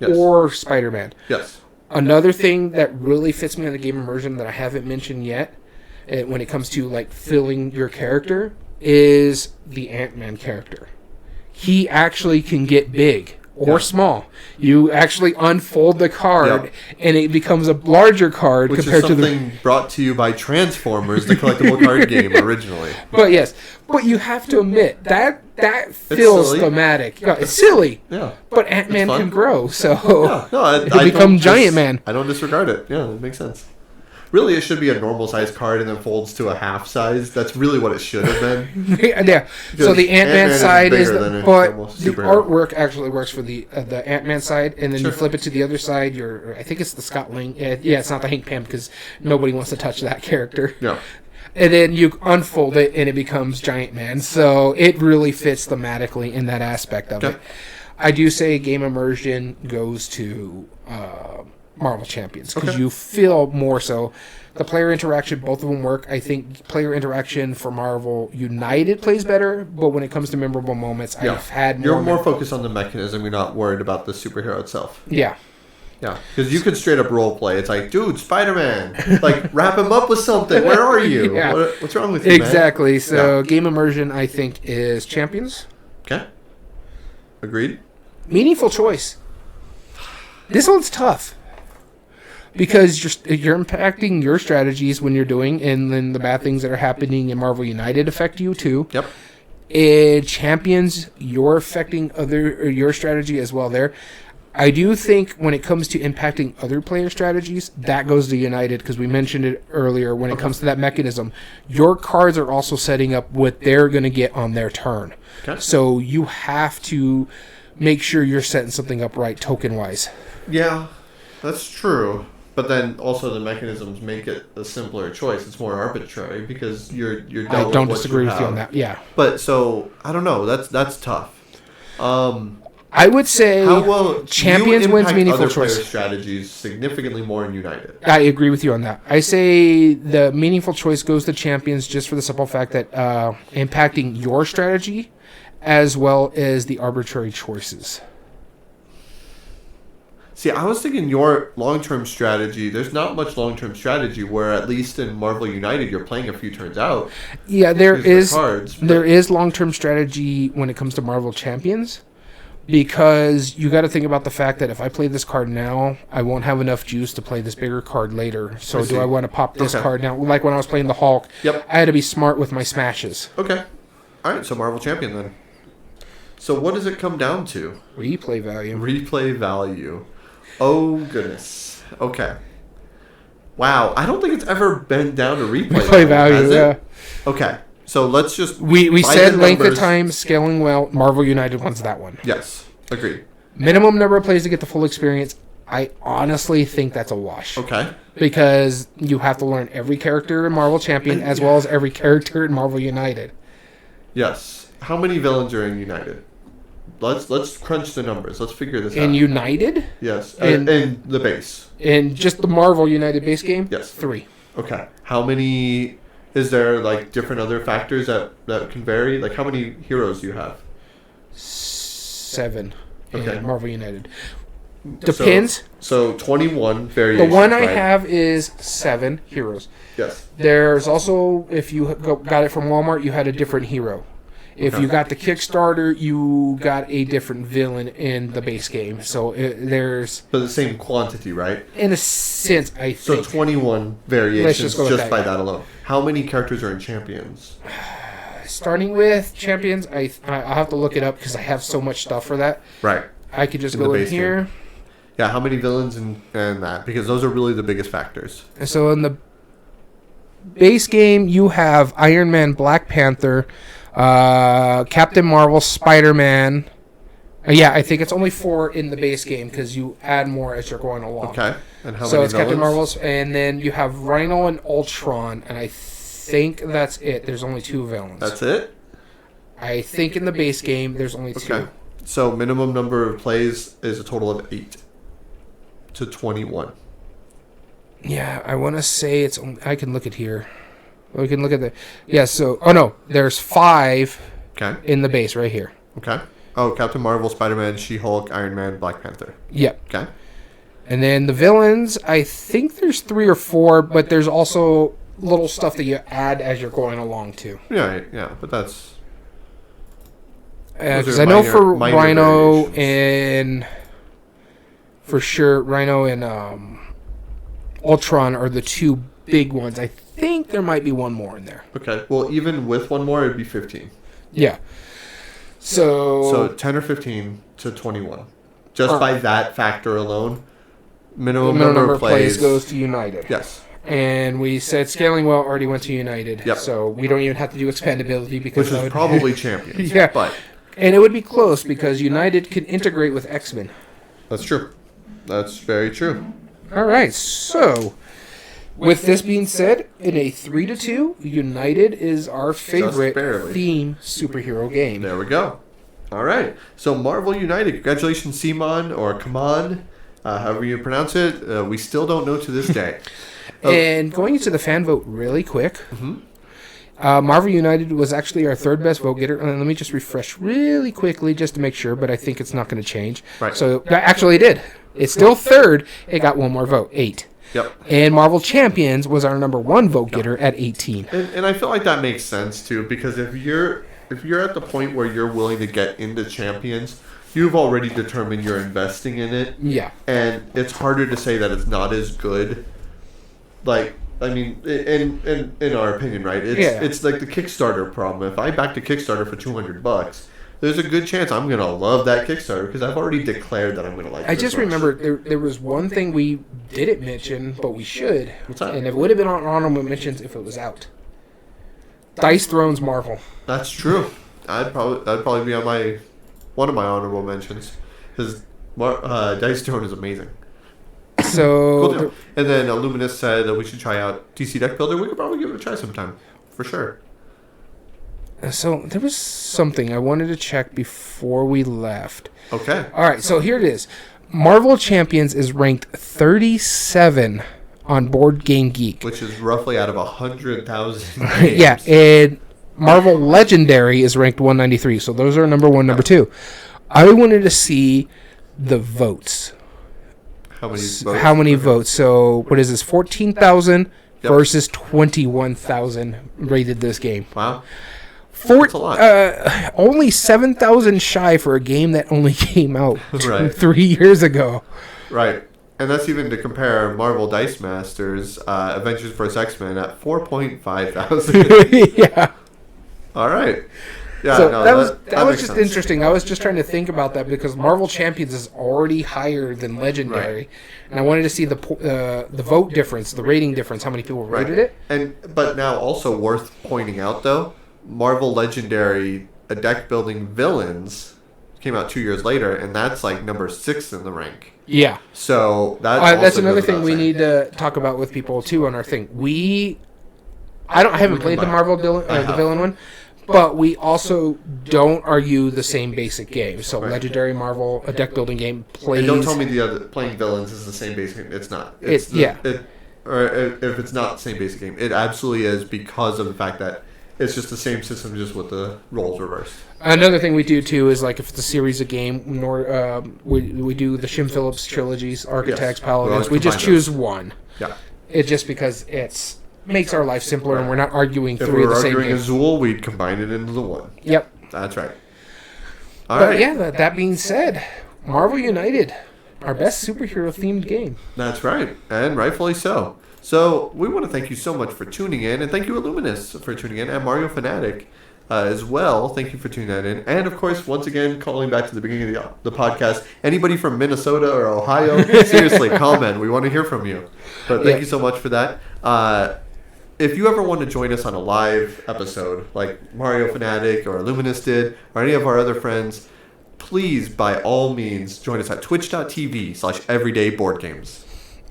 or Spider-Man. Yes. Another thing that really fits me on the game immersion that I haven't mentioned yet, when it comes to like filling your character, is the Ant-Man character. He actually can get big or small. You actually unfold the card, and it becomes a larger card compared to something brought to you by Transformers, the collectible card game originally. But you have to admit that feels thematic. Yeah, it's silly. Yeah, but Ant-Man can grow, so he'll become Giant Man. I don't disregard it. Yeah, it makes sense. Really, it should be a normal size card and then folds to a half size. That's really what it should have been. Yeah. So the Ant-Man side is the superhero. artwork actually works for the Ant-Man side, and then you flip it to the other side. I think it's the Scott Lang. Yeah, it's not the Hank Pym because nobody wants to touch that character. Yeah. And then you unfold it, and it becomes Giant Man. So it really fits thematically in that aspect of it. I do say game immersion goes to Marvel Champions because you feel more so the player interaction. Both of them work. I think player interaction for Marvel United plays better, but when it comes to memorable moments, I've had more. You're more focused on the mechanism. You're not worried about the superhero itself. Yeah, because you could straight up role play. It's like, dude, Spider-Man, like wrap him up with something. Where are you? What's wrong with you? Exactly. Man? So game immersion, I think, is Champions. Okay. Agreed. Meaningful choice. This one's tough. Because you're impacting your strategies when you're doing, and then the bad things that are happening in Marvel United affect you too. Yep. In Champions, you're affecting your strategy as well there. I do think when it comes to impacting other player strategies, that goes to United because we mentioned it earlier. When it comes to that mechanism, your cards are also setting up what they're going to get on their turn. Okay. So you have to make sure you're setting something up right token-wise. Yeah, that's true. But then also the mechanisms make it a simpler choice. It's more arbitrary because you're dealt I don't with disagree what you with you on that. Yeah. But so I don't know. That's tough. I would say How well Champions you wins impact meaningful other player choice. strategies significantly more in United. I agree with you on that. I say the meaningful choice goes to Champions just for the simple fact that impacting your strategy as well as the arbitrary choices. See, I was thinking your long-term strategy, there's not much long-term strategy where at least in Marvel United you're playing a few turns out. Yeah, there is cards, there is long-term strategy when it comes to Marvel Champions because you got to think about the fact that if I play this card now, I won't have enough juice to play this bigger card later. So do I want to pop this card now? Like when I was playing the Hulk, I had to be smart with my smashes. Okay. All right, so Marvel Champion then. So what does it come down to? Replay value. Replay value. Oh, goodness. Okay. Wow. I don't think it's ever been down to replay value, yeah. Okay. So let's just... We said length of time, scaling well. Marvel United wins that one. Yes. Agreed. Minimum number of plays to get the full experience. I honestly think that's a wash. Okay. Because you have to learn every character in Marvel Champion as well as every character in Marvel United. Yes. How many villains are in United? Let's crunch the numbers. Let's figure this out. In United? Yes. In the base. In just the Marvel United base game? Yes. 3. Okay. How many... Is there, like, different other factors that can vary? Like, how many heroes do you have? 7 in Marvel United. Depends. So 21 variations. The one I have is 7 heroes. Yes. There's also, if you got it from Walmart, you had a different hero. If you got the Kickstarter, you got a different villain in the base game. So there's... But the same quantity, right? In a sense, I think. So 21 variations just by that alone. How many characters are in Champions? Starting with Champions, I'll have to look it up because I have so much stuff for that. Right. I could just go in here. Game. Yeah, how many villains and that? Because those are really the biggest factors. And so in the base game, you have Iron Man, Black Panther... Captain Marvel, Spider-Man. I think it's only 4 in the base game because you add more as you're going along. Okay. And how so many it's Captain Marvel's, and then you have Rhino and Ultron, and I think that's it. There's only 2 villains. That's it? I think in the base game there's only 2. Okay. So minimum number of plays is a total of 8 to 21. Yeah, I want to say it's... I can look at here. We can look at the... Yeah, so... Oh, no. There's 5 in the base right here. Okay. Oh, Captain Marvel, Spider-Man, She-Hulk, Iron Man, Black Panther. Yep. Okay. And then the villains, I think there's 3 or 4, but there's also little stuff that you add as you're going along, too. Yeah, but that's... Because I know for Rhino and... For sure, Rhino and Ultron are the 2 big ones. I think there might be one more in there. Okay. Well, even with one more, it'd be 15. Yeah. So 10 or 15 to 21. Just by that factor alone, minimum number of plays goes to United. Yes. And we said Scaling Well already went to United. Yep. So we don't even have to do expandability because which is probably Champions. Yeah. But and it would be close because United can integrate with X-Men. That's true. That's very true. All right. So with this being said, in a 3-2, United is our favorite theme superhero game. There we go. All right. So Marvel United, congratulations, Simon or Kaman, however you pronounce it. We still don't know to this day. And going into the fan vote really quick, Marvel United was actually our 3rd best vote getter. And let me just refresh really quickly just to make sure, but I think it's not going to change. Right. So actually it did. It's still 3rd. It got one more vote, 8. Yep. And Marvel Champions was our number 1 vote getter at 18. And I feel like that makes sense too, because if you're at the point where you're willing to get into Champions, you've already determined you're investing in it. Yeah. And it's harder to say that it's not as good. Like, I mean, in our opinion, right? It's like the Kickstarter problem. If I backed a Kickstarter for $200, there's a good chance I'm going to love that Kickstarter because I've already declared that I'm going to like it. I just remember there was one thing we didn't mention, but we should. What's that? And it would have been on honorable mentions if it was out. Dice Thrones Marvel. That's true. That'd probably be on one of my honorable mentions because Dice Throne is amazing. So, cool. And then Luminous said that we should try out DC Deck Builder. We could probably give it a try sometime, for sure. So there was something I wanted to check before we left. Okay. All right, so here it is. Marvel Champions is ranked 37 on Board Game Geek. Which is roughly out of 100,000 Yeah, and Marvel Legendary is ranked 193. So those are number 1, number 2. I wanted to see the votes. How many votes? How many votes? So what is this? 14,000 versus 21,000 rated this game. Wow. That's a lot. Only 7,000 shy for a game that only came out Right. 3 years ago. Right. And that's even to compare Marvel Dice Masters, Avengers vs. X-Men at 4.5 thousand. Yeah. All right. Yeah, So no, that was makes just sense. interesting. I was just trying to think about that because Marvel Champions is already higher than Legendary, Right. and I wanted to see the vote difference, the rating difference, how many people rated it. But now also worth pointing out though, Marvel Legendary, a deck building villains came out 2 years later, and that's like number 6 in the rank. Yeah. So That's another thing we need to talk about with people too on our thing. I haven't played the Marvel the villain one, but we also don't argue the same basic game. So Legendary Marvel, a deck building game, plays. And don't tell me the other playing villains is the same basic game. It's not. Or if it's not the same basic game, it absolutely is because of the fact that it's just the same system, just with the roles reversed. Another thing we do too is like if it's a series of game, we do the Shim Phillips trilogies, Architects, Paladins. We just choose one. Yeah. It's just because it's makes our life simpler, and we're not arguing If through we were the same arguing game. Azul, we'd combine it into the one. Yep. That's right. But yeah, that being said, Marvel United, our best superhero themed game. That's right, and rightfully so. So we want to thank you so much for tuning in, and thank you Illuminous for tuning in, and Mario Fanatic as well. Thank you for tuning that in, and of course, once again, calling back to the beginning of the podcast, anybody from Minnesota or Ohio, seriously, comment. We want to hear from you. But thank you so much for that. If you ever want to join us on a live episode, like Mario Fanatic or Illuminous did, or any of our other friends, please, by all means, join us at twitch.tv/everydayboardgames.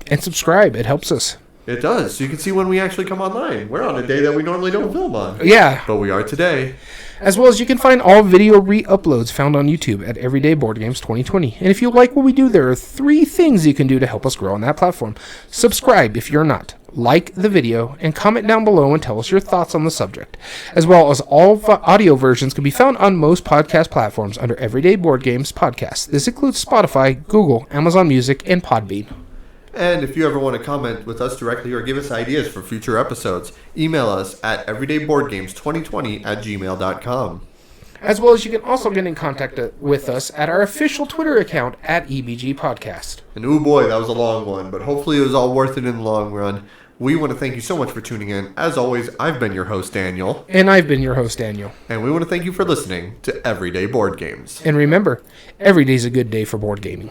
And subscribe. It helps us. It does. So you can see when we actually come online. We're on a day that we normally don't film on. Yeah. But we are today. As well as you can find all video re-uploads found on YouTube at Everyday Board Games 2020. And if you like what we do, there are 3 things you can do to help us grow on that platform. Subscribe if you're not. Like the video, and comment down below and tell us your thoughts on the subject. As well as all audio versions can be found on most podcast platforms under Everyday Board Games Podcast. This includes Spotify, Google, Amazon Music, and Podbean. And if you ever want to comment with us directly or give us ideas for future episodes, email us at everydayboardgames2020@gmail.com. As well as you can also get in contact with us at our official Twitter account at EBG Podcast. And oh boy, that was a long one, but hopefully it was all worth it in the long run. We want to thank you so much for tuning in. As always, I've been your host, Daniel. And I've been your host, Daniel. And we want to thank you for listening to Everyday Board Games. And remember, every day's a good day for board gaming.